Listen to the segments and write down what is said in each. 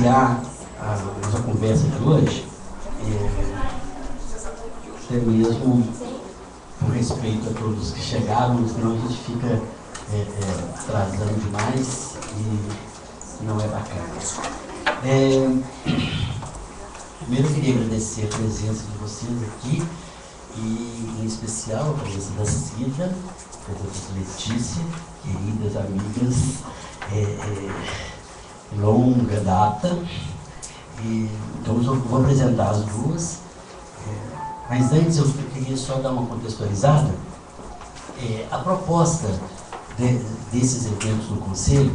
iniciar a nossa conversa de hoje, até mesmo com respeito a todos que chegaram, senão a gente fica atrasando demais e não é bacana. Primeiro eu queria agradecer a presença de vocês aqui, e em especial a presença da Cida, a presença da Letícia, queridas amigas, longa data. Então eu vou apresentar as duas, mas antes eu queria só dar uma contextualizada. A proposta desses eventos do Conselho,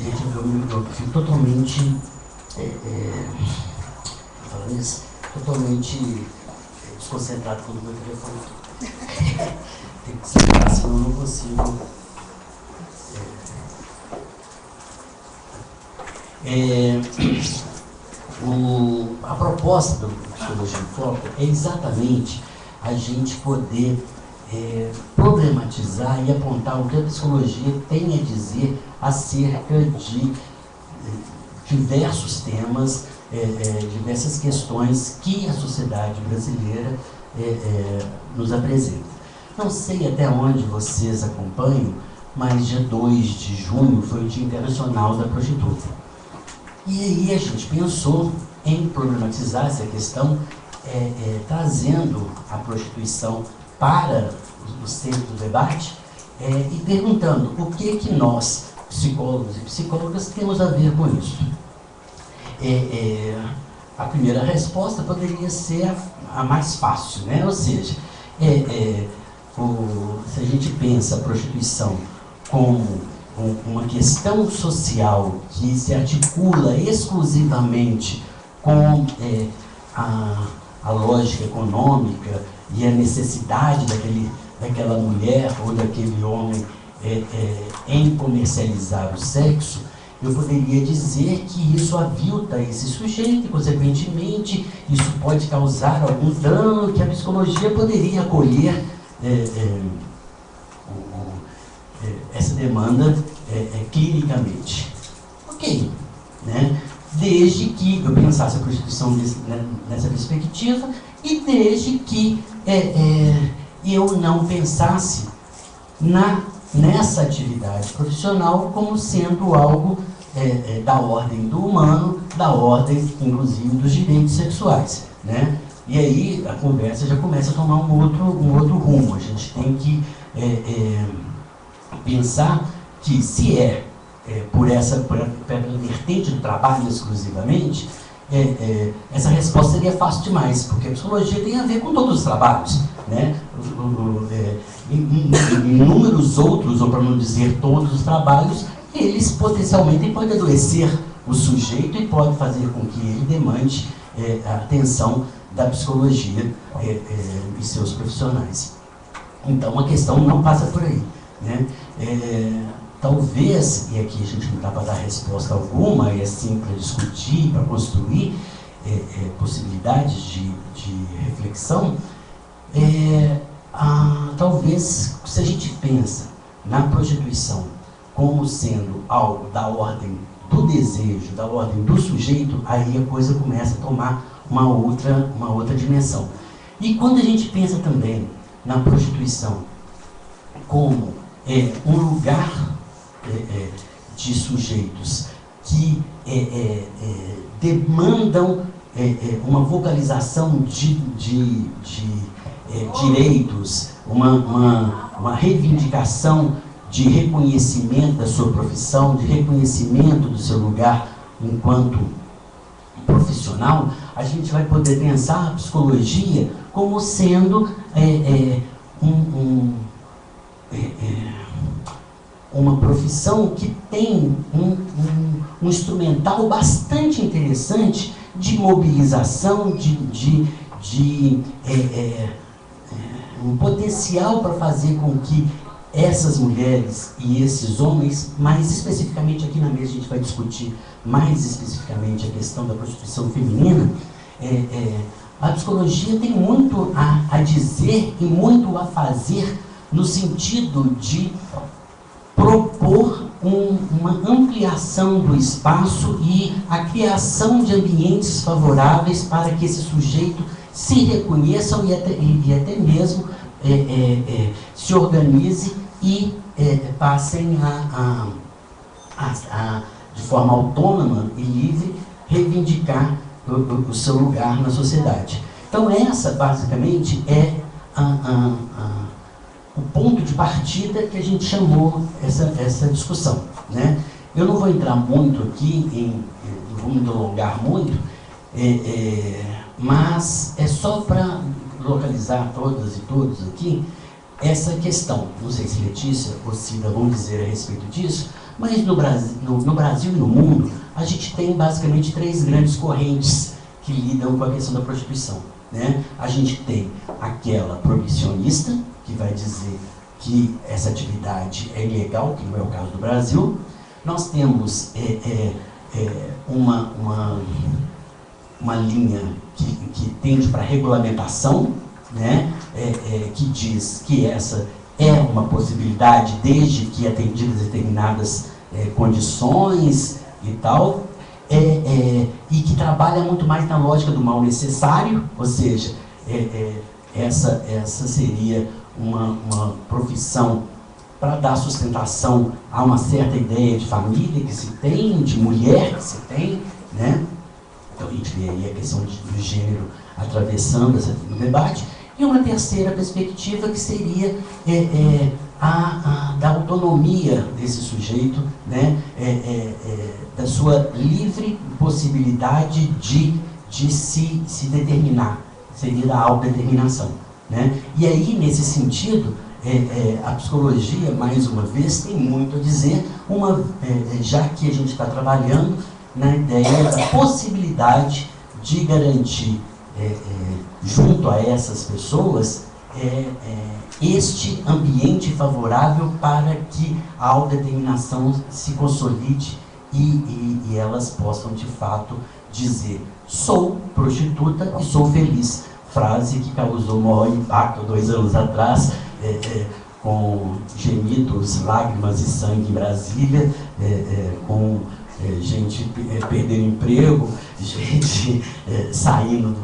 eu fico totalmente falando isso, totalmente desconcentrado quando o meu telefone tem que desligar, senão eu não consigo. A proposta do Psicologia em Foco é exatamente a gente poder problematizar e apontar o que a psicologia tem a dizer acerca de diversos temas, diversas questões que a sociedade brasileira nos apresenta. Não sei até onde vocês acompanham, mas dia 2 de junho foi o Dia Internacional da Prostituta. E aí a gente pensou em problematizar essa questão, trazendo a prostituição para o centro do debate e perguntando o que nós, psicólogos e psicólogas, temos a ver com isso. A primeira resposta poderia ser a mais fácil, né? Ou seja, se a gente pensa a prostituição como uma questão social que se articula exclusivamente com a lógica econômica e a necessidade daquela mulher ou daquele homem em comercializar o sexo, eu poderia dizer que isso avilta esse sujeito e, consequentemente, isso pode causar algum dano que a psicologia poderia acolher essa demanda clinicamente. Ok, né? Desde que eu pensasse a prostituição nessa perspectiva e desde que eu não pensasse nessa atividade profissional como sendo algo da ordem do humano, da ordem, inclusive, dos direitos sexuais, né? E aí a conversa já começa a tomar um outro rumo. A gente tem que pensar que se pela vertente do trabalho exclusivamente, essa resposta seria fácil demais, porque a psicologia tem a ver com todos os trabalhos, né? Inúmeros outros, ou para não dizer todos os trabalhos, eles potencialmente podem adoecer o sujeito e podem fazer com que ele demande a atenção da psicologia e seus profissionais. Então a questão não passa por aí, né? Talvez, e aqui a gente não dá para dar resposta alguma, é assim para discutir, para construir possibilidades de reflexão, talvez, se a gente pensa na prostituição como sendo algo da ordem do desejo, da ordem do sujeito, aí a coisa começa a tomar uma outra dimensão. E quando a gente pensa também na prostituição como um lugar de sujeitos que demandam uma vocalização de direitos, uma reivindicação de reconhecimento da sua profissão, de reconhecimento do seu lugar enquanto profissional, a gente vai poder pensar a psicologia como sendo uma profissão que tem um instrumental bastante interessante de mobilização, um potencial para fazer com que essas mulheres e esses homens, mais especificamente aqui na mesa a gente vai discutir mais especificamente a questão da prostituição feminina, a psicologia tem muito a dizer e muito a fazer no sentido de propor uma ampliação do espaço e a criação de ambientes favoráveis para que esse sujeito se reconheçam e até mesmo se organize e passem de forma autônoma e livre, reivindicar o seu lugar na sociedade. Então essa, basicamente, é o ponto de partida que a gente chamou essa discussão, né? Eu não vou entrar muito aqui, não vou me alongar muito, mas é só para localizar todas e todos aqui essa questão. Não sei se Letícia ou Cida vão dizer a respeito disso, mas no Brasil e no mundo, a gente tem basicamente 3 grandes correntes que lidam com a questão da prostituição, né? A gente tem aquela proibicionista, que vai dizer que essa atividade é ilegal, que não é o caso do Brasil. Nós temos uma linha que tende para regulamentação, né? Que diz que essa é uma possibilidade desde que atendidas determinadas condições e tal, e que trabalha muito mais na lógica do mal necessário, ou seja, essa seria uma profissão para dar sustentação a uma certa ideia de família que se tem, de mulher que se tem, né? Então a gente vê aí a questão do gênero atravessando no debate. E uma terceira perspectiva que seria da autonomia desse sujeito, né? Da sua livre possibilidade de se determinar, seria da autodeterminação, né? E aí, nesse sentido, a psicologia, mais uma vez, tem muito a dizer, já que a gente está trabalhando na ideia da possibilidade de garantir junto a essas pessoas este ambiente favorável para que a autodeterminação se consolide e elas possam de fato dizer: sou prostituta e sou feliz. Frase que causou maior impacto 2 anos atrás, com gemidos, lágrimas e sangue em Brasília, com gente perdendo emprego, gente saindo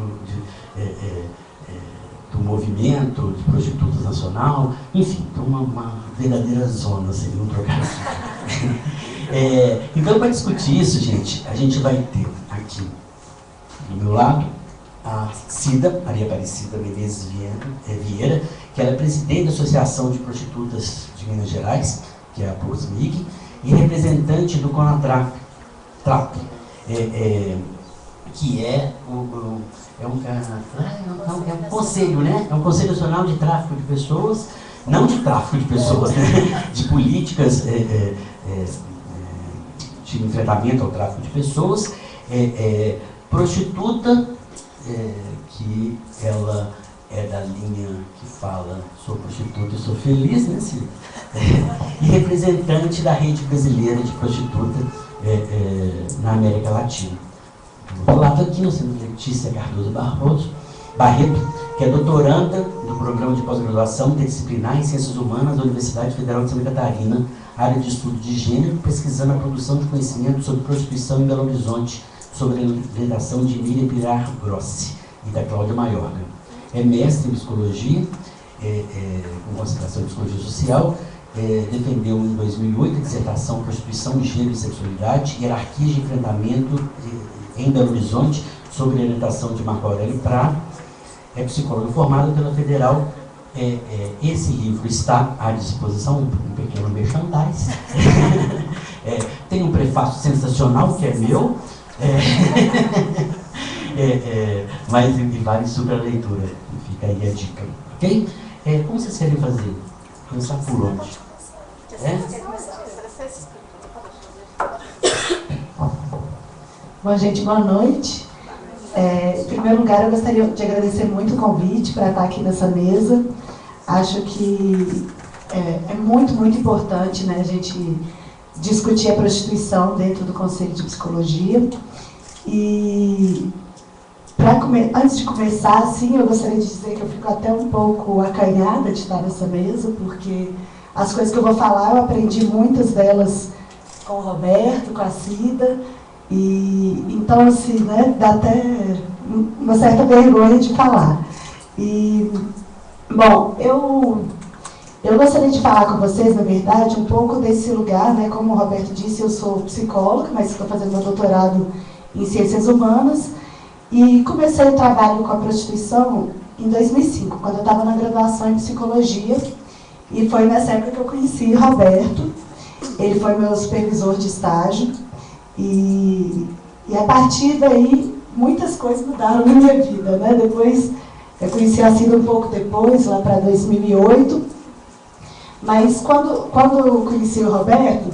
do movimento de prostitutas nacional, enfim, uma verdadeira zona, seria um trocadilho. Então, para discutir isso, gente, a gente vai ter aqui do meu lado a Cida, Maria Aparecida Menezes Vieira, que ela é presidente da Associação de Prostitutas de Minas Gerais, que é a PROSMIG, e representante do CONATRAP, que é um conselho, né? É um Conselho Nacional de Tráfico de Pessoas, não de tráfico de pessoas, né? De políticas de enfrentamento ao tráfico de pessoas. Prostituta, que ela é da linha que fala sou prostituta e sou feliz, né, Cida? E representante da rede brasileira de prostituta na América Latina. Do lado aqui nós temos Letícia Cardoso Barreto, que é doutoranda do Programa de Pós-Graduação Interdisciplinar em Ciências Humanas da Universidade Federal de Santa Catarina, área de estudo de gênero, pesquisando a produção de conhecimento sobre prostituição em Belo Horizonte, sobre a orientação de Miriam Pilar Grossi e da Cláudia Maiorga. É mestre em psicologia, com concentração em psicologia social, defendeu em 2008 a dissertação Prostituição, Gênero e Sexualidade, Hierarquias de Enfrentamento em Belo Horizonte, sobre a orientação de Marco Aurélio Prado. É psicólogo formado pela Federal. Esse livro está à disposição, um pequeno merchandise. Tem um prefácio sensacional que é meu, mas vale super a leitura. Fica aí a dica, ok? Como vocês querem fazer? Começar por onde? Bom, gente, boa noite. Em primeiro lugar, eu gostaria de agradecer muito o convite para estar aqui nessa mesa. Acho que é muito, muito importante, né, a gente discutir a prostituição dentro do Conselho de Psicologia. E antes de começar, assim, eu gostaria de dizer que eu fico até um pouco acanhada de estar nessa mesa, porque as coisas que eu vou falar, eu aprendi muitas delas com o Roberto, com a Cida, e então, assim, né, dá até uma certa vergonha de falar. E, bom, eu gostaria de falar com vocês, na verdade, um pouco desse lugar, né? Como o Roberto disse, eu sou psicóloga, mas estou fazendo meu doutorado em Ciências Humanas, e comecei o trabalho com a prostituição em 2005, quando eu estava na graduação em Psicologia, e foi nessa época que eu conheci o Roberto. Ele foi meu supervisor de estágio, e a partir daí, muitas coisas mudaram na minha vida, né? Depois, eu conheci a Cida um pouco depois, lá para 2008, mas quando eu conheci o Roberto,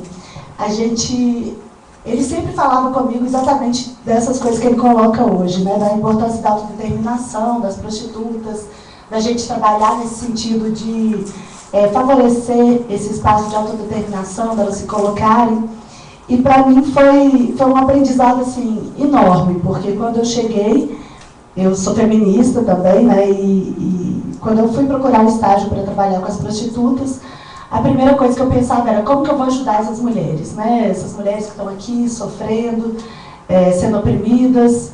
ele sempre falava comigo exatamente dessas coisas que ele coloca hoje, né? Da importância da autodeterminação, das prostitutas, da gente trabalhar nesse sentido de favorecer esse espaço de autodeterminação, delas se colocarem. E para mim foi um aprendizado assim, enorme, porque quando eu cheguei, eu sou feminista também, né? E quando eu fui procurar um estágio para trabalhar com as prostitutas, a primeira coisa que eu pensava era como que eu vou ajudar essas mulheres, né? Essas mulheres que estão aqui sofrendo, sendo oprimidas.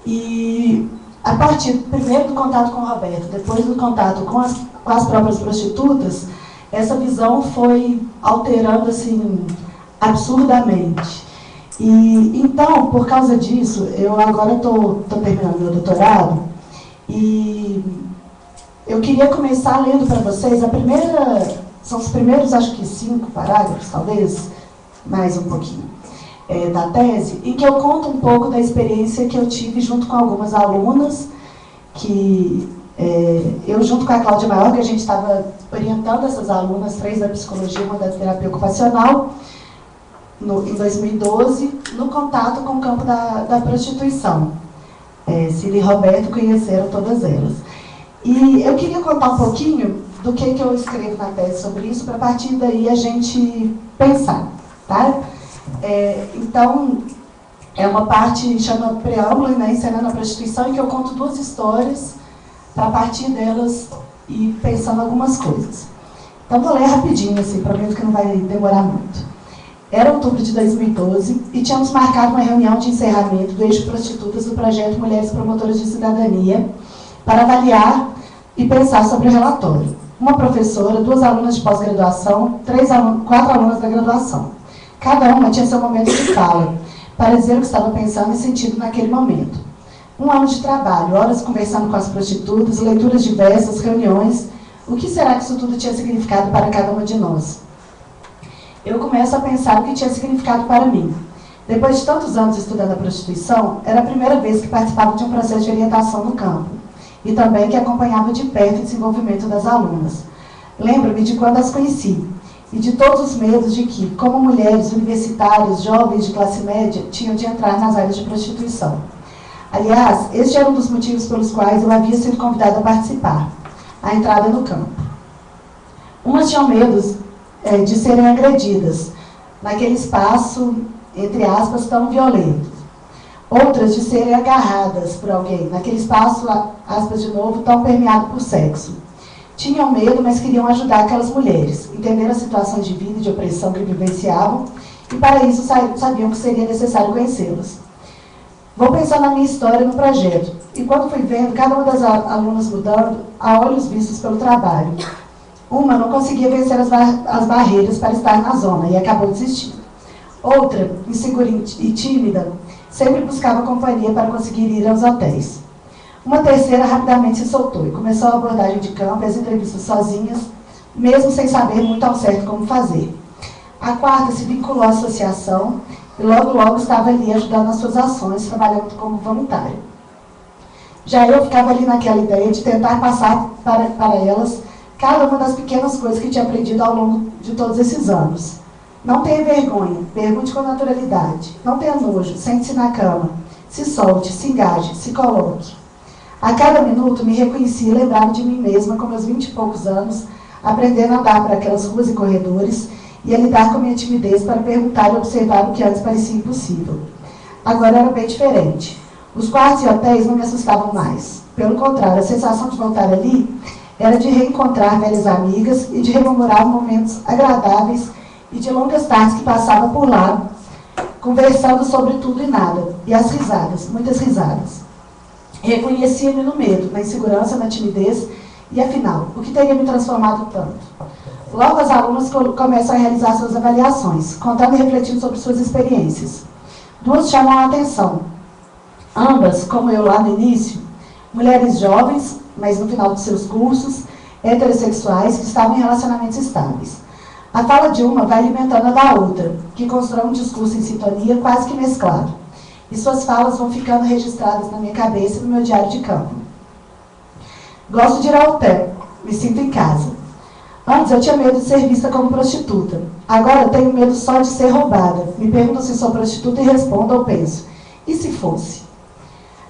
E a partir, primeiro, do contato com o Roberto, depois do contato com as próprias prostitutas, essa visão foi alterando assim, absurdamente. E então, por causa disso, eu agora estou terminando meu doutorado, e eu queria começar lendo para vocês são os primeiros, acho que 5 parágrafos, talvez, mais um pouquinho, da tese, em que eu conto um pouco da experiência que eu tive junto com algumas alunas, que eu, junto com a Cláudia Maior, que a gente estava orientando essas alunas, 3 da psicologia e uma da terapia ocupacional, em 2012, no contato com o campo da prostituição. Cida e Roberto conheceram todas elas. E eu queria contar um pouquinho do que eu escrevo na tese sobre isso, para a partir daí a gente pensar, tá? Então, é uma parte, chama Preâmbulo, né, encenando a prostituição, em que eu conto 2 histórias, para a partir delas ir pensando algumas coisas. Então, vou ler rapidinho, assim, prometo que não vai demorar muito. Era outubro de 2012 e tínhamos marcado uma reunião de encerramento do eixo prostitutas do projeto Mulheres Promotoras de Cidadania, para avaliar e pensar sobre o relatório. Uma professora, 2 alunas de pós-graduação, 4 alunas da graduação. Cada uma tinha seu momento de fala, para dizer o que estava pensando e sentindo naquele momento. 1 ano de trabalho, horas conversando com as prostitutas, leituras diversas, reuniões. O que será que isso tudo tinha significado para cada uma de nós? Eu começo a pensar o que tinha significado para mim. Depois de tantos anos estudando a prostituição, era a primeira vez que participava de um processo de orientação no campo, e também que acompanhava de perto o desenvolvimento das alunas. Lembro-me de quando as conheci, e de todos os medos de que, como mulheres universitárias, jovens de classe média, tinham de entrar nas áreas de prostituição. Aliás, este era um dos motivos pelos quais eu havia sido convidada a participar, a entrada no campo. Umas tinham medos de serem agredidas, naquele espaço, entre aspas, tão violento. Outras de serem agarradas por alguém, naquele espaço, aspas de novo, tão permeado por sexo. Tinham medo, mas queriam ajudar aquelas mulheres, entender as situações de vida e de opressão que vivenciavam, e para isso sabiam que seria necessário conhecê-las. Vou pensar na minha história no projeto, e quando fui vendo cada uma das alunas mudando, a olhos vistos pelo trabalho. Uma não conseguia vencer as barreiras para estar na zona e acabou desistindo. Outra, insegura e tímida, sempre buscava companhia para conseguir ir aos hotéis. Uma terceira rapidamente se soltou e começou a abordagem de campo e as entrevistas sozinhas, mesmo sem saber muito ao certo como fazer. A quarta se vinculou à associação e logo estava ali ajudando nas suas ações, trabalhando como voluntária. Já eu ficava ali naquela ideia de tentar passar para elas cada uma das pequenas coisas que tinha aprendido ao longo de todos esses anos. Não tenha vergonha, pergunte com naturalidade. Não tenha nojo, sente-se na cama. Se solte, se engaje, se coloque. A cada minuto me reconhecia e lembrava de mim mesma com meus 20 e poucos anos, aprendendo a andar por aquelas ruas e corredores e a lidar com minha timidez para perguntar e observar o que antes parecia impossível. Agora era bem diferente. Os quartos e hotéis não me assustavam mais. Pelo contrário, a sensação de voltar ali era de reencontrar velhas amigas e de rememorar momentos agradáveis e de longas tardes que passava por lá, conversando sobre tudo e nada, e as risadas, muitas risadas. Reconhecia-me no medo, na insegurança, na timidez, e afinal, o que teria me transformado tanto? Logo, as alunas começam a realizar suas avaliações, contando e refletindo sobre suas experiências. Duas chamam a atenção. Ambas, como eu lá no início, mulheres jovens, mas no final de seus cursos, heterossexuais, que estavam em relacionamentos estáveis. A fala de uma vai alimentando a da outra, que constrói um discurso em sintonia quase que mesclado. E suas falas vão ficando registradas na minha cabeça e no meu diário de campo. Gosto de ir ao hotel, me sinto em casa. Antes eu tinha medo de ser vista como prostituta. Agora tenho medo só de ser roubada. Me pergunto se sou prostituta e respondo ou penso, e se fosse?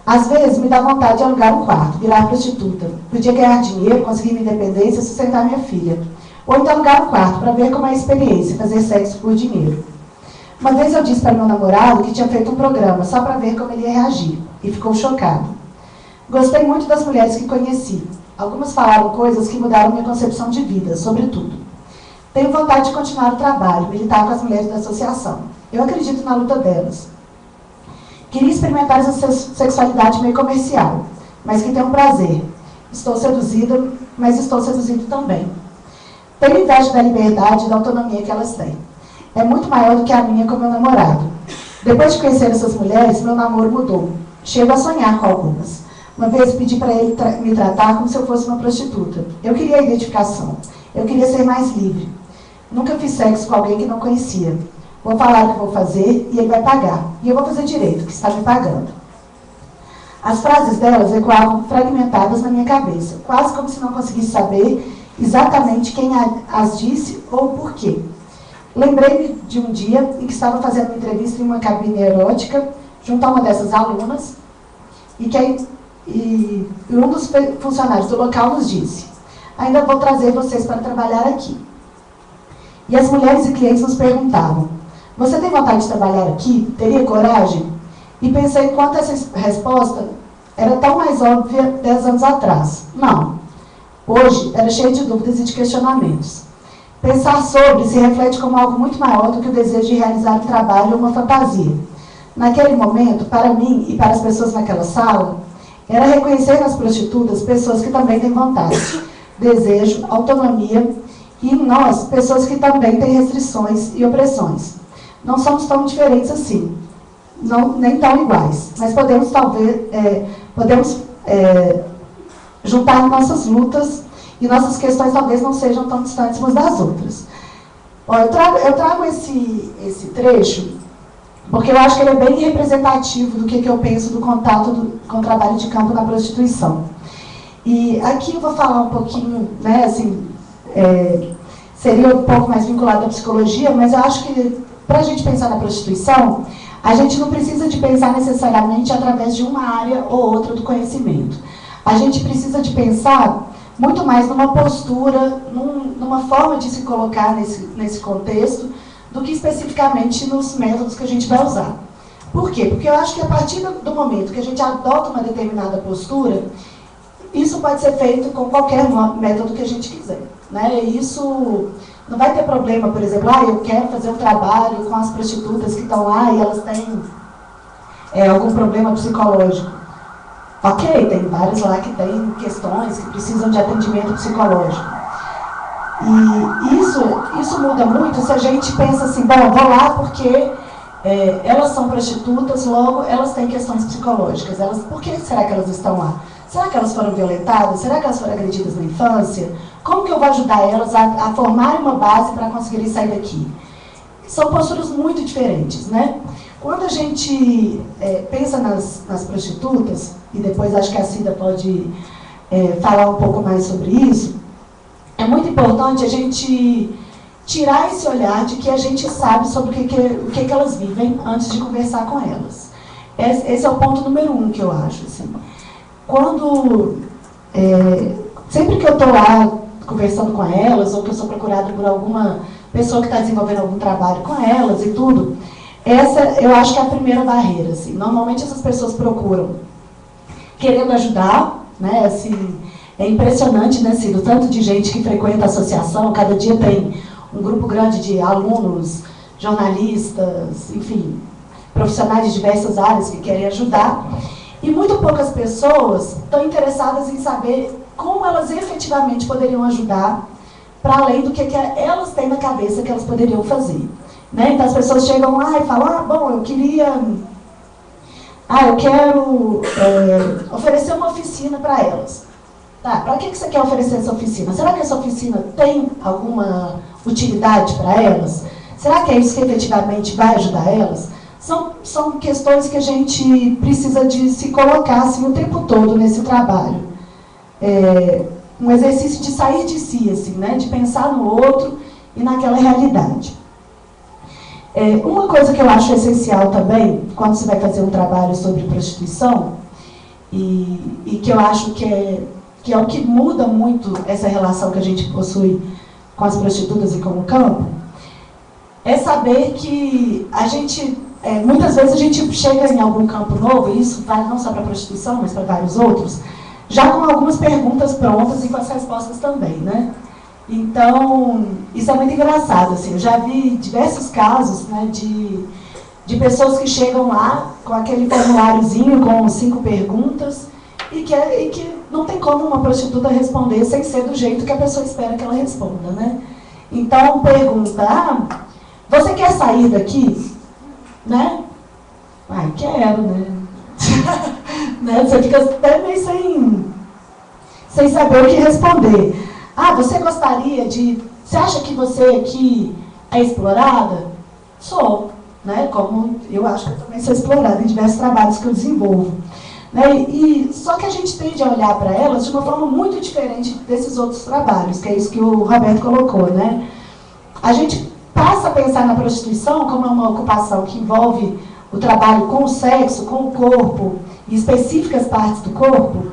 Às vezes me dá vontade de alugar um quarto, virar prostituta. Podia ganhar dinheiro, conseguir minha independência e sustentar minha filha. Ou então alugar um quarto para ver como é a experiência, fazer sexo por dinheiro. Uma vez eu disse para meu namorado que tinha feito um programa só para ver como ele ia reagir. E ficou chocado. Gostei muito das mulheres que conheci. Algumas falaram coisas que mudaram minha concepção de vida, sobretudo. Tenho vontade de continuar o trabalho, militar com as mulheres da associação. Eu acredito na luta delas. Queria experimentar essa sexualidade meio comercial, mas que tem um prazer. Estou seduzida, mas estou seduzido também. Tenho inveja da liberdade e da autonomia que elas têm. É muito maior do que a minha com meu namorado. Depois de conhecer essas mulheres, meu namoro mudou. Chego a sonhar com algumas. Uma vez pedi para ele me tratar como se eu fosse uma prostituta. Eu queria a identificação. Eu queria ser mais livre. Nunca fiz sexo com alguém que não conhecia. Vou falar o que vou fazer e ele vai pagar. E eu vou fazer direito, que está me pagando. As frases delas ecoavam fragmentadas na minha cabeça, quase como se não conseguisse saber exatamente quem as disse ou por quê. Lembrei-me de um dia em que estava fazendo uma entrevista em uma cabine erótica, junto a uma dessas alunas, e um dos funcionários do local nos disse, ainda vou trazer vocês para trabalhar aqui. E as mulheres e clientes nos perguntavam, você tem vontade de trabalhar aqui? Teria coragem? E pensei quanto essa resposta era tão mais óbvia 10 anos atrás. Não. Hoje era cheia de dúvidas e de questionamentos. Pensar sobre se reflete como algo muito maior do que o desejo de realizar um trabalho ou uma fantasia. Naquele momento, para mim e para as pessoas naquela sala, era reconhecer nas prostitutas pessoas que também têm vontade, desejo, autonomia, e nós, pessoas que também têm restrições e opressões. Não somos tão diferentes assim, nem tão iguais, mas podemos juntar nossas lutas e nossas questões talvez não sejam tão distantes umas das outras. Eu trago esse trecho porque eu acho que ele é bem representativo do que eu penso do contato com o trabalho de campo na prostituição. E aqui eu vou falar um pouquinho, né, assim, seria um pouco mais vinculado à psicologia, mas eu acho que para a gente pensar na prostituição, a gente não precisa de pensar necessariamente através de uma área ou outra do conhecimento. A gente precisa de pensar muito mais numa postura, numa forma de se colocar nesse contexto, do que especificamente nos métodos que a gente vai usar. Por quê? Porque eu acho que a partir do momento que a gente adota uma determinada postura, isso pode ser feito com qualquer método que a gente quiser. Né? Isso não vai ter problema, por exemplo, eu quero fazer um trabalho com as prostitutas que estão lá e elas têm algum problema psicológico. Ok, tem vários lá que têm questões que precisam de atendimento psicológico. E isso muda muito se a gente pensa assim, bom, vou lá porque elas são prostitutas, logo elas têm questões psicológicas. Por que será que elas estão lá? Será que elas foram violentadas? Será que elas foram agredidas na infância? Como que eu vou ajudar elas a formarem uma base para conseguirem sair daqui? São posturas muito diferentes, né? Quando a gente pensa nas prostitutas, e depois acho que a Cida pode falar um pouco mais sobre isso, é muito importante a gente tirar esse olhar de que a gente sabe sobre o que elas vivem antes de conversar com elas. Esse é o ponto número 1 que eu acho. Assim. Sempre que eu estou lá conversando com elas, ou que eu sou procurada por alguma pessoa que está desenvolvendo algum trabalho com elas e tudo, essa eu acho que é a primeira barreira. Assim. Normalmente essas pessoas procuram querendo ajudar, né, assim, é impressionante, né, Ciro? Tanto de gente que frequenta a associação, cada dia tem um grupo grande de alunos, jornalistas, enfim, profissionais de diversas áreas que querem ajudar, e muito poucas pessoas estão interessadas em saber como elas efetivamente poderiam ajudar, para além do que elas têm na cabeça que elas poderiam fazer. Né? Então as pessoas chegam lá e falam, bom, eu quero oferecer uma oficina para elas. Tá, para que você quer oferecer essa oficina? Será que essa oficina tem alguma utilidade para elas? Será que é isso que efetivamente vai ajudar elas? São questões que a gente precisa de se colocar assim, o tempo todo nesse trabalho. Um exercício de sair de si, assim, né? De pensar no outro e naquela realidade. Uma coisa que eu acho essencial também, quando você vai fazer um trabalho sobre prostituição, e que eu acho que é o que muda muito essa relação que a gente possui com as prostitutas e com o campo, é saber que a gente, muitas vezes a gente chega em algum campo novo, e isso vale não só para a prostituição, mas para vários outros, já com algumas perguntas prontas e com as respostas também, né? Então, isso é muito engraçado, assim, eu já vi diversos casos, né, de pessoas que chegam lá com aquele formuláriozinho com 5 perguntas e que não tem como uma prostituta responder sem ser do jeito que a pessoa espera que ela responda, né? Então, pergunta, você quer sair daqui? Né? Quero, né? Né? Você fica até meio sem saber o que responder. Você gostaria de... Você acha que você aqui é explorada? Sou, né? Como eu acho que eu também sou explorada em diversos trabalhos que eu desenvolvo. Né? Só que a gente tende a olhar para elas de uma forma muito diferente desses outros trabalhos, que é isso que o Roberto colocou, né? A gente passa a pensar na prostituição como uma ocupação que envolve o trabalho com o sexo, com o corpo, e específicas partes do corpo.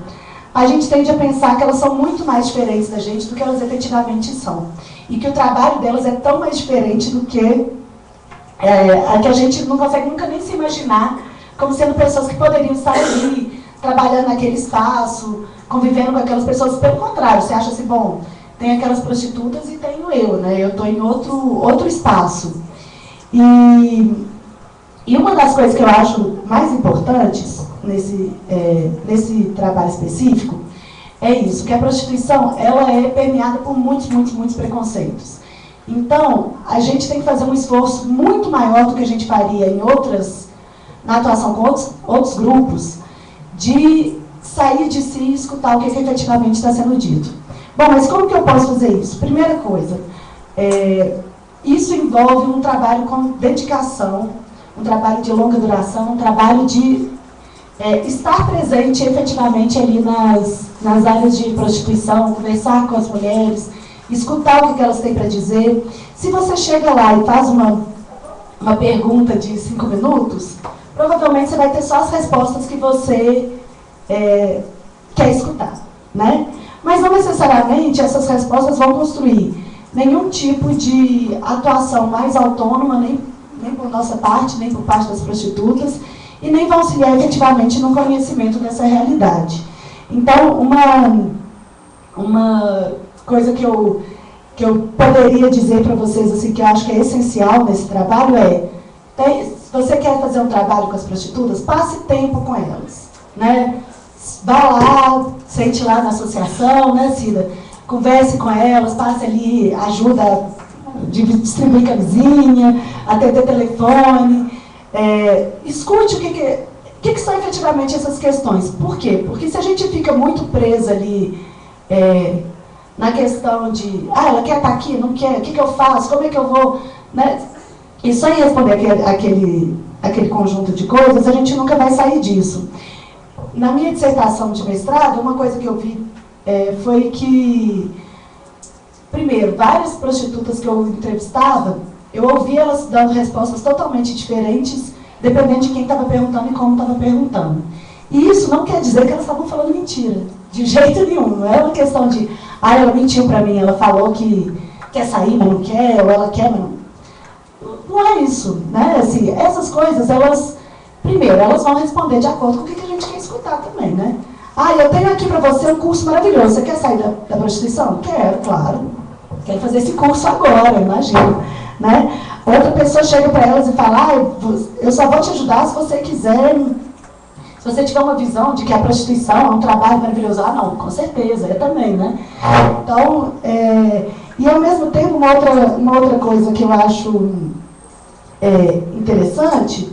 A gente tende a pensar que elas são muito mais diferentes da gente do que elas efetivamente são. E que o trabalho delas é tão mais diferente do que a que a gente não consegue nunca nem se imaginar como sendo pessoas que poderiam estar ali, trabalhando naquele espaço, convivendo com aquelas pessoas. Pelo contrário, você acha assim, bom, tem aquelas prostitutas e tenho eu, né? Eu estou em outro espaço. E uma das coisas que eu acho mais importantes nesse trabalho específico é isso, que a prostituição ela é permeada por muitos preconceitos. Então, a gente tem que fazer um esforço muito maior do que a gente faria na atuação com outros grupos, de sair de si e escutar o que efetivamente está sendo dito. Bom, mas como que eu posso fazer isso? Primeira coisa, isso envolve um trabalho com dedicação, um trabalho de longa duração, um trabalho de estar presente efetivamente ali nas áreas de prostituição, conversar com as mulheres, escutar o que elas têm para dizer. Se você chega lá e faz uma pergunta de 5 minutos, provavelmente você vai ter só as respostas que você quer escutar, né? Mas não necessariamente essas respostas vão construir nenhum tipo de atuação mais autônoma, nem por nossa parte, nem por parte das prostitutas, e nem vão auxiliar efetivamente no conhecimento dessa realidade. Então, uma coisa que eu poderia dizer para vocês, assim, que eu acho que é essencial nesse trabalho se você quer fazer um trabalho com as prostitutas, passe tempo com elas, né? Vá lá, sente lá na associação, né, Cida? Converse com elas, passe ali, ajuda a distribuir camisinha, atender telefone, escute o que são efetivamente essas questões. Por quê? Porque se a gente fica muito presa ali na questão de, ela quer estar aqui, não quer, o que eu faço, como é que eu vou, né? E só em responder aquele conjunto de coisas, a gente nunca vai sair disso. Na minha dissertação de mestrado, uma coisa que eu vi foi que, primeiro, várias prostitutas que eu entrevistava, eu ouvi elas dando respostas totalmente diferentes, dependendo de quem estava perguntando e como estava perguntando. E isso não quer dizer que elas estavam falando mentira, de jeito nenhum. Não é uma questão de, ela mentiu para mim, ela falou que quer sair, mas não quer, ou ela quer, mas não. Não é isso, né? Assim, essas coisas, primeiro, elas vão responder de acordo com o que a gente quer escutar também, né? Eu tenho aqui para você um curso maravilhoso. Você quer sair da prostituição? Quero, claro. quero fazer esse curso agora, imagina, né? Outra pessoa chega para elas e fala, eu só vou te ajudar se você quiser, se você tiver uma visão de que a prostituição é um trabalho maravilhoso. Ah, não, com certeza, eu também, né? Então, e ao mesmo tempo, uma outra coisa que eu acho interessante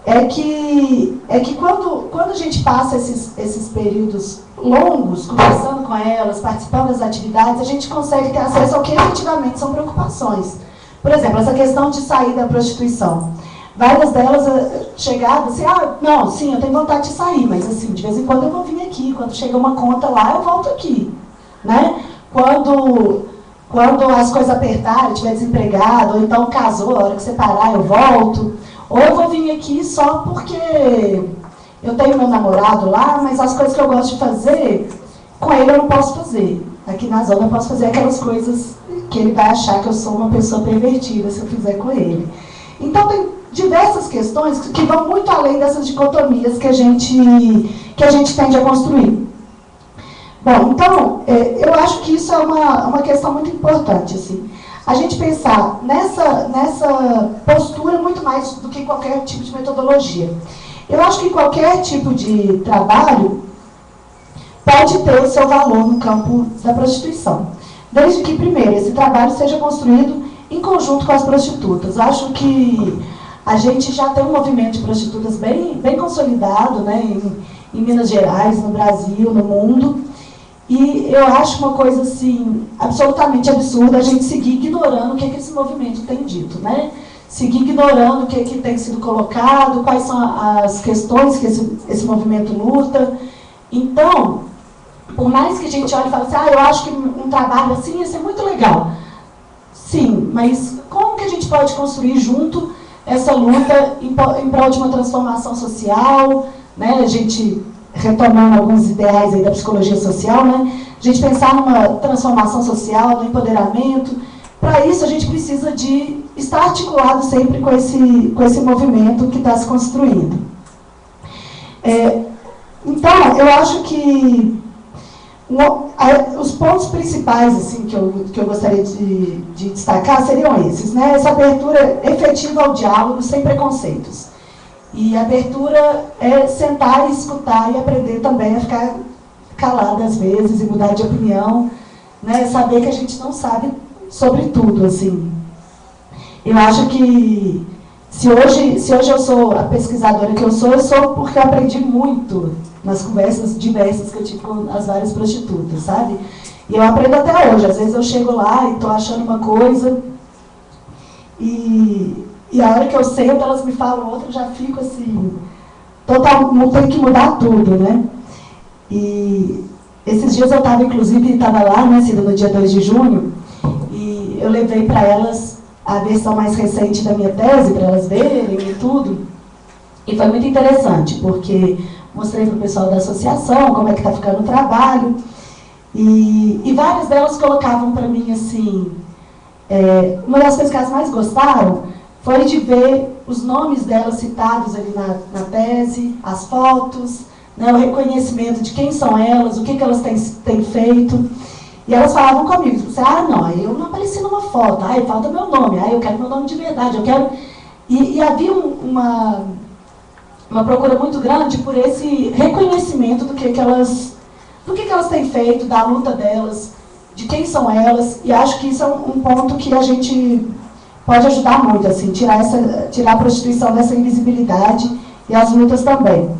é que quando a gente passa esses períodos longos, conversando com elas, participando das atividades, a gente consegue ter acesso ao que efetivamente são preocupações. Por exemplo, essa questão de sair da prostituição. Várias delas chegavam assim, não, sim, eu tenho vontade de sair, mas assim, de vez em quando eu vou vir aqui, quando chega uma conta lá, eu volto aqui, né? Quando as coisas apertarem, estiver desempregado, ou então casou, a hora que separar eu volto, ou eu vou vir aqui só porque eu tenho meu namorado lá, mas as coisas que eu gosto de fazer, com ele eu não posso fazer. Aqui na zona eu posso fazer aquelas coisas que ele vai achar que eu sou uma pessoa pervertida se eu fizer com ele. Então tem diversas questões que vão muito além dessas dicotomias que a gente tende a construir. Bom, então, eu acho que isso é uma questão muito importante, assim. A gente pensar nessa postura muito mais do que qualquer tipo de metodologia. Eu acho que qualquer tipo de trabalho pode ter o seu valor no campo da prostituição. Desde que, primeiro, esse trabalho seja construído em conjunto com as prostitutas. Acho que a gente já tem um movimento de prostitutas bem consolidado, né, em Minas Gerais, no Brasil, no mundo. E eu acho uma coisa assim, absolutamente absurda a gente seguir ignorando o que esse movimento tem dito, né? Seguir ignorando o que tem sido colocado, quais são as questões que esse movimento luta. Então, por mais que a gente olhe e fale assim, eu acho que um trabalho assim ia ser muito legal. Sim, mas como que a gente pode construir junto essa luta em prol de uma transformação social, né? A gente, retomando alguns ideais aí da psicologia social, né? A gente pensar numa transformação social, no empoderamento. Para isso, a gente precisa de estar articulado sempre com esse movimento que está se construindo. Então, eu acho que os pontos principais assim, que eu gostaria de destacar seriam esses, né? Essa abertura efetiva ao diálogo sem preconceitos. E a abertura é sentar e escutar e aprender também a ficar calado às vezes e mudar de opinião, né? Saber que a gente não sabe sobre tudo, assim. Eu acho que se hoje eu sou a pesquisadora que eu sou porque eu aprendi muito nas conversas diversas que eu tive com as várias prostitutas, sabe? E eu aprendo até hoje. Às vezes eu chego lá e estou achando uma coisa e a hora que eu sento, elas me falam outra, eu já fico assim, não tenho que mudar tudo, né? E esses dias eu estava, inclusive, lá, né, Cida, no dia 2 de junho, e eu levei para elas a versão mais recente da minha tese, para elas verem e tudo. E foi muito interessante, porque mostrei para o pessoal da associação como é que está ficando o trabalho, e várias delas colocavam para mim assim, uma das coisas que elas mais gostaram foi de ver os nomes delas citados ali na tese, as fotos, né, o reconhecimento de quem são elas, o que elas têm feito. E elas falavam comigo, assim, não, eu não apareci numa foto, falta meu nome, eu quero meu nome de verdade, eu quero... E havia uma procura muito grande por esse reconhecimento do que elas têm feito, da luta delas, de quem são elas, e acho que isso é um ponto que a gente pode ajudar muito, assim, tirar a prostituição dessa invisibilidade e as lutas também.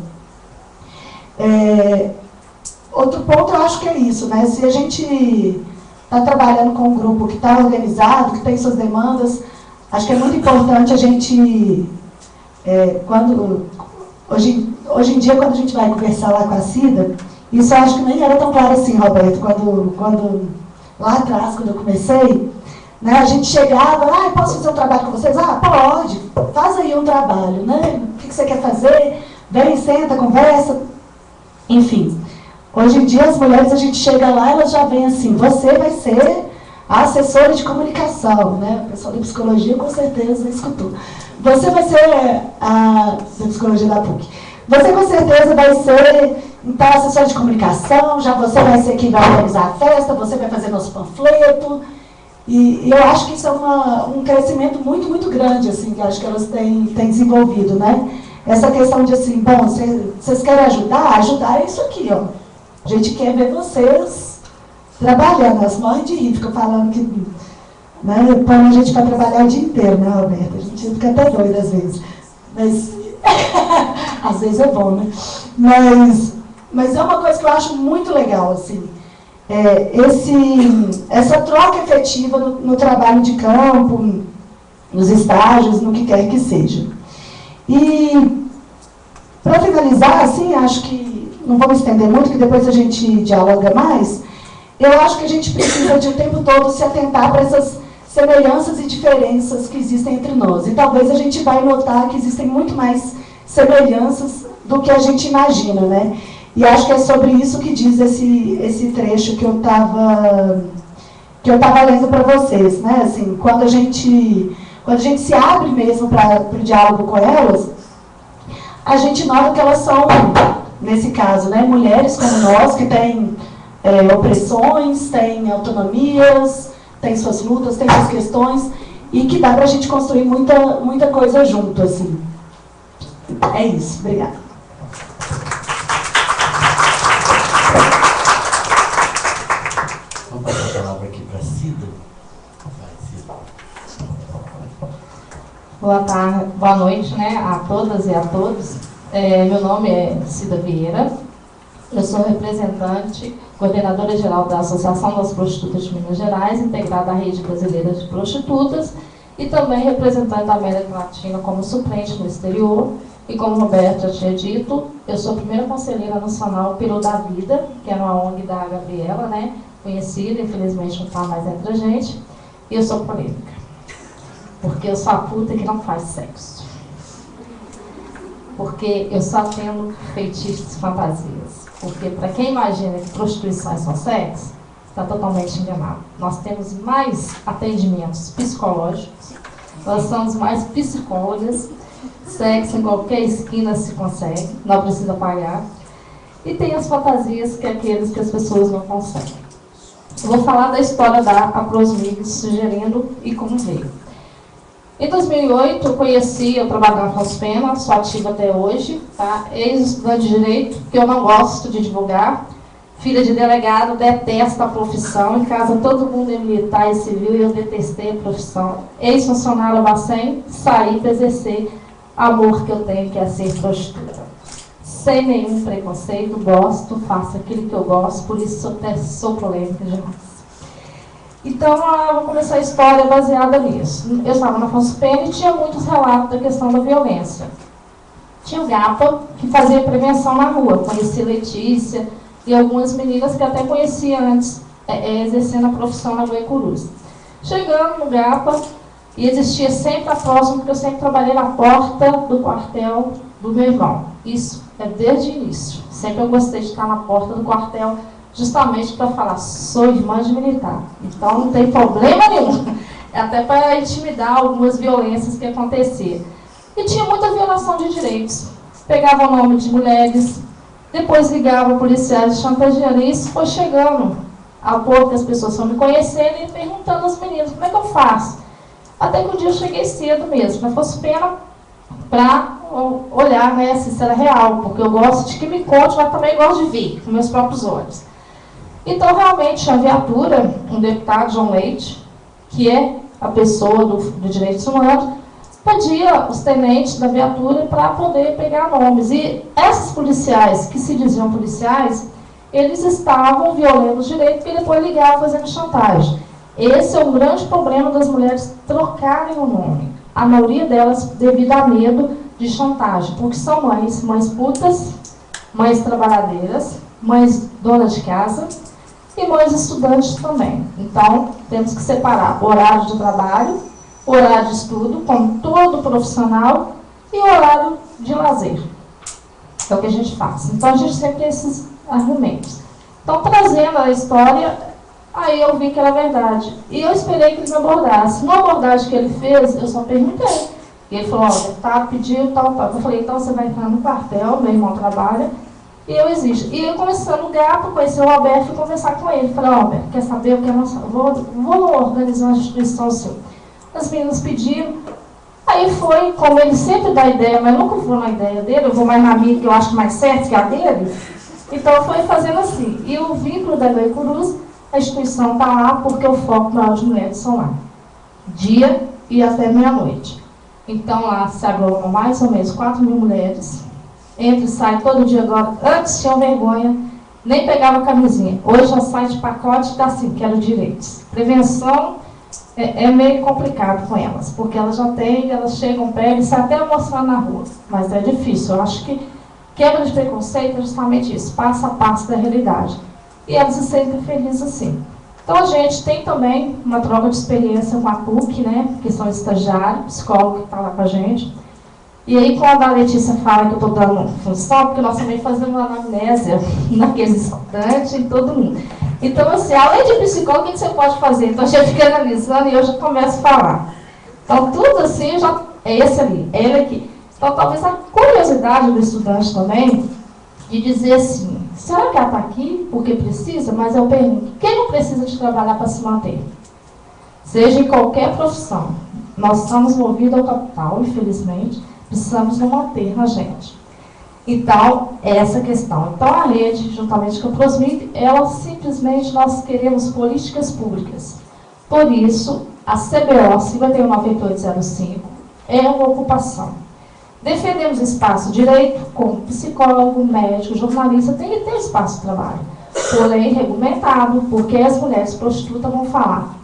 Outro ponto eu acho que é isso, né? Se a gente está trabalhando com um grupo que está organizado, que tem suas demandas, acho que é muito importante a gente, hoje em dia, quando a gente vai conversar lá com a Cida, isso eu acho que nem era tão claro assim, Roberto, quando lá atrás, quando eu comecei, né, a gente chegava, posso fazer um trabalho com vocês? Pode, faz aí um trabalho, né? O que você quer fazer? Vem, senta, conversa, enfim. Hoje em dia, as mulheres, a gente chega lá, elas já vêm assim, você vai ser a assessora de comunicação, né? O pessoal da psicologia, com certeza, escutou. Você vai ser da psicologia da PUC. Você, com certeza, vai ser Então, assessor de comunicação, já você vai ser quem vai organizar a festa, você vai fazer nosso panfleto. E eu acho que isso é um crescimento muito, muito grande, assim, que eu acho que elas têm desenvolvido, né? Essa questão de assim, bom, vocês querem ajudar? Ajudar é isso aqui, ó. A gente quer ver vocês trabalhando. Elas morrem de rir, ficam falando que, né, põe a gente para trabalhar o dia inteiro, né, Roberta? A gente fica até doida às vezes. Mas, às vezes é bom, né? Mas é uma coisa que eu acho muito legal, assim. Essa troca efetiva no trabalho de campo, nos estágios, no que quer que seja. E, para finalizar, assim, acho que, não vou me estender muito, que depois a gente dialoga mais, eu acho que a gente precisa de o tempo todo se atentar para essas semelhanças e diferenças que existem entre nós. E talvez a gente vai notar que existem muito mais semelhanças do que a gente imagina, né? E acho que é sobre isso que diz esse trecho que eu estava lendo para vocês, né? Assim, quando a gente se abre mesmo para o diálogo com elas, a gente nota que elas são, nesse caso, né, mulheres como nós, que têm opressões, têm autonomias, têm suas lutas, têm suas questões, e que dá para a gente construir muita coisa junto, assim. É isso. Obrigada. Vamos passar a palavra aqui para a Cida. Vai, Cida. Boa tarde, boa noite, né, a todas e a todos. Meu nome é Cida Vieira, eu sou representante, coordenadora geral da Associação das Prostitutas de Minas Gerais, integrada à Rede Brasileira de Prostitutas, e também representante da América Latina como suplente no exterior. E como o Roberto já tinha dito, eu sou a primeira conselheira nacional Peru da Vida, que é uma ONG da Gabriela, né, conhecida, infelizmente não está mais entre a gente, e eu sou polêmica, porque eu sou a puta que não faz sexo, porque eu só atendo feitiços e fantasias, porque para quem imagina que prostituição é só sexo, está totalmente enganado. Nós temos mais atendimentos psicológicos, nós somos mais psicólogas, sexo em qualquer esquina se consegue, não precisa pagar, e tem as fantasias que é aqueles que as pessoas não conseguem. Eu vou falar da história da Aprosmig, sugerindo e como veio. Em 2008, eu trabalhava na Fonspena, sou ativa até hoje, tá? Ex-estudante de Direito, que eu não gosto de divulgar, filha de delegado, detesto a profissão, em casa todo mundo é militar e civil e eu detestei a profissão. Ex-funcionária da Bacen, saí para exercer amor que eu tenho, que é ser prostituta. Sem nenhum preconceito, gosto, faço aquilo que eu gosto, por isso sou polêmica demais. Então, vou começar a história baseada nisso. Eu estava na Fonspena e tinha muitos relatos da questão da violência. Tinha o GAPA, que fazia prevenção na rua, conheci Letícia e algumas meninas que até conhecia antes, exercendo a profissão na Guaicurus. Chegando no GAPA, e existia sempre a próxima, porque eu sempre trabalhei na porta do quartel do meu irmão. Isso é desde o início. Sempre eu gostei de estar na porta do quartel, justamente para falar, sou irmã de militar. Então não tem problema nenhum. É até para intimidar algumas violências que aconteciam. E tinha muita violação de direitos. Pegava o nome de mulheres, depois ligava policiais e chantageando. E isso foi chegando ao ponto que as pessoas foram me conhecendo e perguntando aos meninos, como é que eu faço? Até que um dia eu cheguei cedo mesmo, mas fosse pena para olhar, né, se isso era real, porque eu gosto de que me conte, mas também gosto de ver com meus próprios olhos. Então, realmente, a viatura, um deputado, João Leite, que é a pessoa do Direitos Humanos, pedia os tenentes da viatura para poder pegar nomes. E esses policiais, que se diziam policiais, eles estavam violando os direitos e depois ligavam fazendo chantagem. Esse é um grande problema das mulheres trocarem o nome. A maioria delas devido a medo de chantagem, porque são mães putas, mães trabalhadeiras, mães donas de casa e mães estudantes também. Então, temos que separar o horário de trabalho, o horário de estudo, como todo profissional, e o horário de lazer. É o que a gente faz. Então, a gente sempre tem esses argumentos. Então, trazendo a história, aí eu vi que era verdade. E eu esperei que ele me abordasse. Na abordagem que ele fez, eu só perguntei. E ele falou, ó, o deputado pediu tal. Eu falei, então você vai entrar no quartel, meu irmão trabalha, E eu exijo. E eu comecei no GAPA, conheci o Alberto e fui conversar com ele. Falei, Alberto, quer saber? Eu quero vou organizar uma instituição seu. As meninas pediram. Aí foi, como ele sempre dá ideia, mas nunca vou na ideia dele, eu vou mais na minha que eu acho mais certo que a dele. Então foi fazendo assim. E o vínculo da Icurus, a instituição está lá porque o foco maior de mulheres são lá. Dia e até meia-noite. Então lá se agrupam mais ou menos 4.000 mulheres. Entra e sai todo dia agora. Antes tinham vergonha, nem pegava camisinha. Hoje já sai de pacote e está assim, quero direitos. Prevenção é meio complicado com elas, porque elas já têm, elas chegam perto e saem até almoçando na rua. Mas é difícil. Eu acho que quebra de preconceito é justamente isso, passo a passo da realidade. E elas se sentem felizes assim. Então a gente tem também uma troca de experiência com a PUC, né, que são estagiários, psicólogo que está lá com a gente. E aí quando a Letícia fala que eu estou dando função, porque nós também fazemos uma anamnésia naqueles estudantes e todo mundo. Então assim, além de psicólogo, o que você pode fazer? Então a gente fica analisando e eu já começo a falar. Então tudo assim, já é esse ali, é ele aqui. Então talvez a curiosidade do estudante também, de dizer assim, será que ela está aqui porque precisa? Mas eu pergunto, quem não precisa de trabalhar para se manter? Seja em qualquer profissão. Nós estamos movidos ao capital, infelizmente, precisamos nos manter na gente. Então, é essa questão. Então, a rede, juntamente com a Prosmip, ela simplesmente, nós queremos políticas públicas. Por isso, a CBO 519805 é uma ocupação. Defendemos espaço direito, como psicólogo, médico, jornalista, tem que ter espaço de trabalho. Porém, regulamentado, porque as mulheres prostitutas vão falar.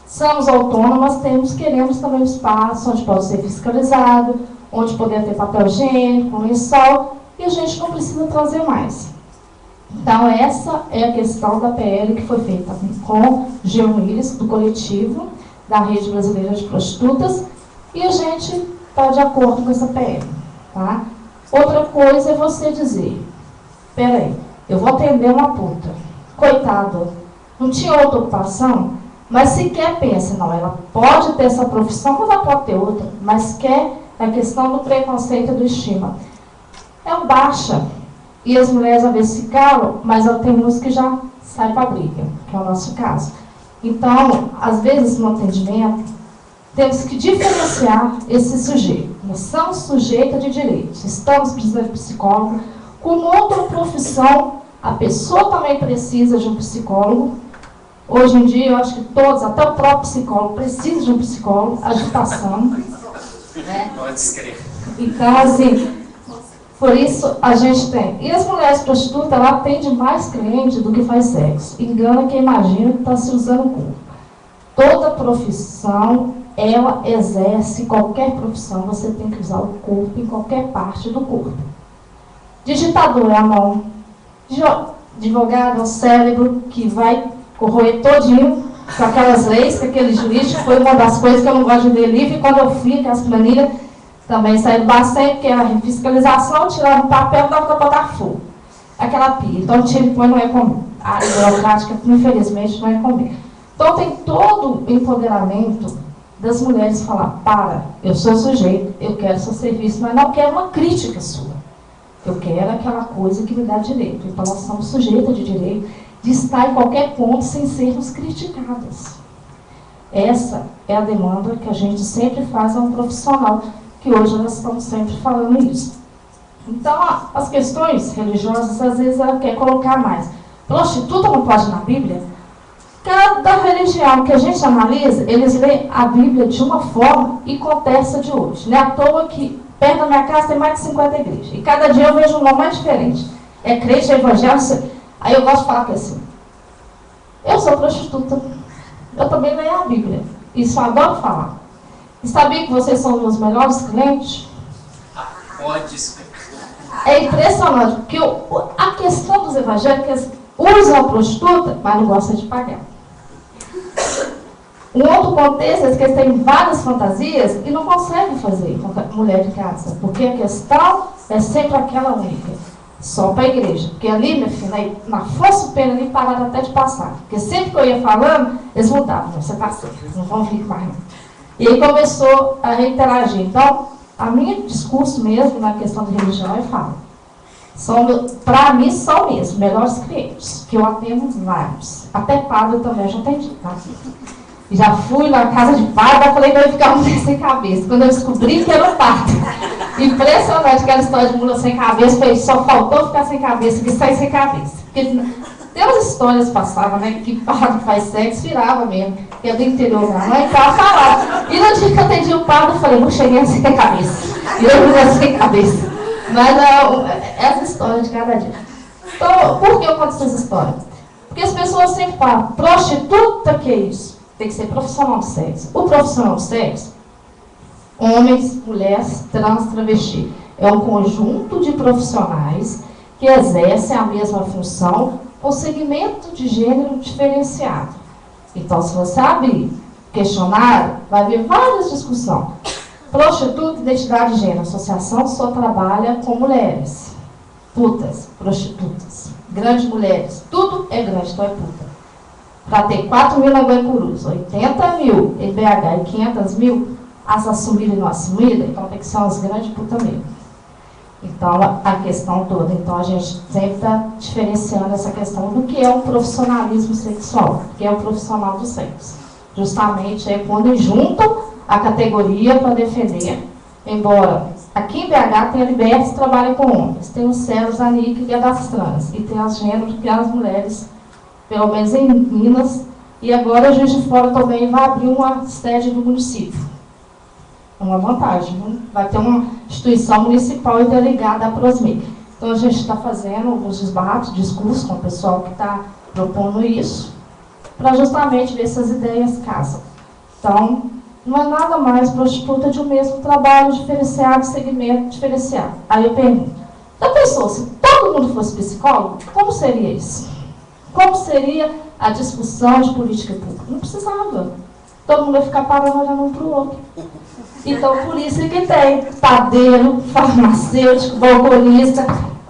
Somos autônomas, queremos também um espaço onde pode ser fiscalizado, onde poder ter papel higiênico, lençol, e a gente não precisa trazer mais. Então, essa é a questão da PL que foi feita com Jean Willis, do coletivo da Rede Brasileira de Prostitutas, e a gente está de acordo com essa PL. Tá? Outra coisa é você dizer, peraí, eu vou atender uma puta, coitada, não tinha outra ocupação, mas sequer pensa, não, ela pode ter essa profissão, mas ela pode ter outra, mas quer a questão do preconceito e do estigma. É um baixa. E as mulheres, às vezes, se calam, mas tem uns que já saem para a briga, que é o nosso caso. Então, às vezes, no atendimento, temos que diferenciar esse sujeito. Nós somos sujeitos de direitos. Estamos precisando de psicólogo. Como outra profissão, a pessoa também precisa de um psicólogo. Hoje em dia, eu acho que todos, até o próprio psicólogo, precisa de um psicólogo, agitação. Né? Então, assim, por isso a gente tem. E as mulheres prostitutas, ela atende mais cliente do que faz sexo. Engana quem imagina que está se usando o corpo. Toda profissão, ela exerce, qualquer profissão, você tem que usar o corpo em qualquer parte do corpo. Digitador é a mão. Advogado é o cérebro, que vai corroer todinho com aquelas leis, com aquele juiz, que foi uma das coisas que eu não gosto de ler livro, e quando eu fui, aquelas planilhas também saíram bastante, porque a fiscalização tirava o papel e dava para botar fogo. Aquela pia. Então, tira e põe, não é comigo. A área burocrática, infelizmente, não é comigo. Então, tem todo o empoderamento das mulheres falar, para, eu sou sujeito, eu quero seu serviço, mas não quero uma crítica sua. Eu quero aquela coisa que me dá direito. Então, nós somos sujeitas de direito de estar em qualquer ponto sem sermos criticadas. Essa é a demanda que a gente sempre faz a um profissional, que hoje nós estamos sempre falando isso. Então, as questões religiosas, às vezes, ela quer colocar mais. Prostituta não pode ir na Bíblia? Cada religião que a gente analisa, eles lêem a Bíblia de uma forma e contesta de hoje. Não é à toa que perto da minha casa tem mais de 50 igrejas. E cada dia eu vejo um nome mais diferente. É crente, é evangélico. Aí eu gosto de falar que assim, eu sou prostituta. Eu também leio a Bíblia. Isso eu adoro falar. E sabia que vocês são meus melhores clientes? Pode ser. É impressionante, porque a questão dos evangélicos usam a prostituta, mas não gostam de pagar. Um outro contexto é que eles têm várias fantasias e não conseguem fazer com a mulher de casa, porque a questão é sempre aquela única, só para a igreja. Porque ali, minha filha, na força do pena ali, pararam até de passar. Porque sempre que eu ia falando, eles mudavam, você está certo, não vão vir mais não. E aí começou a interagir. Então, a minha discurso mesmo na questão de religião, eu falo, Para mim, são mesmo melhores clientes, que eu atendo vários. Até padre eu também já atendi, tá? Já fui na casa de padre, eu falei que eu ia ficar muito sem cabeça. Quando eu descobri que era o padre. Impressionante aquela história de mula sem cabeça, foi, só faltou ficar sem cabeça, que sair sem cabeça. Porque tem umas histórias passavam, né, que padre faz sexo, virava mesmo. Eu do interior da mãe, estava falando. E no dia que eu atendi o padre, eu falei, não cheguei sem cabeça. E eu fui sem cabeça. Mas essa história de cada dia. Então, por que eu conto essa história? Porque as pessoas sempre falam, prostituta, que é isso? Tem que ser profissional de sexo. O profissional de sexo, homens, mulheres, trans, travesti, é um conjunto de profissionais que exercem a mesma função com segmento de gênero diferenciado. Então, se você abrir questionário, vai ver várias discussões. Prostituta, identidade de gênero, associação só trabalha com mulheres. Putas, prostitutas, grandes mulheres, tudo é grande, então é puta. Para ter 4 mil na Guaicurus, 80 mil em BH e 500 mil, as assumidas e não assumidas, então tem que ser umas grandes putas mesmo. Então, a questão toda, então a gente sempre está diferenciando essa questão do que é o profissionalismo sexual, que é o profissional do sexo. Justamente é quando juntam a categoria para defender, embora aqui em BH tem a Libertas que trabalha com homens, tem o Celos Anique, que é das trans, e tem as gêneros que é as mulheres, pelo menos em Minas, e agora a Juiz de Fora também vai abrir uma sede do município. Uma vantagem, né? Vai ter uma instituição municipal interligada à Prosmi. Então a gente está fazendo alguns debates, discursos com o pessoal que está propondo isso, para justamente ver se as ideias casam. Então, não é nada mais prostituta de um mesmo trabalho diferenciado, segmento diferenciado. Aí eu pergunto, já pensou, se todo mundo fosse psicólogo, como seria isso? Como seria a discussão de política pública? Não precisava. Todo mundo ia ficar parando olhando um para o outro. Então, por isso que tem padeiro, farmacêutico, balconista,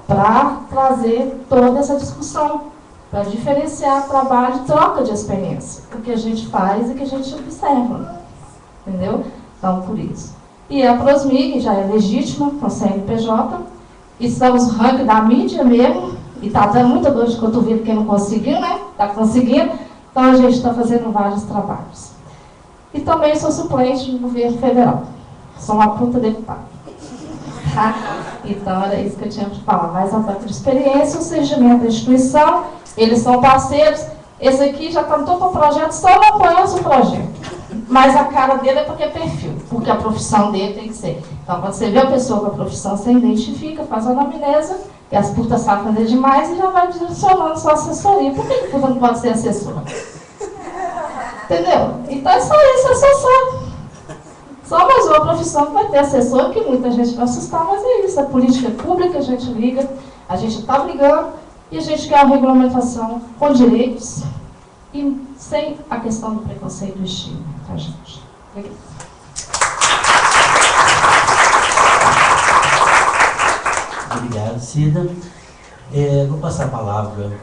para trazer toda essa discussão, para diferenciar trabalho e troca de experiência, o que a gente faz e o que a gente observa. Entendeu? Então, por isso. E a Prosmig já é legítima, com a CNPJ, estamos no ranking da mídia mesmo, e está dando muita dor de cotovelo quem não conseguiu, né? Está conseguindo, então a gente está fazendo vários trabalhos. E também sou suplente no governo federal. Sou uma puta deputada. Tá? Então era isso que eu tinha para falar. Mais a falta de experiência, o surgimento da instituição, eles são parceiros. Esse aqui já cantou para o projeto, só não conhece o projeto. Mas a cara dele é porque é perfil, porque a profissão dele tem que ser. Então, quando você vê a pessoa com a profissão, você identifica, faz a anamnese, que as putas sabem fazer demais e já vai direcionando sua assessoria. Por que a puta não pode ser assessora? Entendeu? Então é só isso, assessor. Só mais uma profissão que vai ter assessor, que muita gente vai assustar, mas é isso. A política pública, a gente liga, a gente está brigando e a gente quer uma regulamentação com direitos e sem a questão do preconceito do estigma, tá, gente? Obrigada. Obrigado, Cida. Vou passar a palavra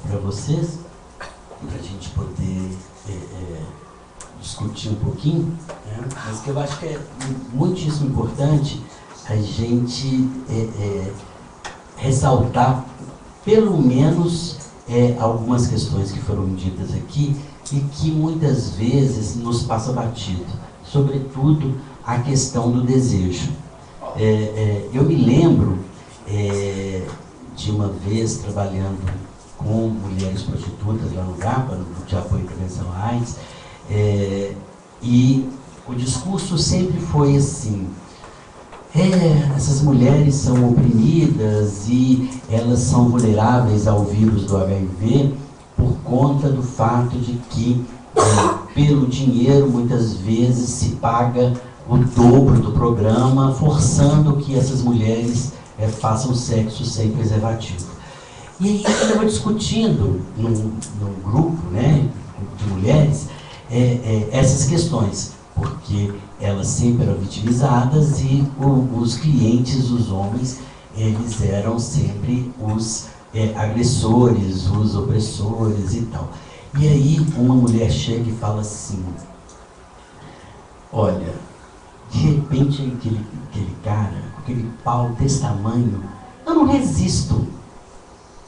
para vocês, para a gente poder discutir um pouquinho, né? Mas que eu acho que é muitíssimo importante a gente ressaltar, pelo menos, algumas questões que foram ditas aqui e que muitas vezes nos passa batido, sobretudo a questão do desejo. Eu me lembro de uma vez trabalhando com mulheres prostitutas lá no GAPA, no Grupo de Apoio e Prevenção à AIDS, e o discurso sempre foi assim: essas mulheres são oprimidas e elas são vulneráveis ao vírus do HIV por conta do fato de que, pelo dinheiro, muitas vezes se paga o dobro do programa, forçando que essas mulheres façam sexo sem preservativo. E aí eu estava discutindo num grupo, né, de mulheres essas questões, porque elas sempre eram vitimizadas e os clientes, os homens, eles eram sempre os agressores, os opressores e tal. E aí uma mulher chega e fala assim: olha, de repente aquele cara, com aquele pau desse tamanho, eu não resisto.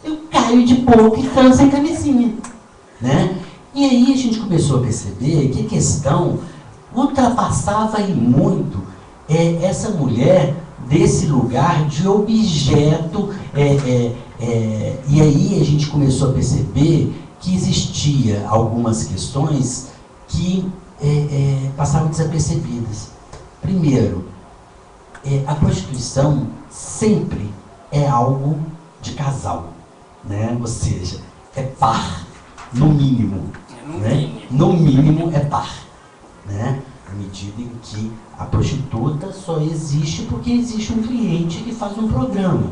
Eu caio de boca e transo sem camisinha, né? E aí a gente começou a perceber que a questão ultrapassava e muito essa mulher desse lugar de objeto, e aí a gente começou a perceber que existia algumas questões que passavam desapercebidas. Primeiro, a prostituição sempre é algo de casal, né? Ou seja, é par, no mínimo. No mínimo é par, né? À medida em que a prostituta só existe porque existe um cliente que faz um programa.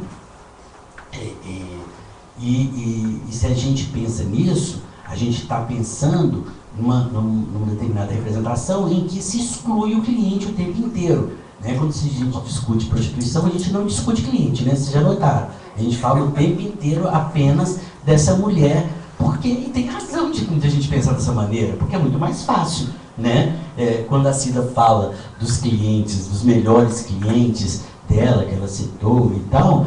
E se a gente pensa nisso, a gente está pensando numa determinada representação em que se exclui o cliente o tempo inteiro, né? Quando a gente discute prostituição, a gente não discute cliente, né? Vocês já notaram. A gente fala o tempo inteiro apenas dessa mulher, porque, e tem razão de a gente pensar dessa maneira, porque é muito mais fácil, né? Quando a Cida fala dos clientes, dos melhores clientes dela, que ela citou e tal,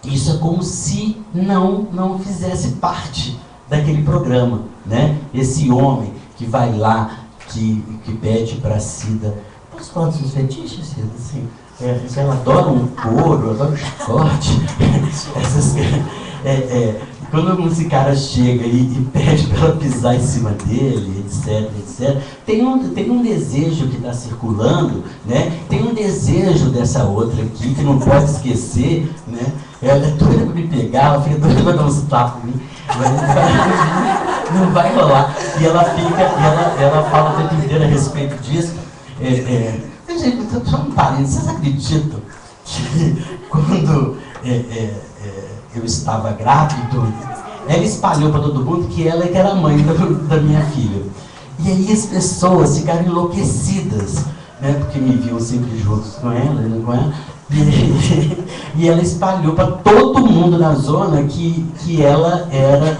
isso é como se não fizesse parte daquele programa, né? Esse homem que vai lá, que pede para a Cida, posso falar dos seus fetiches, Cida? Assim, ela adora um couro, adora um chicote, quando esse cara chega e pede para ela pisar em cima dele, etc, tem um desejo que está circulando, né? Tem um desejo dessa outra aqui, que não pode esquecer, né? Ela é doida para me pegar, ela fica doida para dar uns tapas em mim, mas não vai rolar. E ela fala o tempo inteiro a respeito disso. Gente, só um parênteses, vocês acreditam que quando eu estava grávido, ela espalhou para todo mundo que ela que era a mãe da minha filha. E aí as pessoas ficaram enlouquecidas, né, porque me viam sempre juntos com ela, e ela espalhou para todo mundo na zona que ela era,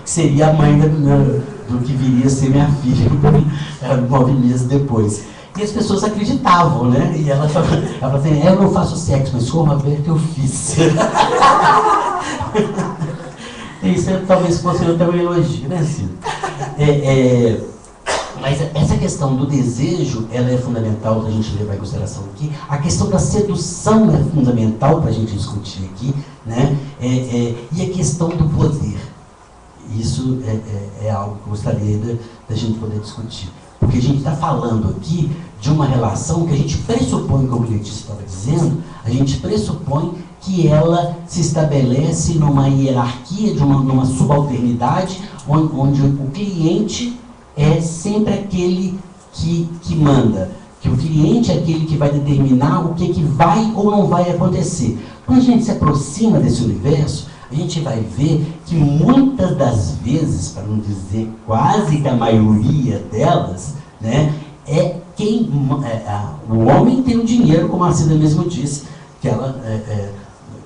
seria a mãe do que viria a ser minha filha 9 meses depois. E as pessoas acreditavam, né? E ela falou assim, eu não faço sexo, mas como aberto eu fiz. Isso talvez fosse até um elogio, né, Cida? Mas essa questão do desejo, ela é fundamental para a gente levar em consideração aqui. A questão da sedução é fundamental para a gente discutir aqui, né? E a questão do poder. Isso é algo que eu gostaria da gente poder discutir. Porque a gente está falando aqui de uma relação que a gente pressupõe, como o Letícia estava dizendo, a gente pressupõe que ela se estabelece numa hierarquia, numa subalternidade, onde o cliente é sempre aquele que manda, que o cliente é aquele que vai determinar o que vai ou não vai acontecer. Quando a gente se aproxima desse universo, a gente vai ver que muitas das vezes, para não dizer quase que a maioria delas, né, o homem tem o dinheiro, como a Cida mesmo disse, que ela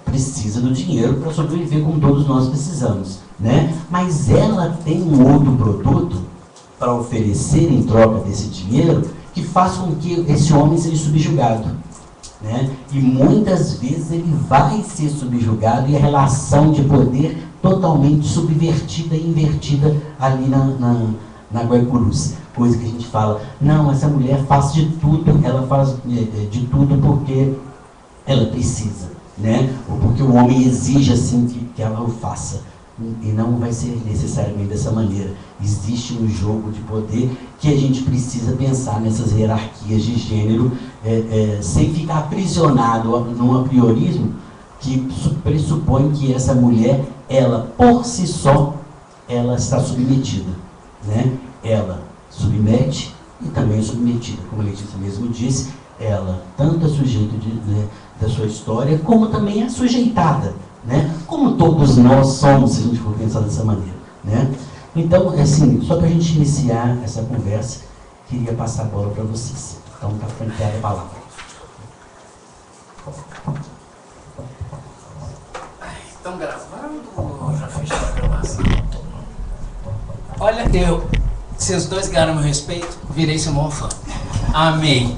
precisa do dinheiro para sobreviver, como todos nós precisamos, né? Mas ela tem um outro produto para oferecer em troca desse dinheiro que faz com que esse homem seja subjugado, né? E muitas vezes ele vai ser subjugado e a relação de poder totalmente subvertida e invertida ali na Guaicurus. Coisa que a gente fala, não, essa mulher faz de tudo, ela faz de tudo porque ela precisa, né? Ou porque o homem exige assim que ela o faça. E não vai ser necessariamente dessa maneira. Existe um jogo de poder que a gente precisa pensar nessas hierarquias de gênero, sem ficar aprisionado num apriorismo que pressupõe que essa mulher, ela por si só, ela está submetida, né? Ela submete e também é submetida, como a Letícia mesmo disse, ela tanto é sujeito da sua história, como também é sujeitada, né? Como todos nós somos, se a gente for pensar dessa maneira, né? Então, assim, só para a gente iniciar essa conversa, queria passar a bola para vocês. Então, está franqueada a palavra. Estão gravando ou já fechou a gravação? Olha, vocês dois ganharam meu respeito, virei seu maior fã. Amei.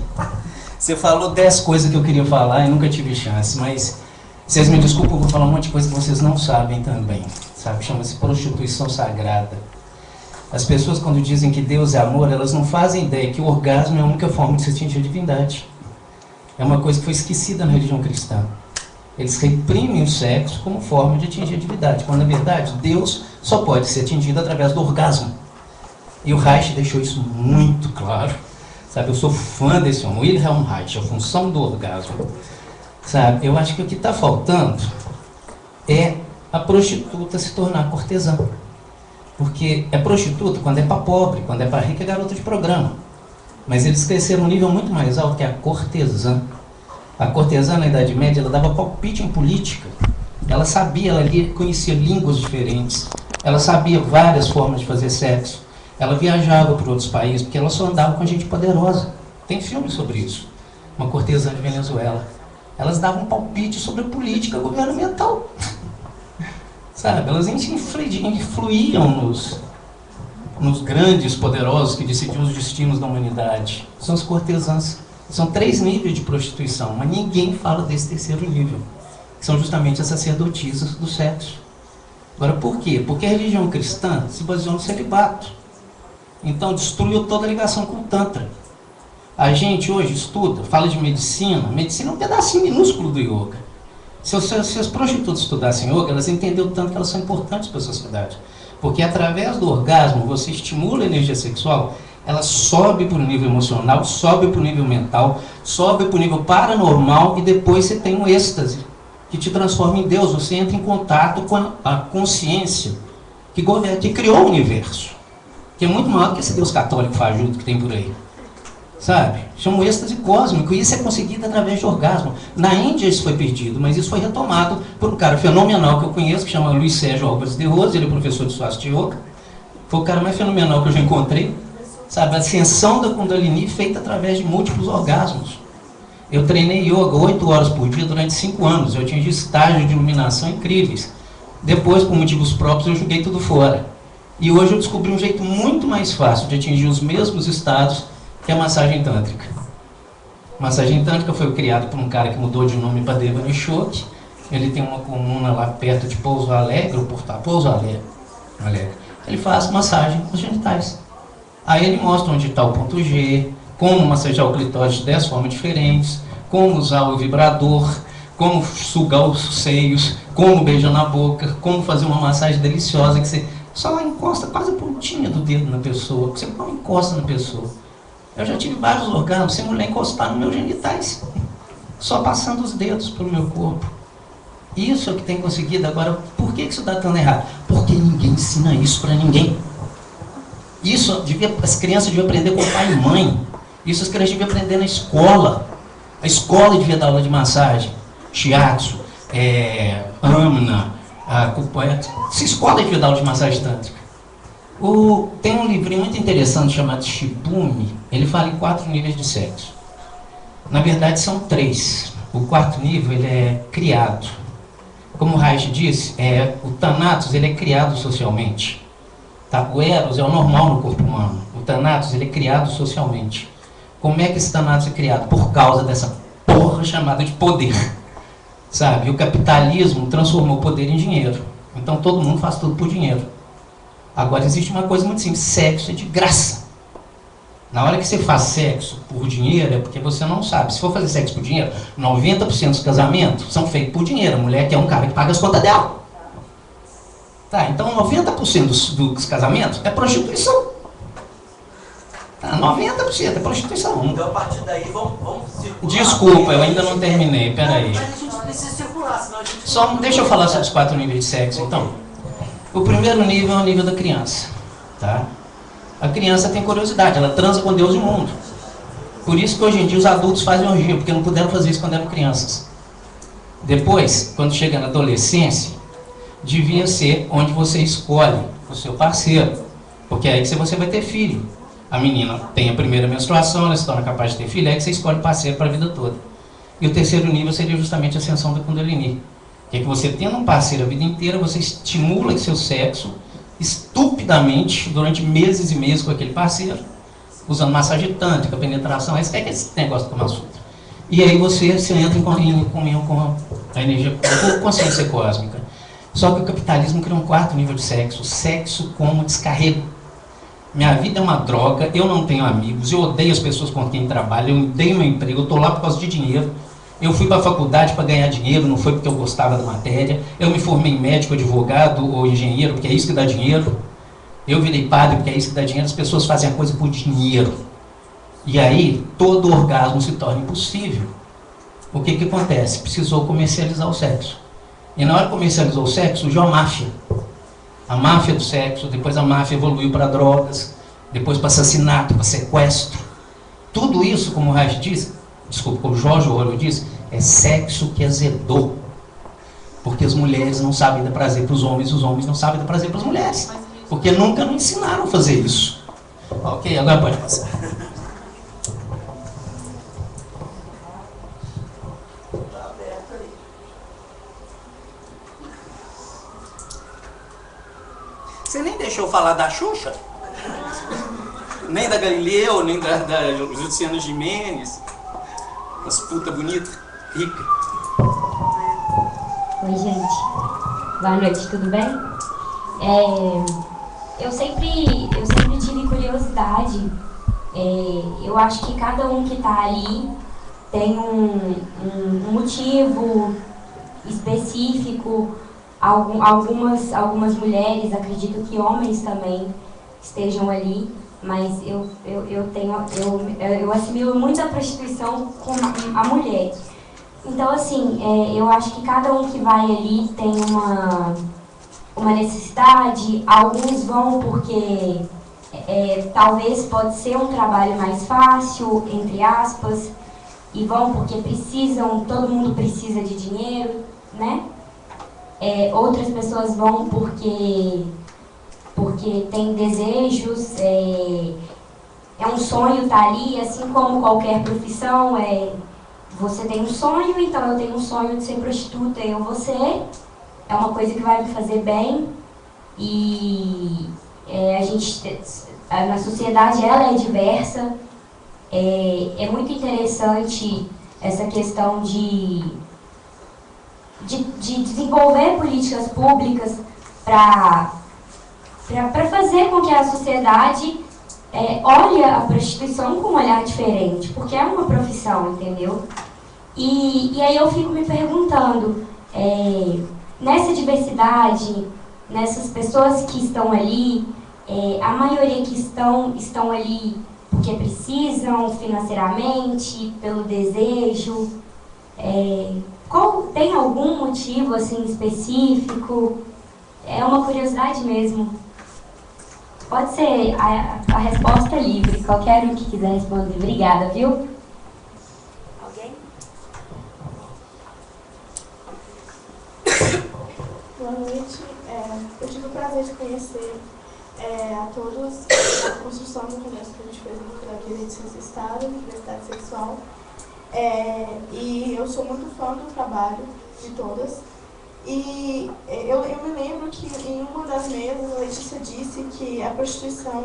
Você falou 10 coisas que eu queria falar e nunca tive chance, mas vocês me desculpem, eu vou falar um monte de coisa que vocês não sabem também, sabe? Chama-se prostituição sagrada. As pessoas, quando dizem que Deus é amor, elas não fazem ideia que o orgasmo é a única forma de se atingir a divindade. É uma coisa que foi esquecida na religião cristã. Eles reprimem o sexo como forma de atingir a divindade, quando na verdade Deus só pode ser atingido através do orgasmo. E o Reich deixou isso muito claro. Sabe, eu sou fã desse homem, Wilhelm Reich, a função do orgasmo. Sabe, eu acho que o que está faltando é a prostituta se tornar cortesã. Porque é prostituta quando é para pobre, quando é para rica é garota de programa. Mas eles cresceram um nível muito mais alto que a cortesã. A cortesã na Idade Média, ela dava palpite em política. Ela sabia, ela conhecia línguas diferentes. Ela sabia várias formas de fazer sexo. Ela viajava por outros países, porque ela só andava com gente poderosa. Tem filme sobre isso. Uma cortesã de Venezuela. Elas davam palpite sobre a política governamental. Sabe? Elas influíam nos grandes poderosos que decidiam os destinos da humanidade. São as cortesãs. São 3 níveis de prostituição, mas ninguém fala desse terceiro nível, que são justamente as sacerdotisas do sexo. Agora, por quê? Porque a religião cristã se baseou no celibato. Então, destruiu toda a ligação com o Tantra. A gente hoje estuda, fala de medicina. Medicina é um pedacinho minúsculo do yoga. Se as prostitutas estudassem yoga, elas entenderam tanto que elas são importantes para a sociedade. Porque através do orgasmo, você estimula a energia sexual, ela sobe para o nível emocional, sobe para o nível mental, sobe para o nível paranormal e depois você tem um êxtase que te transforma em Deus. Você entra em contato com a consciência que criou o universo, que é muito maior que esse Deus católico fajuto que tem por aí. Sabe? Chama um êxtase cósmico, e isso é conseguido através de orgasmo. Na Índia isso foi perdido, mas isso foi retomado por um cara fenomenal que eu conheço, que chama Luiz Sérgio Álvares de Rose. Ele é professor de Swastika Yoga. Foi o cara mais fenomenal que eu já encontrei. Sabe? A ascensão da Kundalini feita através de múltiplos orgasmos. Eu treinei yoga 8 horas por dia durante 5 anos. Eu atingi estágios de iluminação incríveis. Depois, por motivos próprios, eu joguei tudo fora. E hoje eu descobri um jeito muito mais fácil de atingir os mesmos estados, que é a massagem tântrica. A massagem tântrica foi criada por um cara que mudou de nome para Deva Nishok. Ele tem uma comuna lá perto de Pouso Alegre, ou Pouso Alegre. Ele faz massagem nos genitais. Aí ele mostra onde está o ponto G, como massagear o clitóris de 10 formas diferentes, como usar o vibrador, como sugar os seios, como beijar na boca, como fazer uma massagem deliciosa que você só encosta quase a pontinha do dedo na pessoa, que você não encosta na pessoa. Eu já tive vários orgasmos sem mulher encostar nos meus genitais, só passando os dedos pelo meu corpo. Isso é o que tem conseguido. Agora, por que isso dá tão errado? Porque ninguém ensina isso para ninguém. Isso as crianças deviam aprender com pai e mãe. Isso as crianças deviam aprender na escola. A escola devia dar aula de massagem, shiatsu, amna, essa escola devia dar aula de massagem tântrica. Tem um livrinho muito interessante chamado Shibumi. Ele fala em 4 níveis de sexo. Na verdade são 3. O 4º nível ele é criado. Como o Reich disse, o Thanatos ele é criado socialmente. Tá? O Eros é o normal no corpo humano. O Thanatos ele é criado socialmente. Como é que esse Thanatos é criado? Por causa dessa porra chamada de poder. Sabe? O capitalismo transformou o poder em dinheiro. Então todo mundo faz tudo por dinheiro. Agora existe uma coisa muito simples: sexo é de graça. Na hora que você faz sexo por dinheiro, é porque você não sabe. Se for fazer sexo por dinheiro, 90% dos casamentos são feitos por dinheiro. A mulher quer um cara que paga as contas dela. Tá, então 90% dos casamentos é prostituição. Tá, 90% é prostituição. Então a partir daí vamos circular. Desculpa, eu ainda não terminei, peraí. Mas a gente precisa circular, senão a gente... Só deixa eu falar sobre os 4 níveis de sexo, então. O primeiro nível é o nível da criança. Tá? A criança tem curiosidade, ela transa com Deus e o mundo. Por isso que hoje em dia os adultos fazem orgia, porque não puderam fazer isso quando eram crianças. Depois, quando chega na adolescência, devia ser onde você escolhe o seu parceiro, porque é aí que você vai ter filho. A menina tem a primeira menstruação, ela se torna capaz de ter filho, é aí que você escolhe parceiro para a vida toda. E o terceiro nível seria justamente a ascensão da Kundalini, que é que você tendo um parceiro a vida inteira, você estimula seu sexo estupidamente durante meses e meses com aquele parceiro, usando massagem tântrica, penetração, é esse negócio do Kama Sutra. E aí você entra em comunhão com a energia, com a consciência cósmica. Só que o capitalismo cria um quarto nível de sexo, sexo como descarrego. Minha vida é uma droga, eu não tenho amigos, eu odeio as pessoas com quem trabalho, eu odeio meu emprego, eu estou lá por causa de dinheiro. Eu fui para a faculdade para ganhar dinheiro, não foi porque eu gostava da matéria. Eu me formei em médico, advogado ou engenheiro, porque é isso que dá dinheiro. Eu virei padre, porque é isso que dá dinheiro. As pessoas fazem a coisa por dinheiro. E aí, todo orgasmo se torna impossível. O que que acontece? Precisou comercializar o sexo. E na hora que comercializou o sexo, surgiu a máfia. A máfia do sexo, depois a máfia evoluiu para drogas, depois para assassinato, para sequestro. Tudo isso, como o Raj disse, desculpa, como o Jorge Orwell disse, é sexo que azedou. Porque as mulheres não sabem dar prazer para os homens não sabem dar prazer para as mulheres. Porque nunca nos ensinaram a fazer isso. Ok, agora pode passar. Você nem deixou falar da Xuxa? Nem da Galileu, nem da Luciana Gimenez. Umas puta bonita, rica. Oi, gente. Boa noite, tudo bem? Eu sempre tive curiosidade. Eu acho que cada um que está ali tem um motivo específico. Algumas mulheres, acredito que homens também estejam ali, mas eu assimilo muito a prostituição com a mulher. Então, assim, eu acho que cada um que vai ali tem uma necessidade. Alguns vão porque talvez pode ser um trabalho mais fácil, entre aspas, e vão porque precisam, todo mundo precisa de dinheiro, né? Outras pessoas vão porque tem desejos, é um sonho estar ali, assim como qualquer profissão. Você tem um sonho, então eu tenho um sonho de ser prostituta, eu vou ser. É uma coisa que vai me fazer bem. E na sociedade ela é diversa. É muito interessante essa questão de desenvolver políticas públicas para fazer com que a sociedade olhe a prostituição com um olhar diferente, porque é uma profissão, entendeu? E aí eu fico me perguntando, nessa diversidade, nessas pessoas que estão ali, a maioria que estão ali porque precisam financeiramente, pelo desejo, tem algum motivo assim específico? É uma curiosidade mesmo. Pode ser a resposta livre, qualquer um que quiser responder. Obrigada, viu? Alguém? Boa noite. Eu tive o prazer de conhecer a todos a construção do congresso que a gente fez no Doutorado de Direito e Ciência do Estado, Diversidade Sexual. E eu sou muito fã do trabalho de todas. E eu me lembro que em uma das mesas a Letícia disse que a prostituição,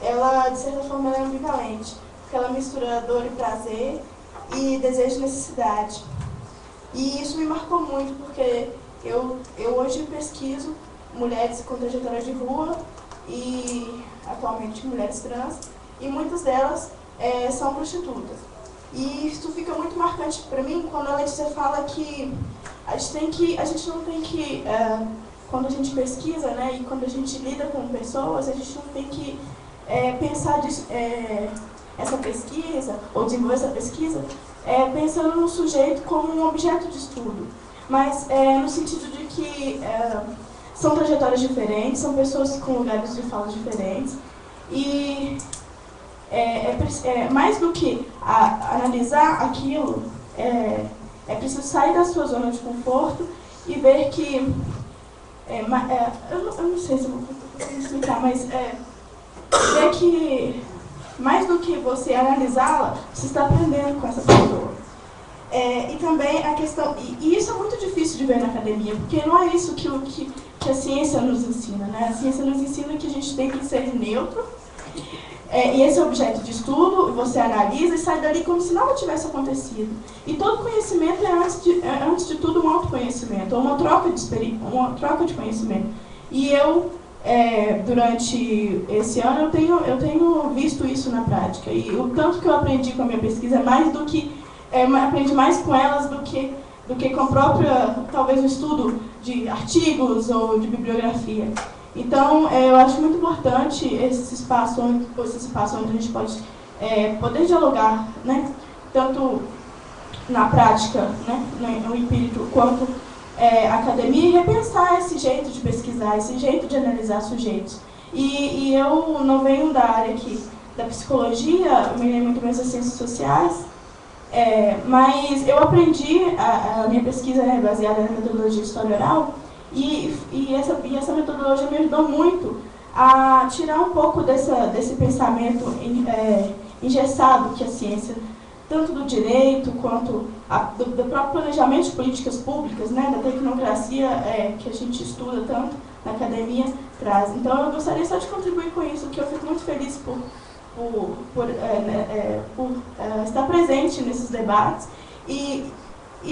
ela de certa forma é ambivalente, porque ela mistura dor e prazer e desejo e necessidade. E isso me marcou muito, porque eu hoje pesquiso mulheres com trajetória de rua e atualmente mulheres trans, e muitas delas são prostitutas. E isso fica muito marcante para mim quando a Letícia fala que a gente não tem que, quando a gente pesquisa, né, e quando a gente lida com pessoas, a gente não tem que pensar essa pesquisa, ou desenvolver essa pesquisa, pensando no sujeito como um objeto de estudo, mas no sentido de que são trajetórias diferentes, são pessoas com lugares de fala diferentes, e mais do que analisar aquilo, é preciso sair da sua zona de conforto e ver que, eu não sei se eu vou conseguir explicar, mas ver que mais do que você analisá-la, você está aprendendo com essa pessoa. E também a questão, e isso é muito difícil de ver na academia, porque não é isso que a ciência nos ensina, né? A ciência nos ensina que a gente tem que ser neutro, e esse objeto de estudo, você analisa e sai dali como se nada tivesse acontecido. E todo conhecimento é, antes de tudo, um autoconhecimento, ou uma troca de conhecimento. E eu, durante esse ano, eu tenho visto isso na prática. E o tanto que eu aprendi com a minha pesquisa é mais do que... aprendi mais com elas do que com a própria, talvez, o estudo de artigos ou de bibliografia. Então, eu acho muito importante esse espaço onde a gente pode poder dialogar, né? Tanto na prática, né? No empírico, quanto academia, e repensar esse jeito de pesquisar, esse jeito de analisar sujeitos. E eu não venho da área aqui da psicologia, eu venho muito mais das ciências sociais, mas eu aprendi, a minha pesquisa é baseada na metodologia de história oral, e essa metodologia me ajudou muito a tirar um pouco desse pensamento engessado que a ciência, tanto do direito quanto do próprio planejamento de políticas públicas, né, da tecnocracia que a gente estuda tanto na academia, traz. Então eu gostaria só de contribuir com isso, que eu fico muito feliz por estar presente nesses debates e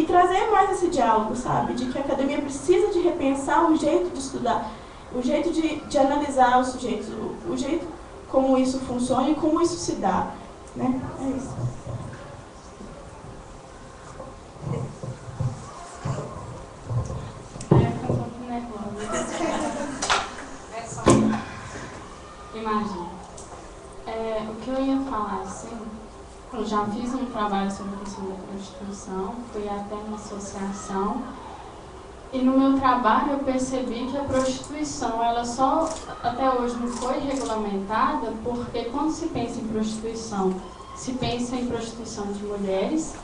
trazer mais esse diálogo, sabe? De que a academia precisa de repensar o jeito de estudar, o jeito de analisar os sujeitos, o jeito como isso funciona e como isso se dá, né? É isso. Eu fico um pouco nervosa. Imagina. O que eu ia falar, assim, eu já fiz um trabalho sobre a questão da prostituição, fui até uma associação, e no meu trabalho eu percebi que a prostituição, ela só, até hoje, não foi regulamentada, porque quando se pensa em prostituição, se pensa em prostituição de mulheres,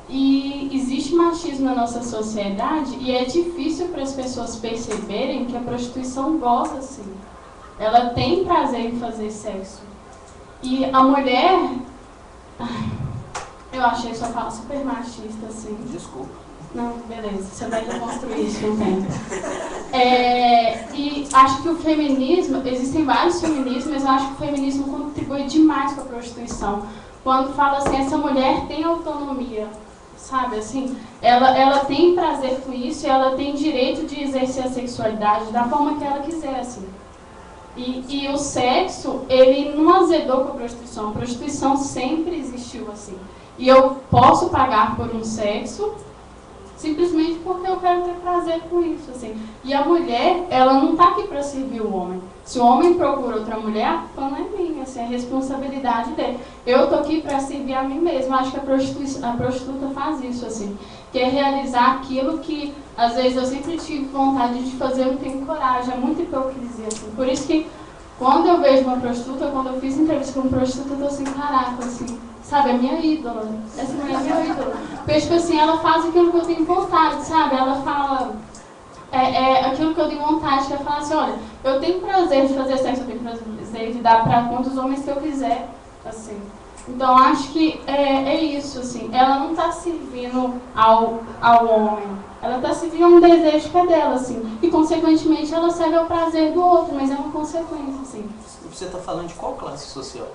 e existe machismo na nossa sociedade, e é difícil para as pessoas perceberem que a prostituição goza, assim. Ela tem prazer em fazer sexo. E a mulher... eu achei sua fala super machista, assim. Desculpa. Não, beleza. Você vai construir isso com o tempo. E acho que o feminismo... Existem vários feminismos, mas eu acho que o feminismo contribui demais com a prostituição. Quando fala assim, essa mulher tem autonomia, sabe? Assim, ela tem prazer com isso e ela tem direito de exercer a sexualidade da forma que ela quiser, assim. E o sexo, ele não azedou com a prostituição sempre existiu assim. E eu posso pagar por um sexo simplesmente porque eu quero ter prazer com isso, assim. E a mulher, ela não está aqui para servir o homem. Se o homem procura outra mulher, a culpa não é minha, assim, é a responsabilidade dele. Eu estou aqui para servir a mim mesma. Acho que a prostituta faz isso, assim. Que é realizar aquilo que, às vezes, eu sempre tive vontade de fazer, eu não tenho coragem. É muita hipocrisia, assim. Por isso que, quando eu vejo uma prostituta, quando eu fiz entrevista com uma prostituta, eu tô assim, caraca, assim, sabe, é minha ídola. Essa mulher é minha ídola. Porque, tipo assim, ela faz aquilo que eu tenho vontade, sabe? Ela fala... aquilo que eu tenho vontade, que é falar assim, olha, eu tenho prazer de fazer sexo, eu tenho prazer de dar para quantos homens que eu quiser, assim. Então, acho que é isso, assim. Ela não está servindo ao homem. Ela está servindo a um desejo que é dela, assim. E, consequentemente, ela serve ao prazer do outro, mas é uma consequência, assim. Você está falando de qual classe social?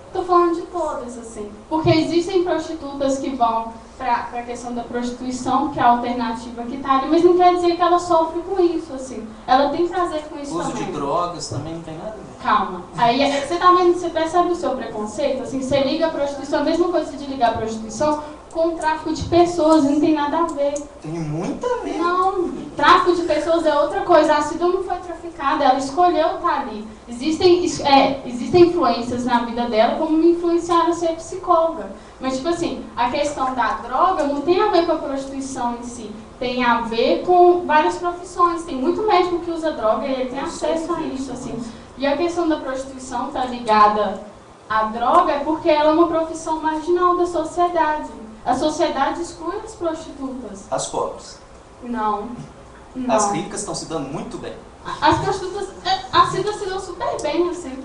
Estou falando de todas, assim. Porque existem prostitutas que vão para a questão da prostituição, que é a alternativa que está ali, mas não quer dizer que ela sofre com isso, assim. Ela tem prazer com isso também. Uso de drogas também não tem nada a ver. Calma. Aí você tá vendo, você percebe o seu preconceito? Assim, você liga a prostituição, a mesma coisa de ligar a prostituição com o tráfico de pessoas, não tem nada a ver. Tem muito a ver. Não, tráfico de pessoas é outra coisa. A Cida não foi traficada, ela escolheu estar ali. Existem influências na vida dela, como me influenciaram a ser psicóloga. Mas, tipo assim, a questão da droga não tem a ver com a prostituição em si. Tem a ver com várias profissões. Tem muito médico que usa droga e ele tem acesso a isso, assim. E a questão da prostituição está ligada à droga é porque ela é uma profissão marginal da sociedade. A sociedade exclui as prostitutas. As pobres. Não. As ricas estão se dando muito bem. As prostitutas, a Cida se deu super bem, assim.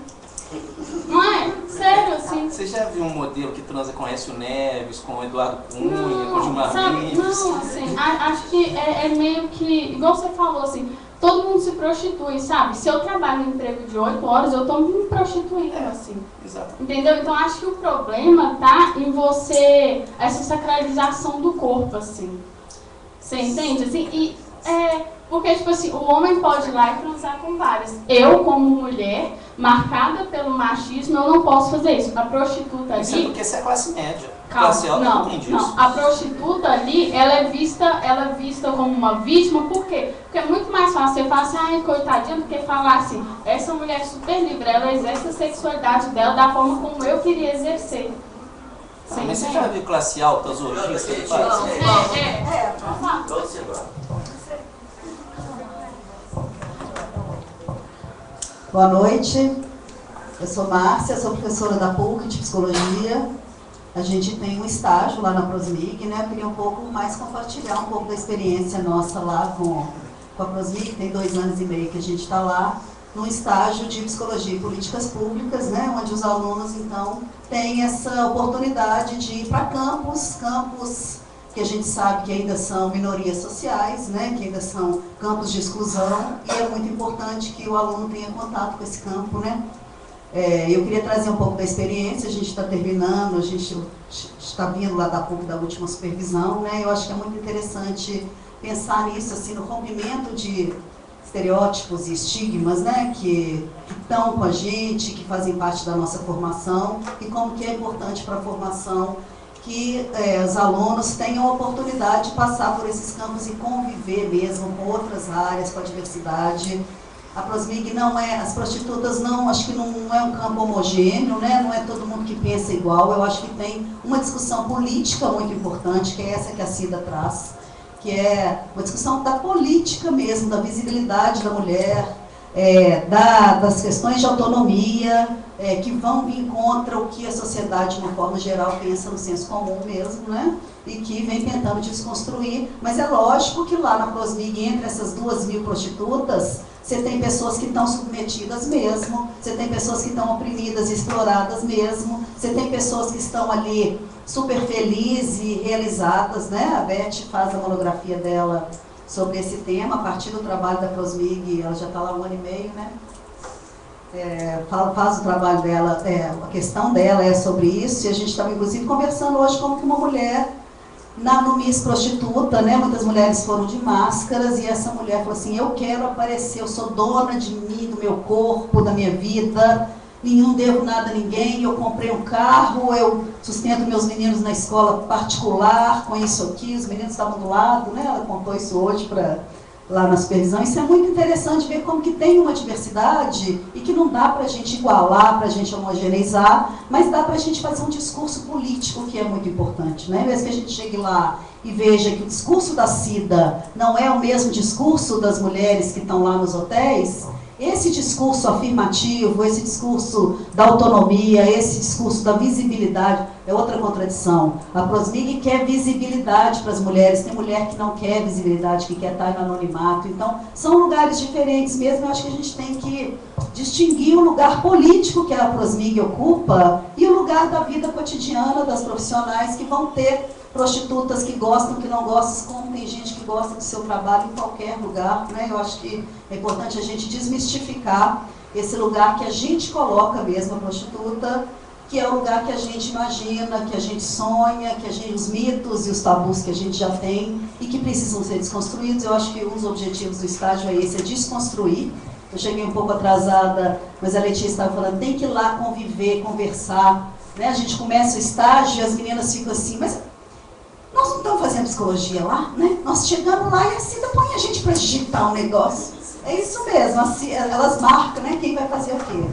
Não é? Sério, assim. Você já viu um modelo que transa com Écio Neves, com Eduardo Cunha, Não, com Gilmar sabe? Mendes? Não, assim, acho que é meio que, igual você falou, assim, todo mundo se prostitui, sabe? Se eu trabalho no emprego de 8 horas, eu estou me prostituindo, assim. Exato. Entendeu? Então, acho que o problema tá em você, essa sacralização do corpo, assim. Você entende? Assim, porque, tipo assim, o homem pode ir lá e transar com várias. Eu, como mulher, marcada pelo machismo, eu não posso fazer isso. A prostituta ali... Isso é porque você é classe média. Calma, Classe alta não entende isso. não. A prostituta ali, ela é vista como uma vítima, por quê? Porque é muito mais fácil você falar assim, ai, coitadinha, do que falar assim, essa mulher é super livre, ela exerce a sexualidade dela da forma como eu queria exercer. Mas você já viu classe alta, as orgias que ele faz? Boa noite, eu sou Márcia, sou professora da PUC de Psicologia. A gente tem um estágio lá na Prosmig, né? Eu queria um pouco mais compartilhar um pouco da experiência nossa lá com a Prosmig. Tem 2 anos e meio que a gente está lá, num estágio de Psicologia e Políticas Públicas, né? Onde os alunos, então, têm essa oportunidade de ir para campos que a gente sabe que ainda são minorias sociais, né, que ainda são campos de exclusão, e é muito importante que o aluno tenha contato com esse campo, né. Eu queria trazer um pouco da experiência, a gente está terminando, a gente está vindo lá da PUC da última supervisão, né, eu acho que é muito interessante pensar nisso, assim, no rompimento de estereótipos e estigmas, né, que estão com a gente, que fazem parte da nossa formação, e como que é importante para a formação que os alunos tenham a oportunidade de passar por esses campos e conviver mesmo com outras áreas, com a diversidade. A Prosmig não é, as prostitutas não, acho que não é um campo homogêneo, né? Não é todo mundo que pensa igual. Eu acho que tem uma discussão política muito importante, que é essa que a Cida traz, que é uma discussão da política mesmo, da visibilidade da mulher, das questões de autonomia, que vão vir contra o que a sociedade, de uma forma geral, pensa no senso comum mesmo, né? E que vem tentando desconstruir. Mas é lógico que lá na Prosmig, entre essas 2.000 prostitutas, você tem pessoas que estão submetidas mesmo, você tem pessoas que estão oprimidas e exploradas mesmo, você tem pessoas que estão ali super felizes e realizadas, né? A Beth faz a monografia dela sobre esse tema, a partir do trabalho da Prosmig, ela já está lá 1 ano e meio, né? Faz o trabalho dela, a questão dela é sobre isso, e a gente estava inclusive conversando hoje como que uma mulher no Miss Prostituta, né, muitas mulheres foram de máscaras, e essa mulher falou assim, eu quero aparecer, eu sou dona de mim, do meu corpo, da minha vida, não devo nada a ninguém, eu comprei um carro, eu sustento meus meninos na escola particular, com isso aqui, os meninos estavam do lado, né, ela contou isso hoje lá na supervisão. Isso é muito interessante ver como que tem uma diversidade e que não dá para a gente igualar, para a gente homogeneizar, mas dá para a gente fazer um discurso político que é muito importante, né? Mesmo que a gente chegue lá e veja que o discurso da Cida não é o mesmo discurso das mulheres que estão lá nos hotéis, esse discurso afirmativo, esse discurso da autonomia, esse discurso da visibilidade, é outra contradição. A Prosmig quer visibilidade para as mulheres, tem mulher que não quer visibilidade, que quer estar no anonimato. Então, são lugares diferentes mesmo. Eu acho que a gente tem que distinguir o lugar político que a Prosmig ocupa e o lugar da vida cotidiana das profissionais que vão ter prostitutas que gostam, que não gostam, como tem gente que gosta do seu trabalho em qualquer lugar, né? Eu acho que é importante a gente desmistificar esse lugar que a gente coloca mesmo a prostituta, que é o lugar que a gente imagina, que a gente sonha, os mitos e os tabus que a gente já tem e que precisam ser desconstruídos. Eu acho que um dos objetivos do estágio é esse, é desconstruir. Eu cheguei um pouco atrasada, mas a Letícia estava falando, tem que ir lá conviver, conversar, né? A gente começa o estágio e as meninas ficam assim, mas nós não estamos fazendo psicologia lá, né? Nós chegamos lá e a Cida põe a gente para digitar um negócio. É isso mesmo, elas marcam, né? Quem vai fazer o quê?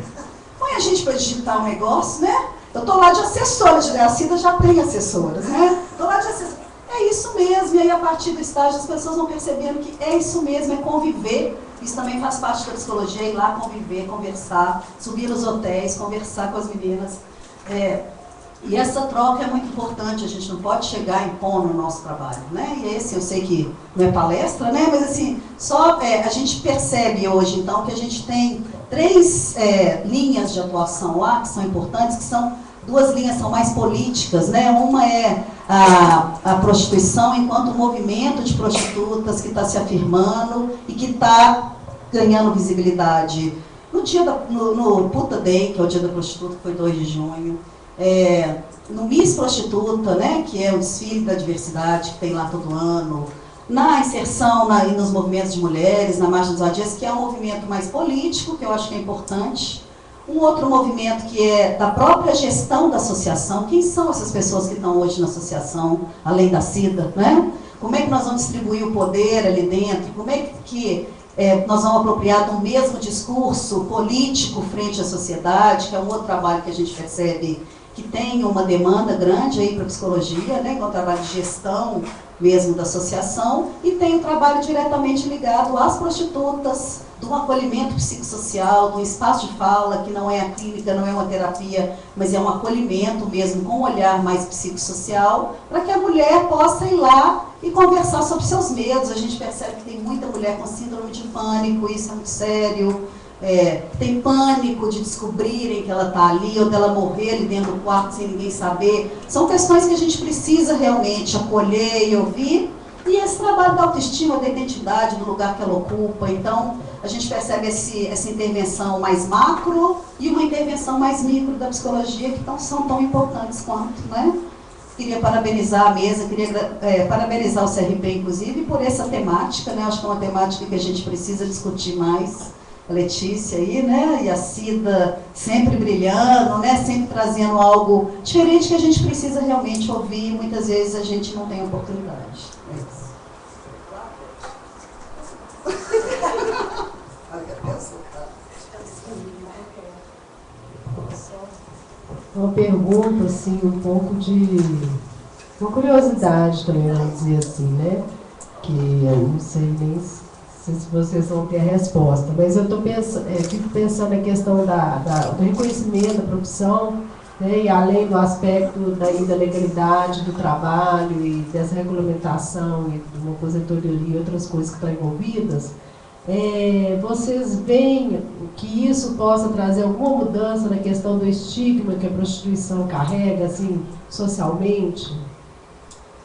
Põe a gente para digitar um negócio, né? Eu estou lá de assessora, a Cida já tem assessoras, né? Estou lá de assessora. É isso mesmo, e aí a partir do estágio as pessoas vão percebendo que é isso mesmo, é conviver. Isso também faz parte da psicologia, ir lá conviver, conversar, subir nos hotéis, conversar com as meninas. E essa troca é muito importante, a gente não pode chegar impondo o nosso trabalho, né? E esse, eu sei que não é palestra, né? Mas assim, a gente percebe hoje, então, que a gente tem 3 linhas de atuação lá, que são importantes, que são 2 linhas são mais políticas, né? Uma é a prostituição enquanto movimento de prostitutas que está se afirmando e que está ganhando visibilidade no Puta Day, que é o dia da prostituta, que foi 2 de junho, no Miss Prostituta, né, que é o desfile da diversidade que tem lá todo ano, na inserção e nos movimentos de mulheres, na Marcha dos Vadias, que é um movimento mais político, que eu acho que é importante. Um outro movimento que é da própria gestão da associação. Quem são essas pessoas que estão hoje na associação, além da CIDA, né? Como é que nós vamos distribuir o poder ali dentro? Como é que nós vamos apropriar do mesmo discurso político frente à sociedade, que é um outro trabalho que a gente percebe que tem uma demanda grande aí para a psicologia, né, que é um trabalho de gestão mesmo da associação, e tem um trabalho diretamente ligado às prostitutas, do acolhimento psicossocial, do espaço de fala, que não é a clínica, não é uma terapia, mas é um acolhimento mesmo, com um olhar mais psicossocial, para que a mulher possa ir lá e conversar sobre seus medos. A gente percebe que tem muita mulher com síndrome de pânico, isso é muito sério, tem pânico de descobrirem que ela está ali, ou dela morrer ali dentro do quarto sem ninguém saber. São questões que a gente precisa realmente acolher e ouvir, e esse trabalho da autoestima, da identidade, do lugar que ela ocupa. Então, a gente percebe essa intervenção mais macro e uma intervenção mais micro da psicologia, que são tão importantes quanto, né? Queria parabenizar a mesa, queria parabenizar o CRP, inclusive, por essa temática, né? Acho que é uma temática que a gente precisa discutir mais. A Letícia aí, né? E a Cida sempre brilhando, né? Sempre trazendo algo diferente que a gente precisa realmente ouvir, e muitas vezes a gente não tem oportunidade. É isso. Uma pergunta, assim, um pouco de uma curiosidade também, vamos dizer assim, né? Que eu não sei nem se vocês vão ter a resposta, mas eu fico pensando na questão do reconhecimento da profissão, né? E além do aspecto da legalidade do trabalho e dessa regulamentação e de uma aposentadoria e outras coisas que estão envolvidas, vocês veem que isso possa trazer alguma mudança na questão do estigma que a prostituição carrega, assim, socialmente?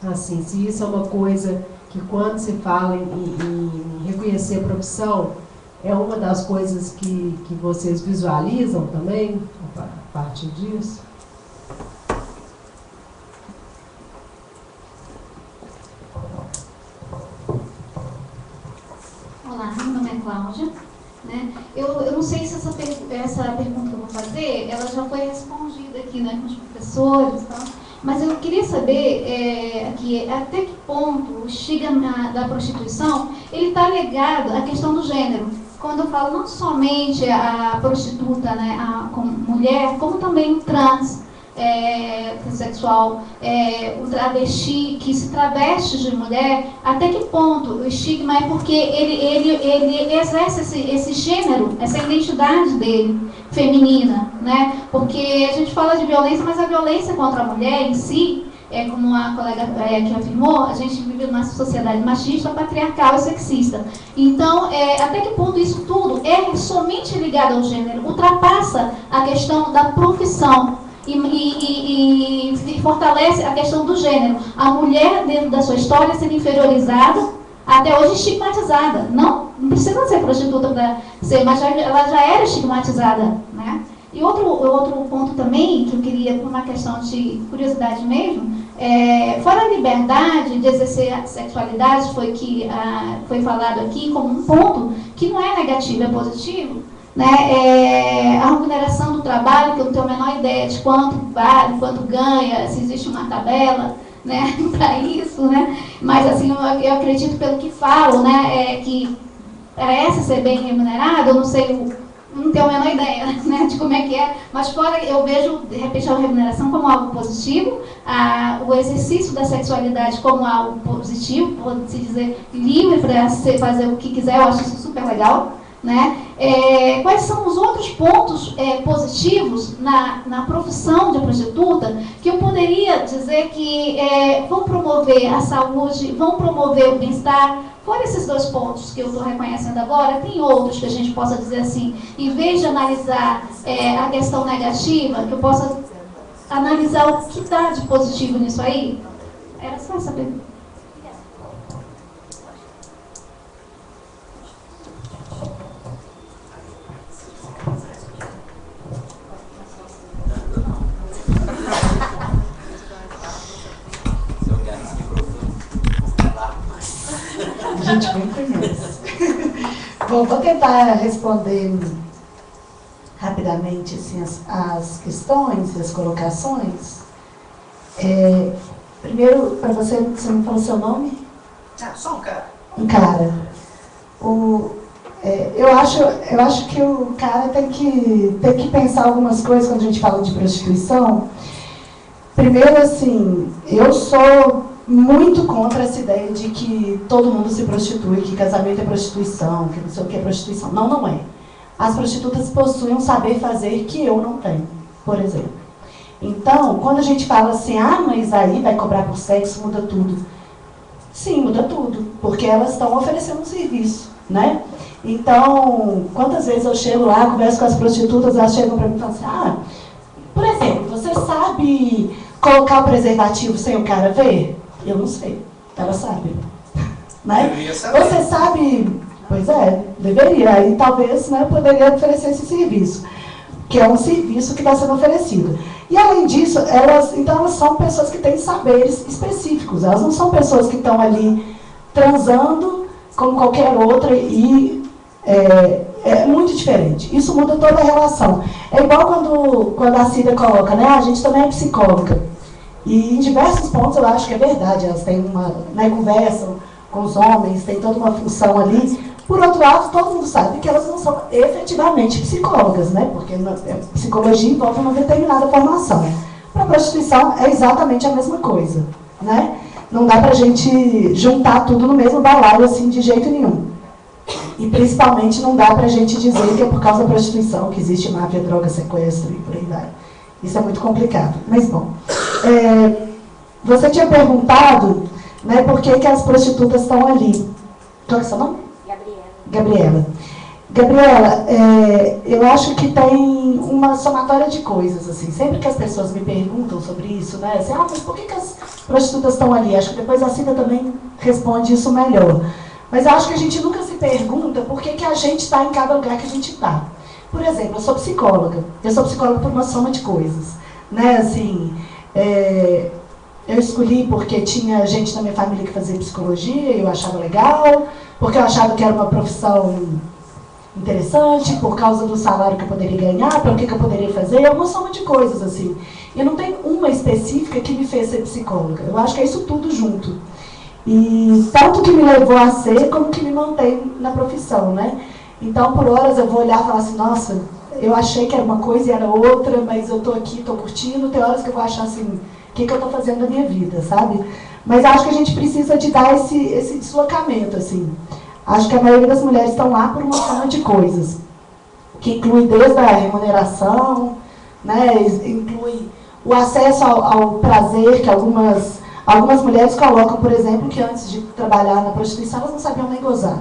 Assim, se isso é uma coisa que, quando se fala em reconhecer a profissão, é uma das coisas que vocês visualizam também, a partir disso? Olá, meu nome é Cláudia. Né? Eu não sei se essa pergunta que eu vou fazer, ela já foi respondida aqui, né, com os professores, tá? Mas eu queria saber aqui, até que ponto o estigma da prostituição ele está ligado à questão do gênero. Quando eu falo não somente a prostituta, né, como mulher, como também o trans, transexual, o travesti que se traveste de mulher, até que ponto o estigma é porque ele exerce esse gênero, essa identidade dele, feminina, né? Porque a gente fala de violência, mas a violência contra a mulher em si, como a colega que afirmou, a gente vive numa sociedade machista, patriarcal e sexista. Então, até que ponto isso tudo é somente ligado ao gênero, ultrapassa a questão da profissão, e fortalece a questão do gênero. A mulher, dentro da sua história, sendo inferiorizada, até hoje estigmatizada. Não precisa ser prostituta para ser, mas ela já era estigmatizada, né? E outro ponto também, que eu queria, por uma questão de curiosidade mesmo, fora a liberdade de exercer a sexualidade, foi falado aqui como um ponto que não é negativo, é positivo, né? A remuneração do trabalho, que eu não tenho a menor ideia de quanto vale, quanto ganha, se existe uma tabela, né, para isso, né? Mas assim, eu acredito pelo que falam, né, que parece ser bem remunerado, eu não sei, não tenho a menor ideia, né, de como é que é, mas fora eu vejo, de repente, a remuneração como algo positivo, o exercício da sexualidade como algo positivo, pode-se dizer livre para fazer o que quiser, eu acho isso super legal. Né? Quais são os outros pontos positivos na profissão de prostituta que eu poderia dizer que vão promover a saúde, vão promover o bem-estar? Fora esses dois pontos que eu estou reconhecendo agora, tem outros que a gente possa dizer assim, em vez de analisar a questão negativa, que eu possa analisar o que dá de positivo nisso aí? Era só essa pergunta. gente bem conhece. Bom, vou tentar responder rapidamente assim, as questões e as colocações. Primeiro, para você me falou seu nome? Só um cara. Um cara. Eu acho que o cara tem que pensar algumas coisas quando a gente fala de prostituição. Primeiro, assim, eu sou muito contra essa ideia de que todo mundo se prostitui, que casamento é prostituição, que não sei o que é prostituição. Não, não é. As prostitutas possuem um saber fazer que eu não tenho, por exemplo. Então, quando a gente fala assim, mas aí vai cobrar por sexo, muda tudo. Sim, muda tudo, porque elas estão oferecendo um serviço, né? Então, quantas vezes eu chego lá, converso com as prostitutas, elas chegam para mim e falam assim, por exemplo, você sabe colocar o preservativo sem o cara ver? Eu não sei, ela sabe. Né? Deveria saber. Você sabe, pois é, deveria, e talvez, né, eu poderia oferecer esse serviço, que é um serviço que está sendo oferecido. E além disso, elas são pessoas que têm saberes específicos, elas não são pessoas que estão ali transando como qualquer outra e é muito diferente. Isso muda toda a relação. É igual quando a Cida coloca, né? A gente também é psicóloga. E em diversos pontos eu acho que é verdade. Elas têm conversam com os homens, tem toda uma função ali. Por outro lado, todo mundo sabe que elas não são efetivamente psicólogas, né? Porque a psicologia envolve uma determinada formação. Para a prostituição é exatamente a mesma coisa, né? Não dá para a gente juntar tudo no mesmo balaio assim de jeito nenhum. E principalmente não dá para a gente dizer que é por causa da prostituição que existe máfia, droga, sequestro e por aí vai. Isso é muito complicado. Mas, bom, você tinha perguntado, né, por que as prostitutas estão ali. Qual é o seu nome? Gabriela. Gabriela, eu acho que tem uma somatória de coisas, assim. Sempre que as pessoas me perguntam sobre isso, né, assim, mas por que as prostitutas estão ali? Acho que depois a Cida também responde isso melhor. Mas eu acho que a gente nunca se pergunta por que a gente está em cada lugar que a gente está. Por exemplo, eu sou psicóloga. Eu sou psicóloga por uma soma de coisas. Né? Assim, eu escolhi porque tinha gente na minha família que fazia psicologia e eu achava legal, porque eu achava que era uma profissão interessante, por causa do salário que eu poderia ganhar, pelo que eu poderia fazer, é uma soma de coisas. Assim. E não tem uma específica que me fez ser psicóloga. Eu acho que é isso tudo junto. E tanto que me levou a ser, como que me mantém na profissão, né? Então, por horas eu vou olhar e falar assim, nossa, eu achei que era uma coisa e era outra, mas eu estou aqui, estou curtindo. Tem horas que eu vou achar assim, o que eu estou fazendo na minha vida, sabe? Mas acho que a gente precisa de dar esse deslocamento, assim. Acho que a maioria das mulheres estão lá por uma soma de coisas, que inclui desde a remuneração, né? Inclui o acesso ao prazer que algumas mulheres colocam, por exemplo, que antes de trabalhar na prostituição, elas não sabiam nem gozar.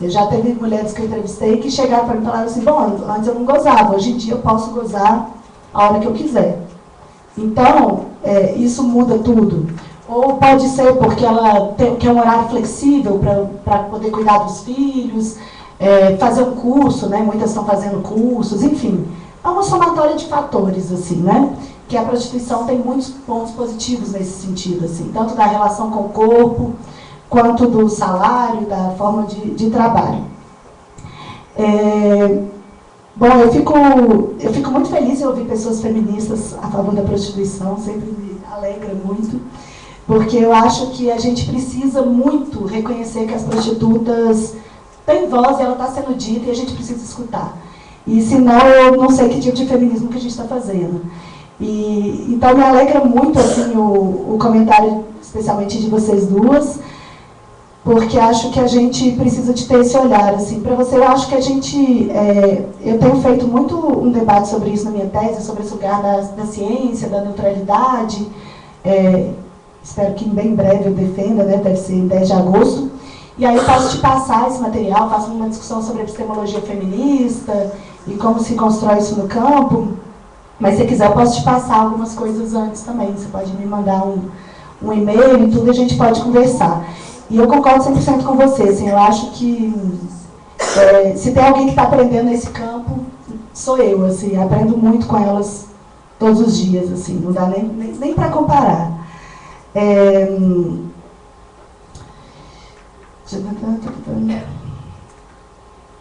Eu já teve mulheres que eu entrevistei que chegaram para mim e falaram assim, bom, antes eu não gozava, hoje em dia eu posso gozar a hora que eu quiser. Então, isso muda tudo. Ou pode ser porque ela quer um horário flexível para poder cuidar dos filhos, fazer um curso, né? Muitas estão fazendo cursos, enfim. É uma somatória de fatores, assim, né? Que a prostituição tem muitos pontos positivos nesse sentido, assim, tanto da relação com o corpo, quanto do salário, da forma de trabalho. Bom, eu fico muito feliz em ouvir pessoas feministas a favor da prostituição, sempre me alegra muito, porque eu acho que a gente precisa muito reconhecer que as prostitutas têm voz e ela está sendo dita e a gente precisa escutar. E senão eu não sei que tipo de feminismo que a gente está fazendo. Então me alegra muito assim, o comentário, especialmente de vocês duas, porque acho que a gente precisa de ter esse olhar. Assim. Para você, eu acho que a gente... eu tenho feito muito um debate sobre isso na minha tese, sobre esse lugar da ciência, da neutralidade. Espero que bem breve eu defenda, né? Deve ser em 10 de agosto. E aí eu posso te passar esse material, faço uma discussão sobre a epistemologia feminista e como se constrói isso no campo. Mas se quiser, eu posso te passar algumas coisas antes também. Você pode me mandar um e-mail e tudo, e a gente pode conversar. E eu concordo 100% com você. Assim, eu acho que se tem alguém que está aprendendo nesse campo, sou eu. Assim, aprendo muito com elas todos os dias. Assim, não dá nem para comparar.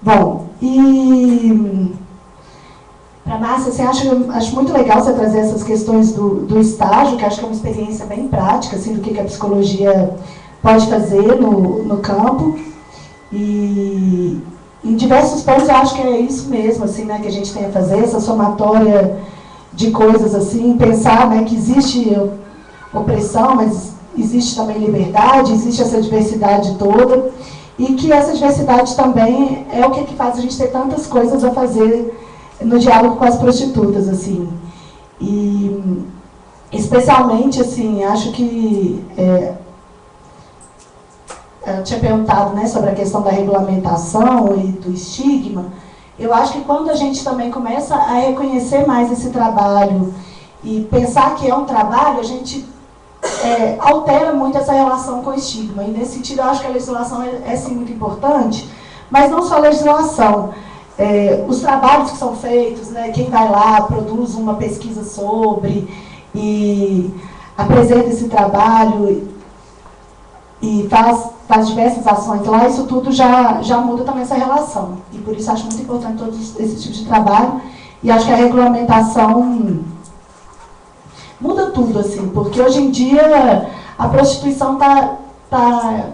Bom, e para Márcia, você acho muito legal você trazer essas questões do estágio, que acho que é uma experiência bem prática, assim, do que a psicologia pode fazer no campo. E em diversos pontos eu acho que é isso mesmo, assim, né, que a gente tem a fazer, essa somatória de coisas, assim, pensar, né, que existe opressão, mas existe também liberdade, existe essa diversidade toda, e que essa diversidade também é o que faz a gente ter tantas coisas a fazer no diálogo com as prostitutas, assim. E especialmente, assim, acho que eu tinha perguntado, né, sobre a questão da regulamentação e do estigma. Eu acho que quando a gente também começa a reconhecer mais esse trabalho e pensar que é um trabalho, a gente altera muito essa relação com o estigma. E nesse sentido, eu acho que a legislação é sim muito importante, mas não só a legislação. Os trabalhos que são feitos, né, quem vai lá, produz uma pesquisa sobre e apresenta esse trabalho e faz diversas ações lá, isso tudo já muda também essa relação. E por isso acho muito importante todo esse tipo de trabalho. E acho que a regulamentação muda tudo, assim, porque hoje em dia a prostituição está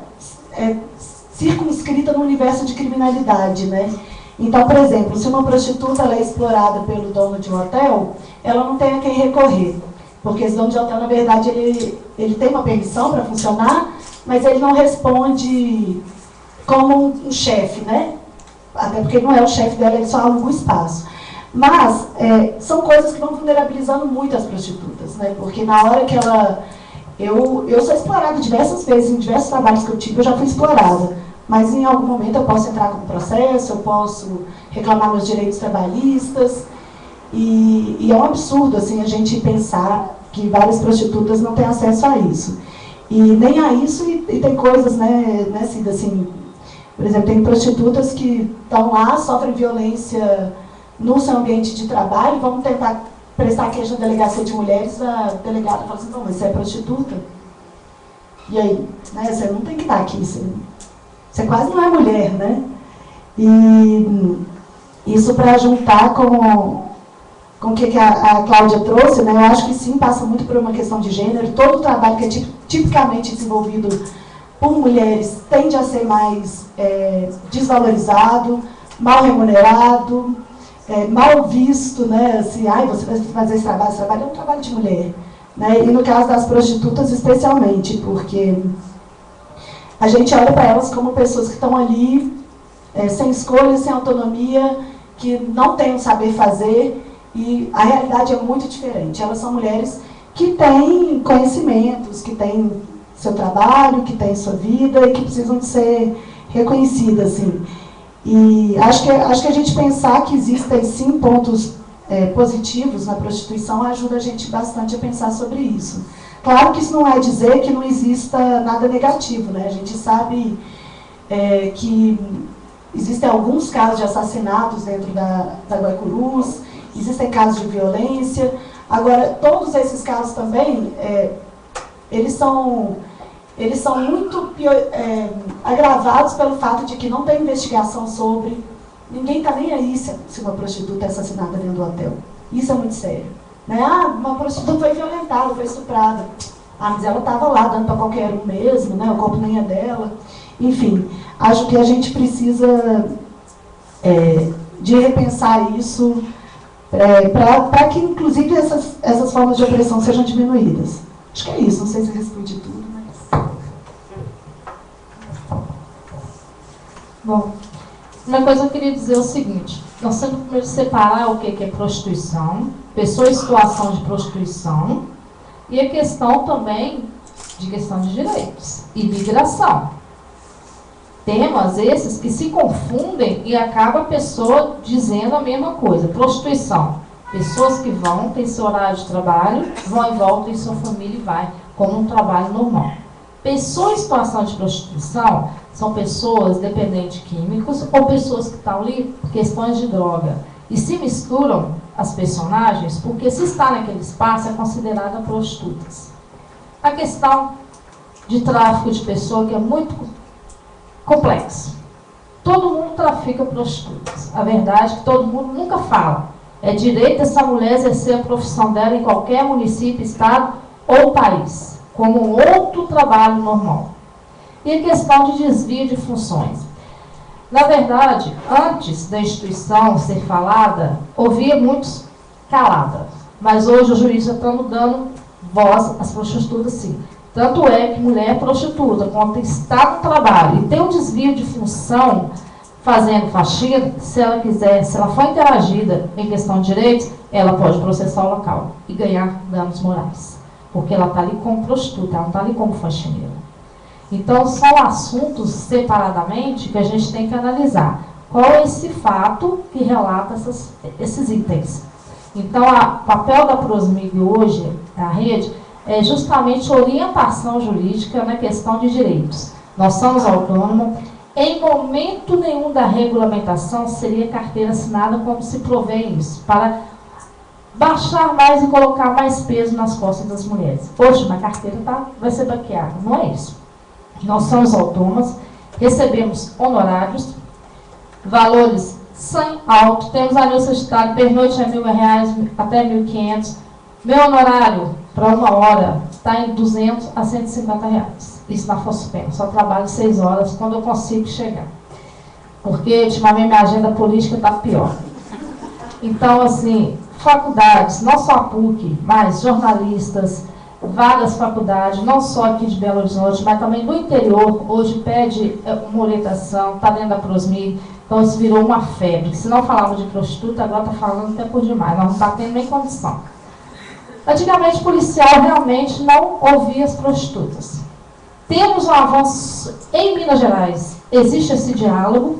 circunscrita no universo de criminalidade, né? Então, por exemplo, se uma prostituta ela é explorada pelo dono de um hotel, ela não tem a quem recorrer. Porque esse dono de hotel, na verdade, ele tem uma permissão para funcionar, mas ele não responde como um chefe, né? Até porque ele não é o chefe dela, ele só aluga o espaço. Mas são coisas que vão vulnerabilizando muito as prostitutas, né? Porque na hora que ela... Eu sou explorada diversas vezes, em diversos trabalhos que eu tive, eu já fui explorada. Mas em algum momento eu posso entrar com processo, eu posso reclamar meus direitos trabalhistas. E é um absurdo, assim, a gente pensar que várias prostitutas não têm acesso a isso. E nem a isso, e tem coisas, né, Cida, assim, por exemplo, tem prostitutas que estão lá, sofrem violência no seu ambiente de trabalho, vão tentar prestar queixa na delegacia de mulheres, a delegada fala assim, não, mas você é prostituta? E aí, né, você não tem que estar aqui, você quase não é mulher, né? E isso para juntar com o que a Cláudia trouxe, né, eu acho que sim, passa muito por uma questão de gênero. Todo o trabalho que é tipicamente desenvolvido por mulheres tende a ser mais desvalorizado, mal remunerado, mal visto, né? Assim, você vai fazer esse trabalho é um trabalho de mulher. Né? E no caso das prostitutas, especialmente, porque a gente olha para elas como pessoas que estão ali sem escolha, sem autonomia, que não têm um saber fazer, e a realidade é muito diferente. Elas são mulheres que têm conhecimentos, que têm seu trabalho, que têm sua vida e que precisam de ser reconhecidas, assim. E acho que a gente pensar que existem sim pontos positivos na prostituição ajuda a gente bastante a pensar sobre isso. Claro que isso não é dizer que não exista nada negativo, né? A gente sabe que existem alguns casos de assassinatos dentro da Guaicurus, existem casos de violência. Agora, todos esses casos também, eles são muito agravados pelo fato de que não tem investigação sobre. Ninguém está nem aí se uma prostituta é assassinada dentro do hotel. Isso é muito sério. Né? Uma prostituta foi violentada, foi estuprada. Mas ela estava lá, dando para qualquer um mesmo, né? O corpo nem é dela. Enfim, acho que a gente precisa de repensar isso para que, inclusive, essas formas de opressão sejam diminuídas. Acho que é isso, não sei se eu respondi tudo, mas... Bom, uma coisa que eu queria dizer é o seguinte, nós temos que primeiro separar o que é prostituição, pessoa em situação de prostituição, e a questão também de questão de direitos e migração. Temas esses que se confundem e acaba a pessoa dizendo a mesma coisa. Prostituição, pessoas que vão, têm seu horário de trabalho, vão e voltam em sua família e vai, como um trabalho normal. Pessoas em situação de prostituição são pessoas dependentes de químicos ou pessoas que estão ali por questões de droga. E se misturam as personagens, porque se está naquele espaço é considerada prostitutas. A questão de tráfico de pessoas, que é muito complexo. Todo mundo trafica prostitutas. A verdade é que todo mundo nunca fala. É direito dessa mulher exercer a profissão dela em qualquer município, estado ou país, como outro trabalho normal. E a questão de desvio de funções. Na verdade, antes da instituição ser falada, ouvia muitos calada. Mas hoje o juiz já está dando voz às prostitutas, sim. Tanto é que mulher prostituta, quando está no trabalho e tem um desvio de função fazendo faxina, se ela quiser, se ela for interagida em questão de direitos, ela pode processar o local e ganhar danos morais. Porque ela está ali como prostituta, ela não está ali como faxineira. Então, são assuntos separadamente que a gente tem que analisar. Qual é esse fato que relata esses itens? Então, o papel da Prosmig hoje, a rede, é justamente orientação jurídica na questão de direitos. Nós somos autônomos. Em momento nenhum da regulamentação seria carteira assinada como se provê isso, para baixar mais e colocar mais peso nas costas das mulheres. Hoje, uma carteira vai ser banqueada. Não é isso. Nós somos autônomos, recebemos honorários, valores sem alto, temos anúncio estado, pernoite é R$1.000 até R$1.500. Meu honorário para 1 hora está em R$200 a R$150. Isso na FOSPEM. Só trabalho 6 horas quando eu consigo chegar. Porque, ultimamente, minha agenda política está pior. Então, assim, faculdades, não só a PUC, mas jornalistas, várias faculdades, não só aqui de Belo Horizonte, mas também do interior, hoje pede uma orientação, está dentro da Prosmig, então isso virou uma febre. Se não falava de prostituta, agora está falando até por demais, nós não está tendo nem condição. Antigamente, o policial realmente não ouvia as prostitutas. Temos um avanço em Minas Gerais, existe esse diálogo,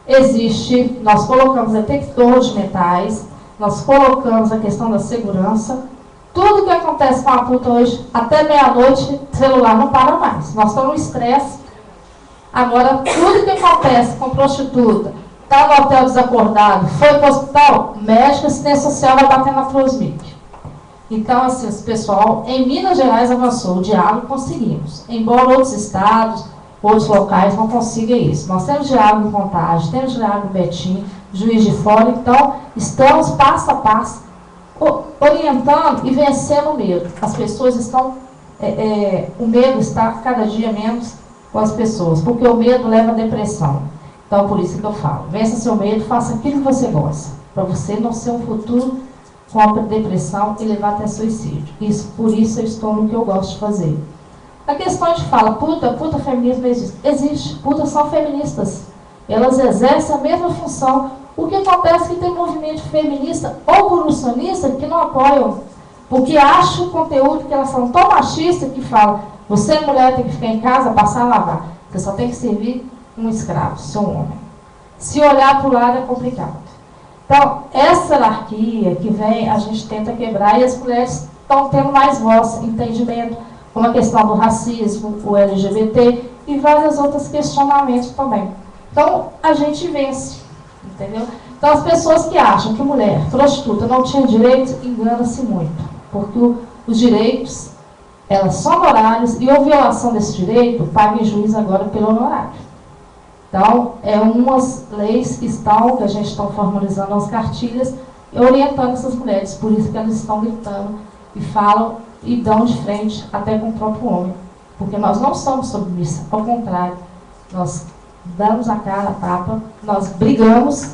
existe, nós colocamos detector de metais, nós colocamos a questão da segurança. Tudo que acontece com a puta hoje, até meia-noite, celular não para mais. Nós estamos no estresse. Agora, tudo que acontece com prostituta, está no hotel desacordado, foi para o hospital, médico, assistência social vai bater na Prosmig. Então, assim, esse pessoal, em Minas Gerais avançou, o diálogo conseguimos. Embora outros estados, outros locais não consigam isso. Nós temos diálogo em Contagem, temos diálogo em Betim, Juiz de Fora, então estamos passo a passo orientando e vencendo o medo. As pessoas estão, o medo está cada dia menos com as pessoas, porque o medo leva à depressão. Então, por isso que eu falo, vença seu medo, faça aquilo que você gosta, para você não ser um futuro com a depressão e levar até suicídio. Por isso eu estou no que eu gosto de fazer. A questão de fala, puta feminismo existe. Existe, putas são feministas. Elas exercem a mesma função. O que acontece é que tem movimento feminista ou evolucionista que não apoiam, porque acham o conteúdo que elas são tão machistas que falam, você mulher tem que ficar em casa, passar a lavar. Você só tem que servir um escravo, seu homem. Se olhar para o lado é complicado. Então, essa hierarquia que vem, a gente tenta quebrar e as mulheres estão tendo mais voz, entendimento, como a questão do racismo, o LGBT e vários outros questionamentos também. Então, a gente vence, entendeu? Então, as pessoas que acham que mulher prostituta não tinha direito, enganam-se muito, porque os direitos, elas são honorários e a violação desse direito paga em juiz agora pelo honorário. Então, umas leis que a gente está formalizando as cartilhas e orientando essas mulheres. Por isso que elas estão gritando e falam e dão de frente até com o próprio homem. Porque nós não somos submissas, ao contrário. Nós damos a cara, a tapa, nós brigamos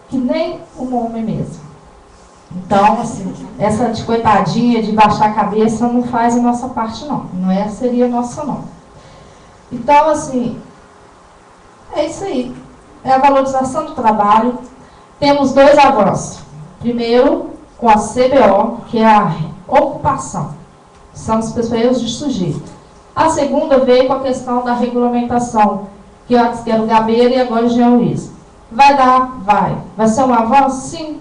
que nem um homem mesmo. Então, assim, essa de coitadinha, de baixar a cabeça, não faz a nossa parte, não. Não seria nossa, não. Então, assim, é isso aí. É a valorização do trabalho. Temos 2 avanços. Primeiro, com a CBO, que é a ocupação. São as pessoas de sujeito. A segunda veio com a questão da regulamentação, que antes era o Gabeira e agora o Jean Luiz. Vai dar? Vai. Vai ser um avanço? Sim.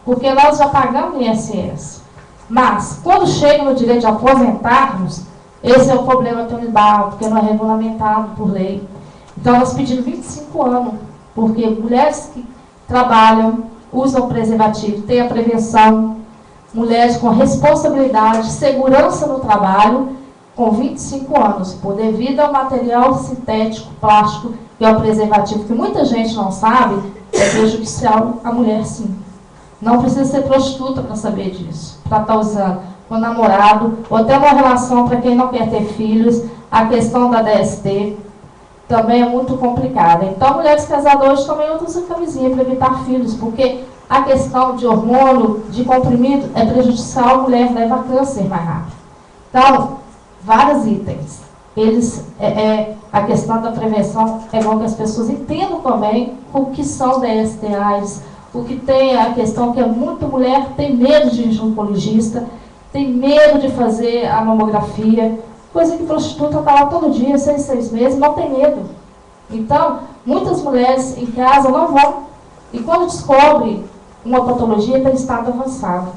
Porque nós já pagamos INSS. Mas, quando chega no direito de aposentarmos, esse é o problema tribal, porque não é regulamentado por lei. Então, nós pedimos 25 anos, porque mulheres que trabalham, usam preservativo, têm a prevenção, mulheres com responsabilidade, segurança no trabalho, com 25 anos, por devido ao material sintético, plástico, que é o preservativo, que muita gente não sabe, é prejudicial à mulher, sim. Não precisa ser prostituta para saber disso, para estar usando com o namorado, ou até uma relação para quem não quer ter filhos. A questão da DST também é muito complicada. Então, mulheres casadas hoje também usam camisinha para evitar filhos, porque a questão de hormônio, de comprimido, é prejudicial, a mulher leva câncer mais rápido. Então, vários itens. A questão da prevenção é bom que as pessoas entendam também o que são DSTAs, o que tem a questão que muita mulher tem medo de ir ginecologista, tem medo de fazer a mamografia, coisa que prostituta está lá todo dia, 6 meses, não tem medo. Então, muitas mulheres em casa não vão. E quando descobre uma patologia, está em estado avançado.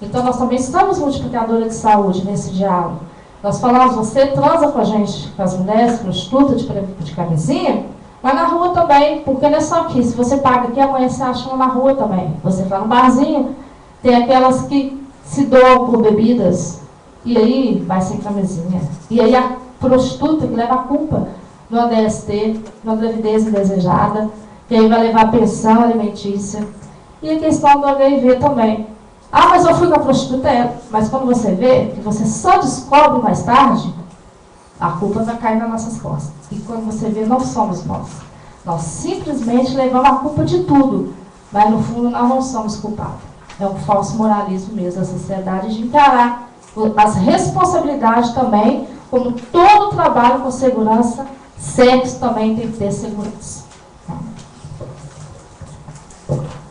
Então, nós também estamos multiplicadora de saúde nesse diálogo. Nós falamos, você transa com a gente, com as mulheres, prostituta de camisinha, mas na rua também, porque não é só aqui. Se você paga aqui, amanhã você acha uma na rua também. Você vai no barzinho, tem aquelas que se doam por bebidas, e aí vai sem camisinha. E aí a prostituta que leva a culpa de uma DST, de uma gravidez indesejada, que aí vai levar a pensão alimentícia. E a questão do HIV também. Ah, mas eu fui com a prostituta, mas quando você vê, que você só descobre mais tarde, a culpa vai cair nas nossas costas. E quando você vê, não somos nós. Nós simplesmente levamos a culpa de tudo, mas no fundo nós não somos culpados. É um falso moralismo mesmo da sociedade de encarar as responsabilidades também, como todo trabalho com segurança, sexo também tem que ter segurança.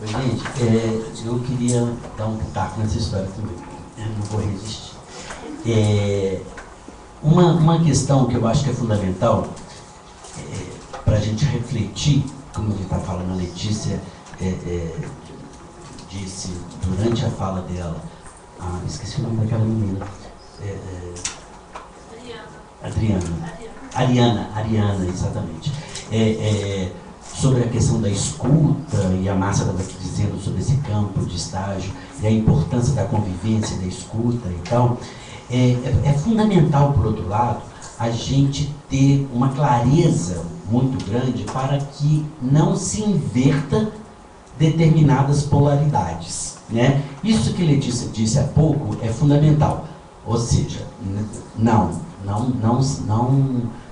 Gente, eu queria dar um pitaco nessa história também, não vou resistir. Uma questão que eu acho que é fundamental para a gente refletir, como a gente está falando, a Letícia disse durante a fala dela, esqueci o nome daquela menina, Ariana, exatamente. Sobre a questão da escuta, e a Márcia estava aqui dizendo sobre esse campo de estágio, e a importância da convivência, da escuta e tal, é fundamental, por outro lado, a gente ter uma clareza muito grande para que não se inverta determinadas polaridades, né? Isso que Letícia disse há pouco é fundamental, ou seja,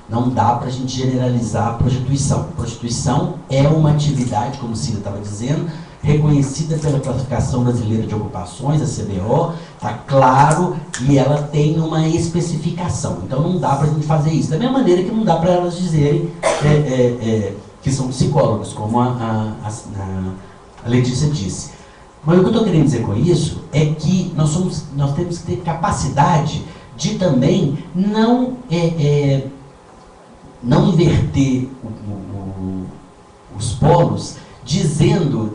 não dá para a gente generalizar a prostituição. Prostituição é uma atividade, como Cida estava dizendo, reconhecida pela Classificação Brasileira de Ocupações, a CBO, está claro, e ela tem uma especificação. Então não dá para a gente fazer isso. Da mesma maneira que não dá para elas dizerem que são psicólogos, como a Letícia disse. Mas o que eu estou querendo dizer com isso é que nós temos que ter capacidade de também não inverter os polos,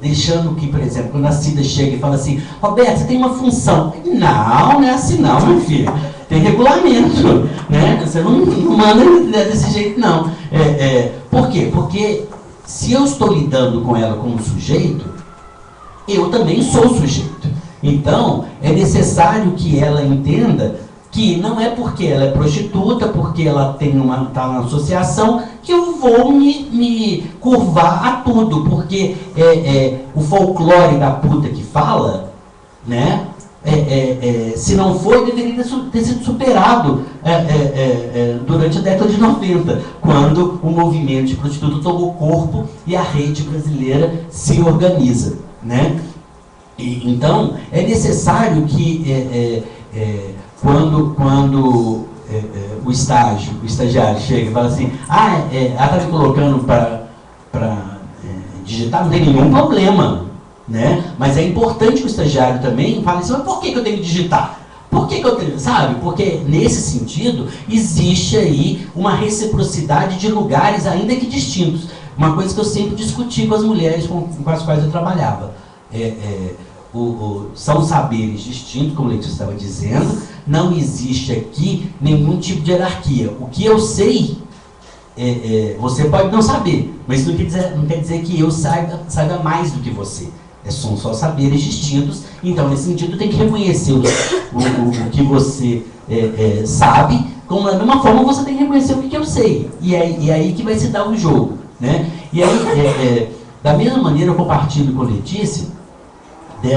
deixando que, por exemplo, quando a Cida chega e fala assim, Roberto, você tem uma função. Não é assim não, meu filho. Tem regulamento, né? Você não manda desse jeito, não. Por quê? Porque se eu estou lidando com ela como sujeito, eu também sou sujeito. Então, é necessário que ela entenda que não é porque ela é prostituta, porque ela está na associação, que eu vou me curvar a tudo, porque o folclore da puta que fala, né, se não foi, deveria ter sido superado durante a década de 90, quando o movimento de prostituta tomou corpo e a rede brasileira se organiza, né? Então, é necessário que quando o estagiário chega e fala assim, ela está me colocando para digitar, não tem nenhum problema, né? Mas é importante que o estagiário também fale assim, mas por que eu tenho que digitar? Por que eu tenho, sabe? Porque nesse sentido existe aí uma reciprocidade de lugares ainda que distintos. Uma coisa que eu sempre discuti com as mulheres com as quais eu trabalhava. São saberes distintos, como o Letícia estava dizendo, não existe aqui nenhum tipo de hierarquia. O que eu sei, você pode não saber, mas isso não quer dizer que eu saiba mais do que você. São só saberes distintos, então nesse sentido tem que reconhecer o que você sabe, Como da mesma forma você tem que reconhecer o que eu sei. E é aí que vai se dar o jogo. Né? E aí, da mesma maneira, eu compartilho com a Letícia de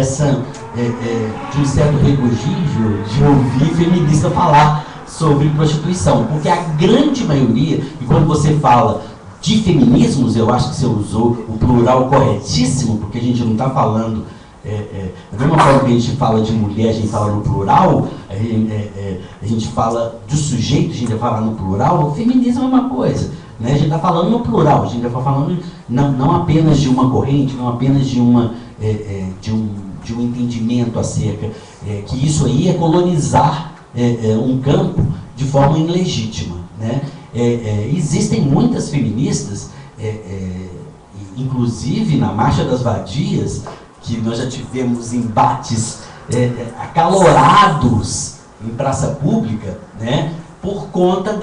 um certo regozijo de ouvir feminista falar sobre prostituição. Porque a grande maioria, e quando você fala de feminismos, eu acho que você usou o plural corretíssimo, porque a gente não está falando... da mesma forma que a gente fala de mulher, a gente fala no plural, a gente fala do sujeito, a gente vai falar no plural, o feminismo é uma coisa, né? A gente está falando no plural, a gente está falando não apenas de uma corrente, não apenas de um entendimento acerca, que isso aí é colonizar um campo de forma ilegítima, né? Existem muitas feministas, inclusive na Marcha das Vadias, que nós já tivemos embates acalorados em praça pública, né, por conta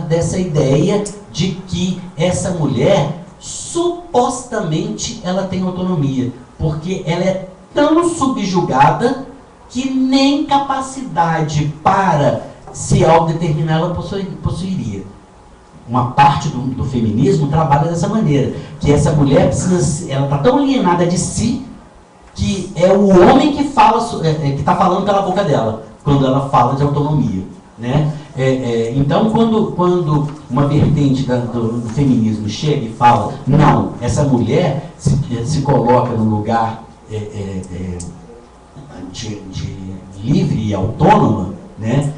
dessa ideia de que essa mulher, supostamente, ela tem autonomia, porque ela é tão subjugada que nem capacidade para se autodeterminar ela possuiria. Uma parte do feminismo trabalha dessa maneira, que essa mulher ela está tão alienada de si, que é o homem que está falando pela boca dela, quando ela fala de autonomia. Né? Então, quando uma vertente do feminismo chega e fala, não, essa mulher se coloca no lugar de livre e autônoma, né?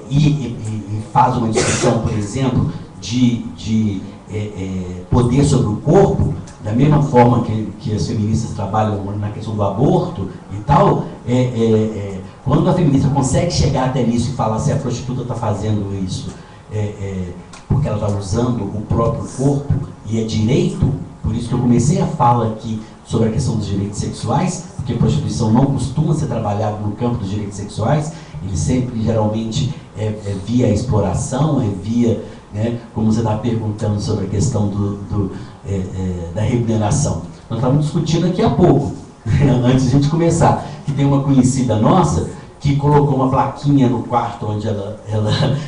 E faz uma discussão, por exemplo, de poder sobre o corpo, da mesma forma que as feministas trabalham na questão do aborto e tal, quando a feminista consegue chegar até nisso e falar se a prostituta está fazendo isso porque ela está usando o próprio corpo e é direito, por isso que eu comecei a fala aqui sobre a questão dos direitos sexuais, porque a prostituição não costuma ser trabalhada no campo dos direitos sexuais, ele sempre, geralmente, via a exploração, via, né, como você está perguntando sobre a questão da remuneração. Nós estávamos discutindo aqui há pouco, antes de a gente começar, que tem uma conhecida nossa que colocou uma plaquinha no quarto onde ela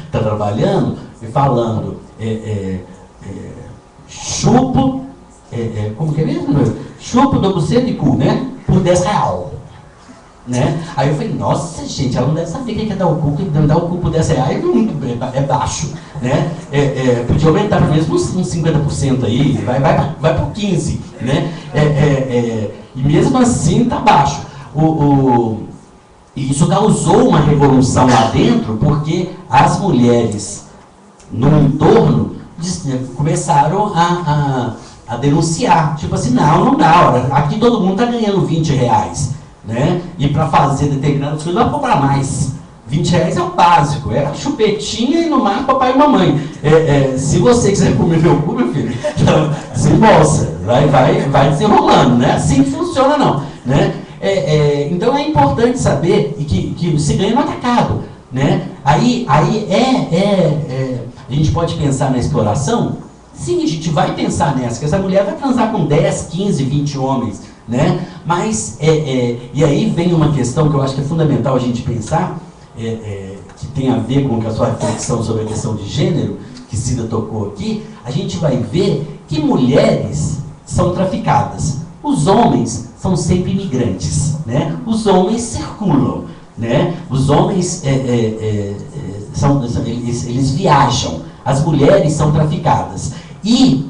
está trabalhando, falando, chupo, como que é mesmo? Chupo do buceta e cu, né? Por R$10. Né? Aí eu falei, nossa gente, ela não deve saber o que é dar o cu, que dar o cu por R$10 é baixo, né? Podia aumentar pelo menos uns 50% aí, vai por 15%, né? E mesmo assim tá baixo. E isso causou uma revolução lá dentro, porque as mulheres no entorno começaram a denunciar, tipo assim, não dá, aqui todo mundo tá ganhando R$20, né? E para fazer determinadas coisas vai cobrar mais. R$20 é o básico, é a chupetinha e no mar papai e mamãe. Se você quiser comer meu cu, meu filho, então, se embolsa, vai desenrolando, né? Assim que funciona não, né? Então é importante saber que se ganha no atacado, né? Aí a gente pode pensar na exploração. Sim, a gente vai pensar nessa, que essa mulher vai transar com 10, 15, 20 homens, né? Mas, e aí vem uma questão que eu acho que é fundamental a gente pensar, que tem a ver com a sua reflexão sobre a questão de gênero, que Cida tocou aqui. A gente vai ver que mulheres são traficadas, os homens são sempre imigrantes, né? Os homens circulam, né? Os homens eles viajam, as mulheres são traficadas. E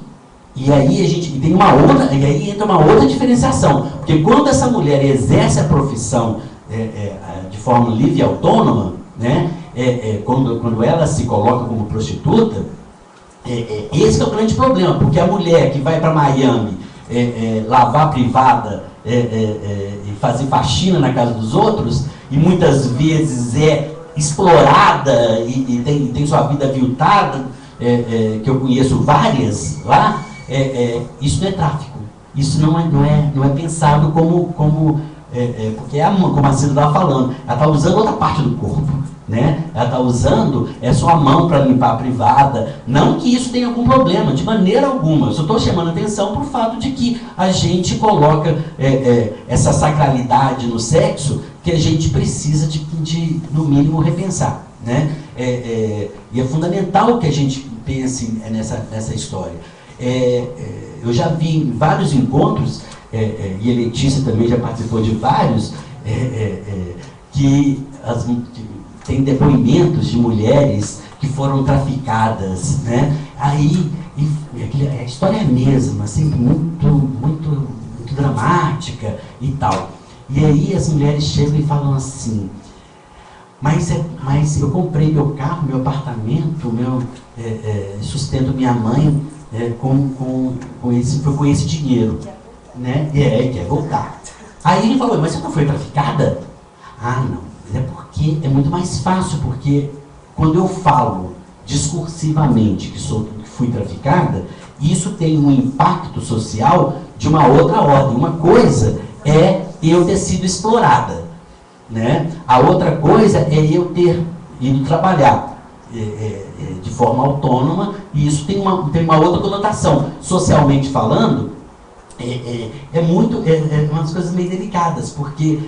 aí a gente tem e aí entra uma outra diferenciação, porque quando essa mulher exerce a profissão de forma livre e autônoma, né? Quando ela se coloca como prostituta, esse é o grande problema, porque a mulher que vai para Miami lavar privada e fazer faxina na casa dos outros, e muitas vezes é explorada e tem sua vida aviltada, que eu conheço várias lá, isso não é tráfico, isso não é pensado como porque como a Cida estava falando, ela está usando outra parte do corpo, né? Ela está usando sua mão para limpar a privada. Não que isso tenha algum problema, de maneira alguma. Eu só estou chamando a atenção para o fato de que a gente coloca essa sacralidade no sexo que a gente precisa de no mínimo repensar, né? E é fundamental que a gente pense nessa história. Eu já vi em vários encontros, e a Letícia também já participou de vários, que tem depoimentos de mulheres que foram traficadas, né? Aí a história é a mesma, assim, muito dramática e tal. E aí as mulheres chegam e falam assim: mas eu comprei meu carro, meu apartamento, sustento minha mãe com esse dinheiro, né? Quer voltar. Aí ele falou: mas você não foi traficada? Ah, não. É porque é muito mais fácil, porque quando eu falo discursivamente que fui traficada, isso tem um impacto social de uma outra ordem. Uma coisa é eu ter sido explorada, né? A outra coisa é eu ter ido trabalhar de forma autônoma, e isso tem uma outra conotação. Socialmente falando, umas coisas meio delicadas, porque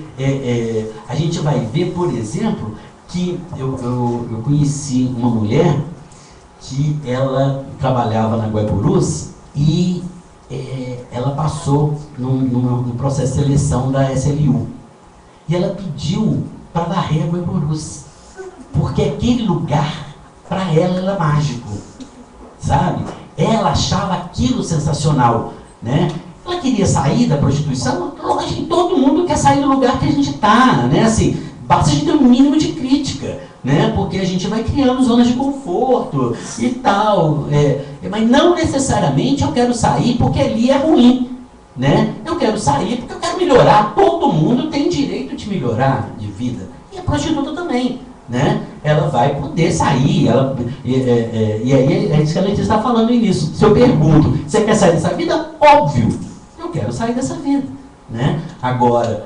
a gente vai ver, por exemplo, que eu conheci uma mulher que ela trabalhava na Guaipurus e ela passou no processo de seleção da SLU. E ela pediu para varrer a Guaipurus, porque aquele lugar, para ela, era mágico, sabe? Ela achava aquilo sensacional, né? Ela queria sair da prostituição. Lógico que todo mundo quer sair do lugar que a gente está, né? Assim, basta a gente ter um mínimo de crítica, né? Porque a gente vai criando zonas de conforto e tal. Mas não necessariamente eu quero sair porque ali é ruim, né? Eu quero sair porque eu quero melhorar. Todo mundo tem direito de melhorar de vida. E a prostituta também, né? Ela vai poder sair. E aí é isso que a Letícia está falando no início. Se eu pergunto: você quer sair dessa vida? Óbvio, eu quero sair dessa vida, né? Agora,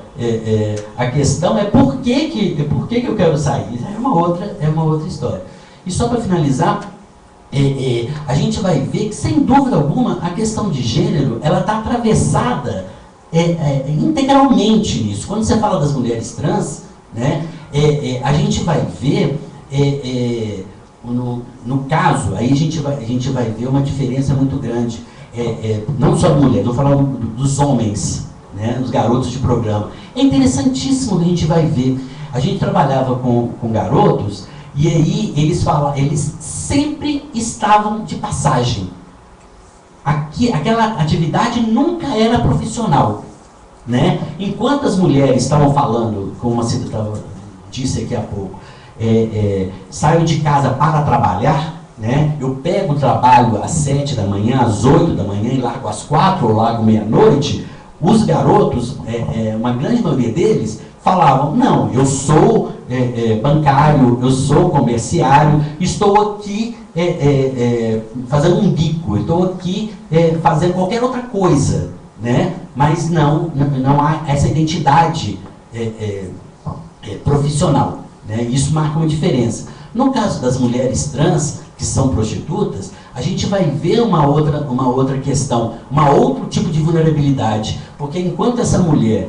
a questão é por que eu quero sair. É uma outra história. E só para finalizar, a gente vai ver que, sem dúvida alguma, a questão de gênero, ela está atravessada integralmente nisso. Quando você fala das mulheres trans, né, a gente vai ver, no caso, aí a gente vai ver uma diferença muito grande. Não só de mulher, estou falando dos homens, né, dos garotos de programa. É interessantíssimo que a gente vai ver. A gente trabalhava com garotos, e aí eles sempre estavam de passagem. Aquela atividade nunca era profissional, né? Enquanto as mulheres estavam falando, como a Cida disse aqui há pouco, saio de casa para trabalhar, né? Eu pego o trabalho às 7 da manhã, às 8 da manhã e largo às 4 ou largo meia-noite. Os garotos, uma grande maioria deles, falavam: não, eu sou bancário, eu sou comerciário, estou aqui fazendo um bico, estou aqui fazendo qualquer outra coisa, né? Mas não há essa identidade profissional, né? Isso marca uma diferença. No caso das mulheres trans, que são prostitutas, a gente vai ver uma outra questão, outro tipo de vulnerabilidade, porque enquanto essa mulher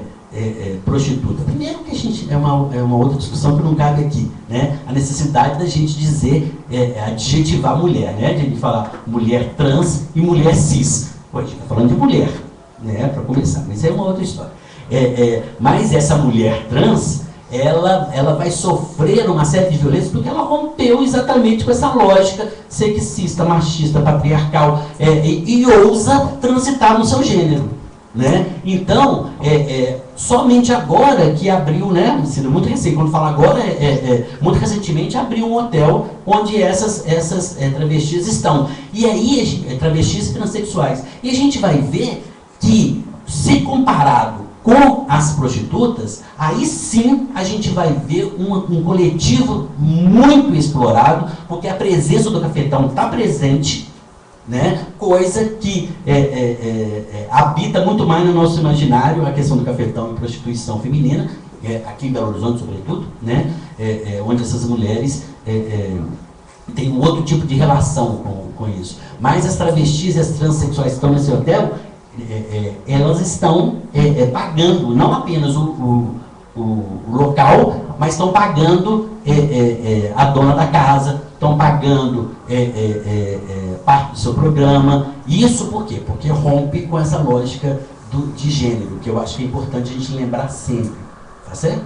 prostituta, primeiro que a gente é uma outra discussão que não cabe aqui, né? A necessidade da gente dizer, adjetivar mulher, né? De falar mulher trans e mulher cis. Pô, a gente está falando de mulher, né? Para começar, mas é uma outra história. Mas essa mulher trans, ela vai sofrer uma série de violências porque ela rompeu exatamente com essa lógica sexista, machista, patriarcal, e ousa transitar no seu gênero, né? Então, somente agora que abriu, né, muito recente, quando fala agora, muito recentemente abriu um hotel onde essas travestis estão. E aí, travestis e transexuais. E a gente vai ver que, se comparado com as prostitutas, aí sim a gente vai ver um coletivo muito explorado, porque a presença do cafetão está presente, né? Coisa que habita muito mais no nosso imaginário, a questão do cafetão e prostituição feminina, aqui em Belo Horizonte sobretudo, né? Onde essas mulheres têm um outro tipo de relação com isso. Mas as travestis e as transexuais que estão nesse hotel, elas estão pagando não apenas o local, mas estão pagando a dona da casa, estão pagando parte do seu programa. Isso por quê? Porque rompe com essa lógica de gênero, que eu acho que é importante a gente lembrar sempre. Tá certo?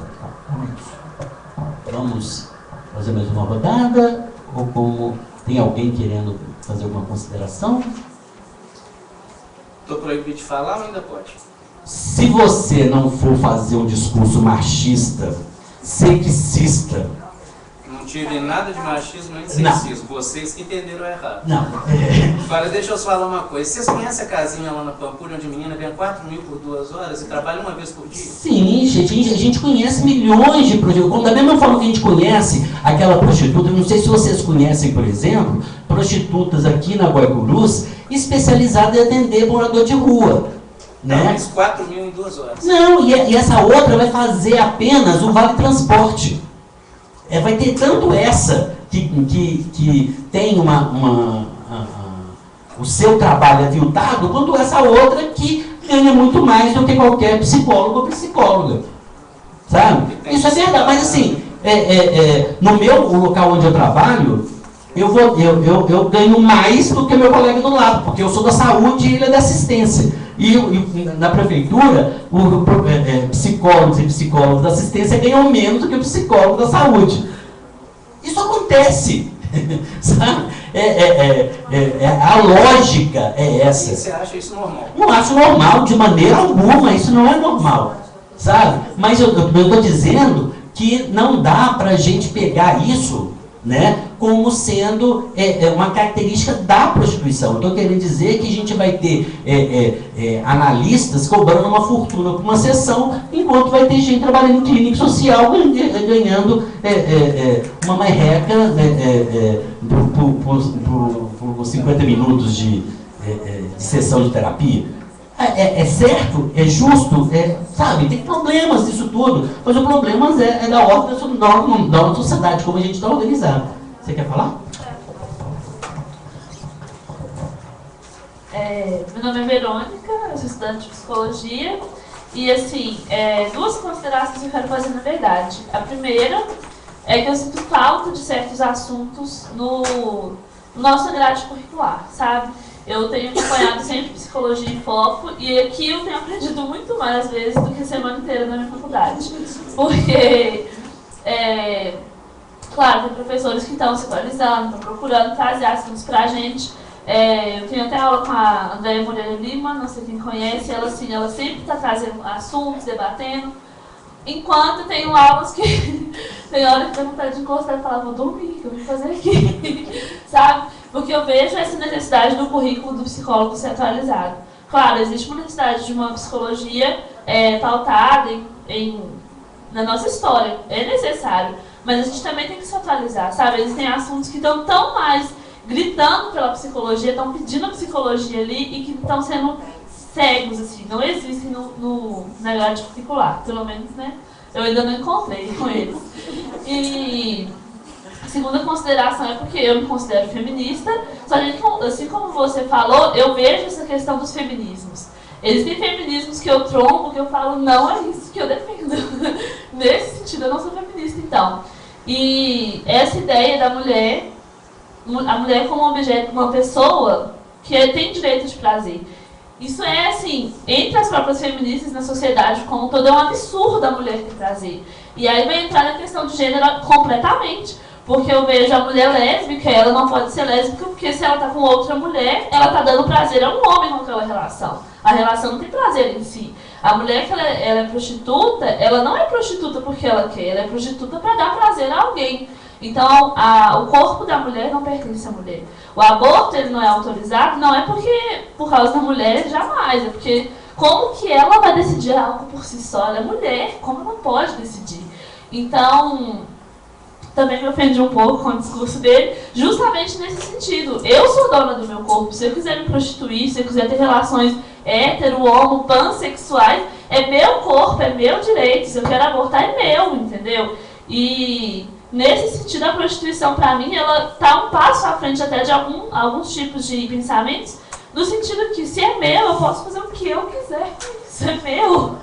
Vamos fazer mais uma rodada? Ou como tem alguém querendo fazer alguma consideração? Estou proibido de falar ou ainda pode? Se você não for fazer um discurso machista, sexista... Não tive nada de machismo nem de sexismo. Vocês que entenderam errado. Não. Agora, deixa eu só falar uma coisa. Vocês conhecem a casinha lá na Pampulha, onde a menina ganha 4 mil por 2 horas e trabalha uma vez por dia? Sim, gente, a gente conhece milhões de prostitutas. Da mesma forma que a gente conhece aquela prostituta, eu não sei se vocês conhecem, por exemplo, prostitutas aqui na Guaicurus, especializadas em atender morador de rua. Né? Mas 4 mil em 2 horas. Não, e essa outra vai fazer apenas o vale transporte. Vai ter tanto essa que tem o seu trabalho aviltado, quanto essa outra que ganha muito mais do que qualquer psicólogo ou psicóloga. Sabe? Isso é verdade, mas assim, no meu local onde eu trabalho, eu ganho mais do que meu colega do lado, porque eu sou da saúde e ele é da assistência. E na prefeitura, psicólogos e psicólogos da assistência ganham menos do que o psicólogo da saúde. Isso acontece. Sabe? A lógica é essa. E você acha isso normal? Não acho normal, de maneira alguma, isso não é normal. Sabe? Mas eu estou dizendo que não dá para a gente pegar isso, né, como sendo uma característica da prostituição. Eu estou querendo dizer que a gente vai ter analistas cobrando uma fortuna por uma sessão, enquanto vai ter gente trabalhando em clínica social ganhando uma merreca por 50 minutos de sessão de terapia. É certo? É justo? Sabe, tem problemas disso tudo, mas o problema é da ordem da nossa sociedade, como a gente está organizado. Você quer falar? Meu nome é Verônica, eu sou estudante de psicologia e, assim, 2 considerações que eu quero fazer na verdade. A primeira é que eu sinto falta de certos assuntos no nosso grade curricular, sabe? Eu tenho acompanhado sempre psicologia em foco e aqui eu tenho aprendido muito mais vezes do que a semana inteira na minha faculdade. Porque, claro, tem professores que estão se atualizando, estão procurando trazer assuntos pra gente. Eu tenho até aula com a Andréia Moreira Lima, não sei quem conhece, ela sempre está trazendo assuntos, debatendo. Enquanto tenho aulas que tem hora que dá vontade de encostar e falar, vou dormir, o que eu vim fazer aqui, sabe? Porque eu vejo essa necessidade do currículo do psicólogo ser atualizado. Claro, existe uma necessidade de uma psicologia pautada na nossa história, é necessário, mas a gente também tem que se atualizar, sabe? Existem assuntos que estão tão mais gritando pela psicologia, estão pedindo a psicologia ali e que estão sendo cegos, assim, não existem na grade curricular, pelo menos, né? Eu ainda não encontrei com eles. E a segunda consideração é porque eu me considero feminista, só que, assim como você falou, eu vejo essa questão dos feminismos. Existem feminismos que eu trombo, que eu falo, não é isso que eu defendo. Nesse sentido, eu não sou feminista, então. E essa ideia da mulher, a mulher como objeto, uma pessoa que tem direito de prazer. Isso é, assim, entre as próprias feministas na sociedade como um todo, é um absurdo a mulher ter prazer. E aí vai entrar na questão de gênero completamente. Porque eu vejo a mulher lésbica, ela não pode ser lésbica, porque se ela tá com outra mulher, ela tá dando prazer a um homem com aquela relação. A relação não tem prazer em si. A mulher que ela é prostituta, ela não é prostituta porque ela quer, ela é prostituta para dar prazer a alguém. Então, o corpo da mulher não pertence à mulher. O aborto, ele não é autorizado, não é por causa da mulher, jamais. É porque como que ela vai decidir algo por si só? Ela é mulher, como ela pode decidir? Então, também me ofendi um pouco com o discurso dele, justamente nesse sentido. Eu sou dona do meu corpo. Se eu quiser me prostituir, se eu quiser ter relações hétero, homo, pansexuais, é meu corpo, é meu direito. Se eu quero abortar, é meu, entendeu? E nesse sentido, a prostituição, para mim, ela está um passo à frente até de alguns tipos de pensamentos, No sentido que, se é meu, eu posso fazer o que eu quiser. Isso é meu.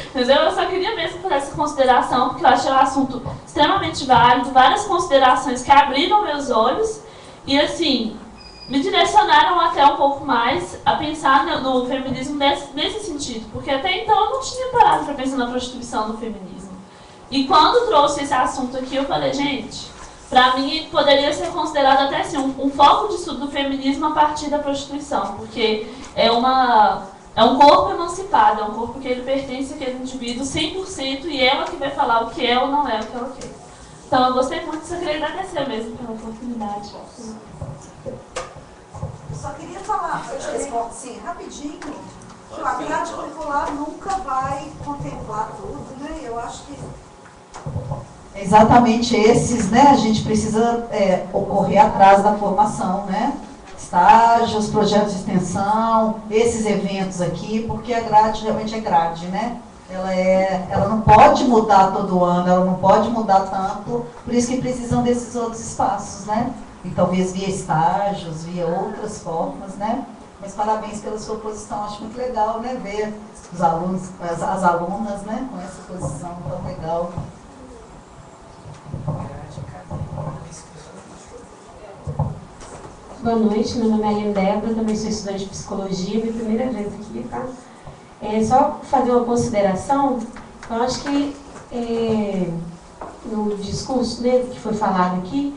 Entendeu? Eu só queria mesmo fazer essa consideração, porque eu achei um assunto extremamente válido, várias considerações que abriram meus olhos e, assim, me direcionaram até um pouco mais a pensar no feminismo nesse sentido, porque até então eu não tinha parado para pensar na prostituição do feminismo. E quando trouxe esse assunto aqui, eu falei, gente, para mim poderia ser considerado até assim, um foco de estudo do feminismo a partir da prostituição, porque é um corpo emancipado, é um corpo que ele pertence àquele indivíduo 100% e ela que vai falar o que é ou não é o que ela quer. Então eu gostei muito, só queria agradecer mesmo pela oportunidade. Só queria falar, sim, rapidinho, que a grade curricular nunca vai contemplar tudo, né? Eu acho que exatamente esses, né? A gente precisa correr atrás da formação, né? Estágios, projetos de extensão, esses eventos aqui, porque a grade realmente é grade, né? Ela não pode mudar todo ano, ela não pode mudar tanto, por isso que precisam desses outros espaços, né? E talvez via estágios, via outras formas, né? Mas parabéns pela sua posição, acho muito legal, né? Ver os alunos, as alunas, né? Com essa posição tão legal. Boa noite, meu nome é Aline Débora, também sou estudante de psicologia, minha primeira vez aqui, tá? Só fazer uma consideração, eu acho que no discurso, né, que foi falado aqui,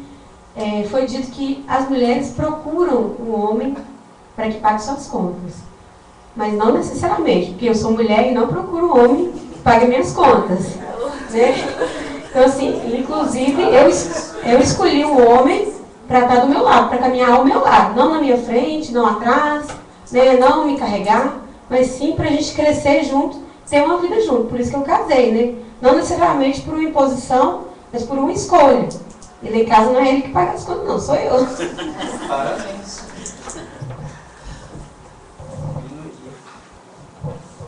foi dito que as mulheres procuram o homem para que pague suas contas. Mas não necessariamente, porque eu sou mulher e não procuro o homem que pague minhas contas. Né? Então, assim, inclusive, eu escolhi um homem para estar do meu lado, para caminhar ao meu lado. Não na minha frente, não atrás, né? Não me carregar, mas sim para a gente crescer junto, ter uma vida junto. Por isso que eu casei, né? Não necessariamente por uma imposição, mas por uma escolha. E lá em casa não é ele que paga as contas, não, sou eu. Parabéns.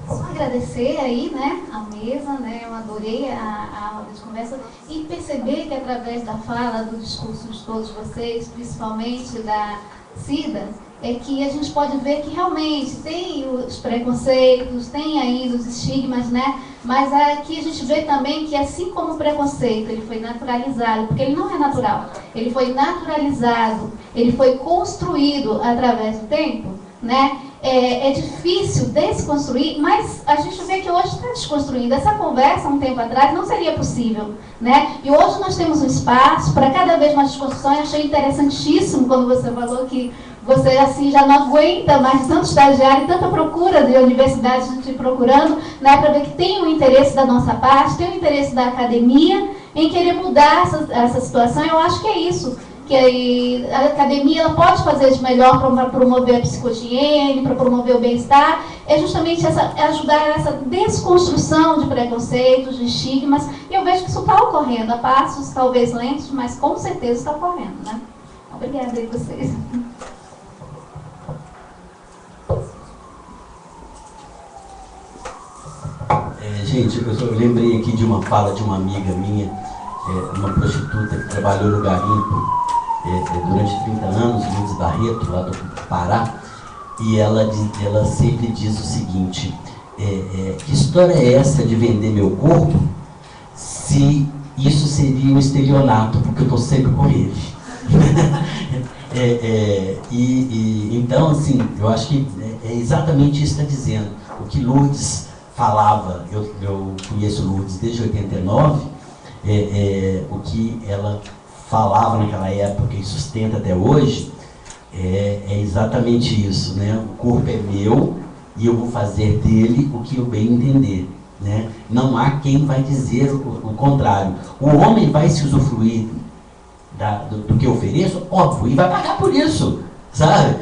Só agradecer aí, né, a mesa, né, eu adorei a aula de conversa e perceber que através da fala, do discurso de todos vocês, principalmente da Cida, é que a gente pode ver que realmente tem os preconceitos, tem aí os estigmas, né, mas aqui a gente vê também que assim como o preconceito, ele foi naturalizado, porque ele não é natural, ele foi naturalizado, ele foi construído através do tempo, né, é difícil desconstruir, mas a gente vê que hoje está desconstruindo. Essa conversa, um tempo atrás, não seria possível, né? E hoje nós temos um espaço para cada vez mais desconstrução. Eu achei interessantíssimo quando você falou que você assim já não aguenta mais tanto estagiário, tanta procura de universidades te procurando, né, para ver que tem o interesse da nossa parte, tem o interesse da academia em querer mudar essa situação. Eu acho que é isso. Que a academia ela pode fazer de melhor para promover a psicohigiene, para promover o bem-estar, é justamente ajudar nessa desconstrução de preconceitos, de estigmas, e eu vejo que isso está ocorrendo, a passos talvez lentos, mas com certeza está ocorrendo, né? Obrigada aí vocês. Gente, eu lembrei aqui de uma fala de uma amiga minha, uma prostituta que trabalhou no garimpo durante 30 anos, Lourdes Barreto, lá do Pará, e ela sempre diz o seguinte, que história é essa de vender meu corpo se isso seria um estelionato, porque eu estou sempre com ele. Então, assim, eu acho que é exatamente isso que está dizendo. O que Lourdes falava, eu conheço Lourdes desde 89, o que ela falava naquela época e sustenta até hoje, é exatamente isso, né? O corpo é meu e eu vou fazer dele o que eu bem entender, né? Não há quem vai dizer o contrário. O homem vai se usufruir do que eu ofereço, óbvio, e vai pagar por isso, sabe?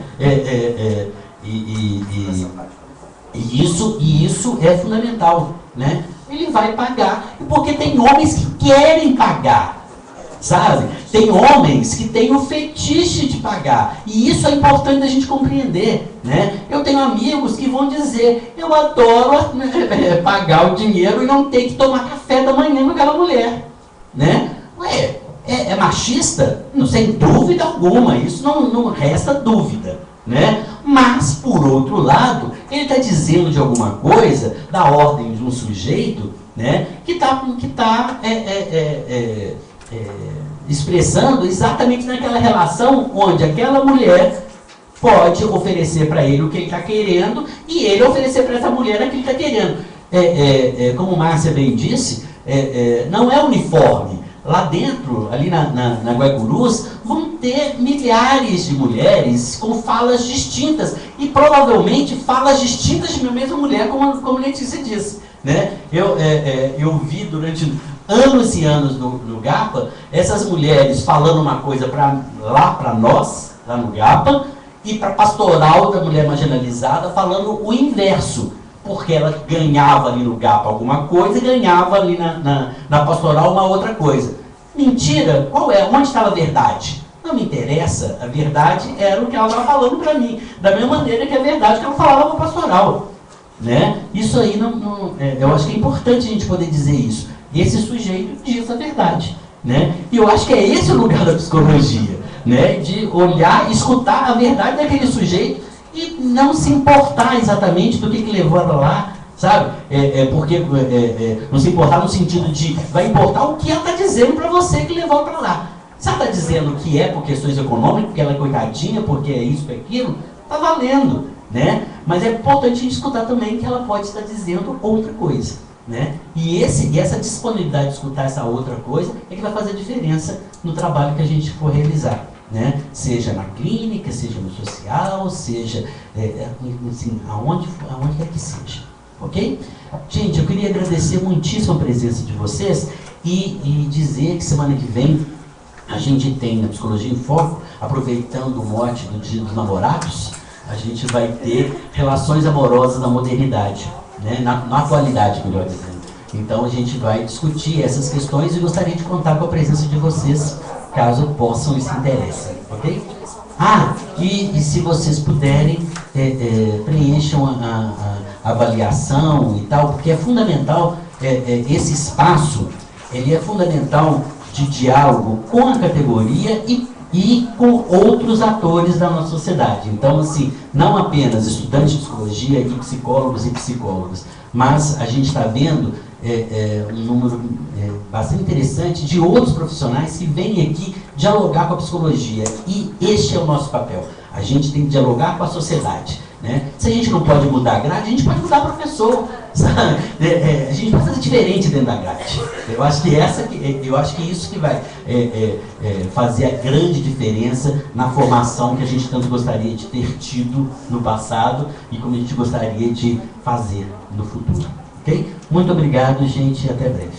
E isso é fundamental, né? Ele vai pagar, porque tem homens que querem pagar, sabe? Tem homens que têm o fetiche de pagar. E isso é importante da gente compreender, né? Eu tenho amigos que vão dizer, eu adoro pagar o dinheiro e não ter que tomar café da manhã com aquela mulher, né? Ué, é machista? Não, sem dúvida alguma, isso não resta dúvida, né? Mas, por outro lado, ele está dizendo de alguma coisa, da ordem de um sujeito, né? Que está expressando exatamente naquela relação onde aquela mulher pode oferecer para ele o que ele está querendo e ele oferecer para essa mulher aquilo que ele está querendo. Como Márcia bem disse, não é uniforme. Lá dentro, ali na Guaicurus, vão ter milhares de mulheres com falas distintas e provavelmente falas distintas de uma mesma mulher, como Letícia disse, né? Eu vi durante anos e anos no GAPA, essas mulheres falando uma coisa lá para nós, lá no GAPA, e para a pastoral da mulher marginalizada falando o inverso, porque ela ganhava ali no GAPA alguma coisa e ganhava ali na pastoral uma outra coisa. Mentira, qual é? Onde estava a verdade? Não me interessa, a verdade era o que ela estava falando para mim, da mesma maneira que a verdade que ela falava para a pastoral. Né? Isso aí, eu acho que é importante a gente poder dizer isso. Esse sujeito diz a verdade. Né? E eu acho que é esse o lugar da psicologia, né? De olhar, escutar a verdade daquele sujeito e não se importar exatamente do que levou ela lá, sabe? Porque não se importar no sentido de, vai importar o que ela está dizendo para você que levou para lá. Se ela está dizendo que é por questões econômicas, porque ela é coitadinha, porque é isso, é aquilo, está valendo, né? Mas é importante a gente escutar também que ela pode estar dizendo outra coisa, né? E essa disponibilidade de escutar essa outra coisa é que vai fazer a diferença no trabalho que a gente for realizar, né? Seja na clínica, seja no social, seja assim, aonde quer que seja, ok? Gente, eu queria agradecer muitíssimo a presença de vocês e dizer que semana que vem a gente tem na Psicologia em Foco, aproveitando o mote do Dia dos Namorados, a gente vai ter relações amorosas na modernidade, né? na atualidade, melhor dizendo. Então a gente vai discutir essas questões e gostaria de contar com a presença de vocês, caso possam e se interessem, ok? E se vocês puderem, preencham a avaliação e tal, porque é fundamental, esse espaço, ele é fundamental de diálogo com a categoria e com outros atores da nossa sociedade. Então, assim, não apenas estudantes de psicologia e psicólogas, mas a gente está vendo um número bastante interessante de outros profissionais que vêm aqui dialogar com a psicologia. E este é o nosso papel. A gente tem que dialogar com a sociedade, né? Se a gente não pode mudar a grade, a gente pode mudar professor, sabe? A gente pode fazer diferente dentro da grade. Eu acho que isso que vai fazer a grande diferença na formação que a gente tanto gostaria de ter tido no passado e como a gente gostaria de fazer no futuro. Ok? Muito obrigado, gente, e até breve.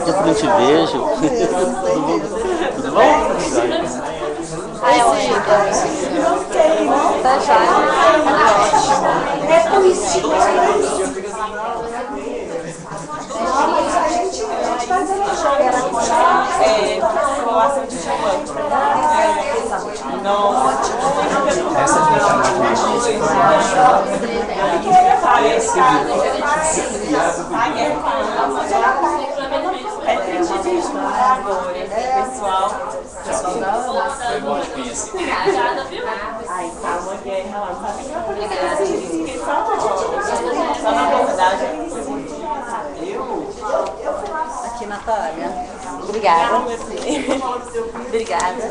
Eu não te vejo. Tudo bom? Não sei, não. Tá já. É por isso. Mas a gente vai desejar ela formulação de chamando. Não. Essa de é triste agora, pessoal. Foi bom te conhecer. Obrigada, viu? Ai, calma, guerra lá, sabe que vai fazer só na verdade. Aqui, Natália. Obrigada. Obrigada.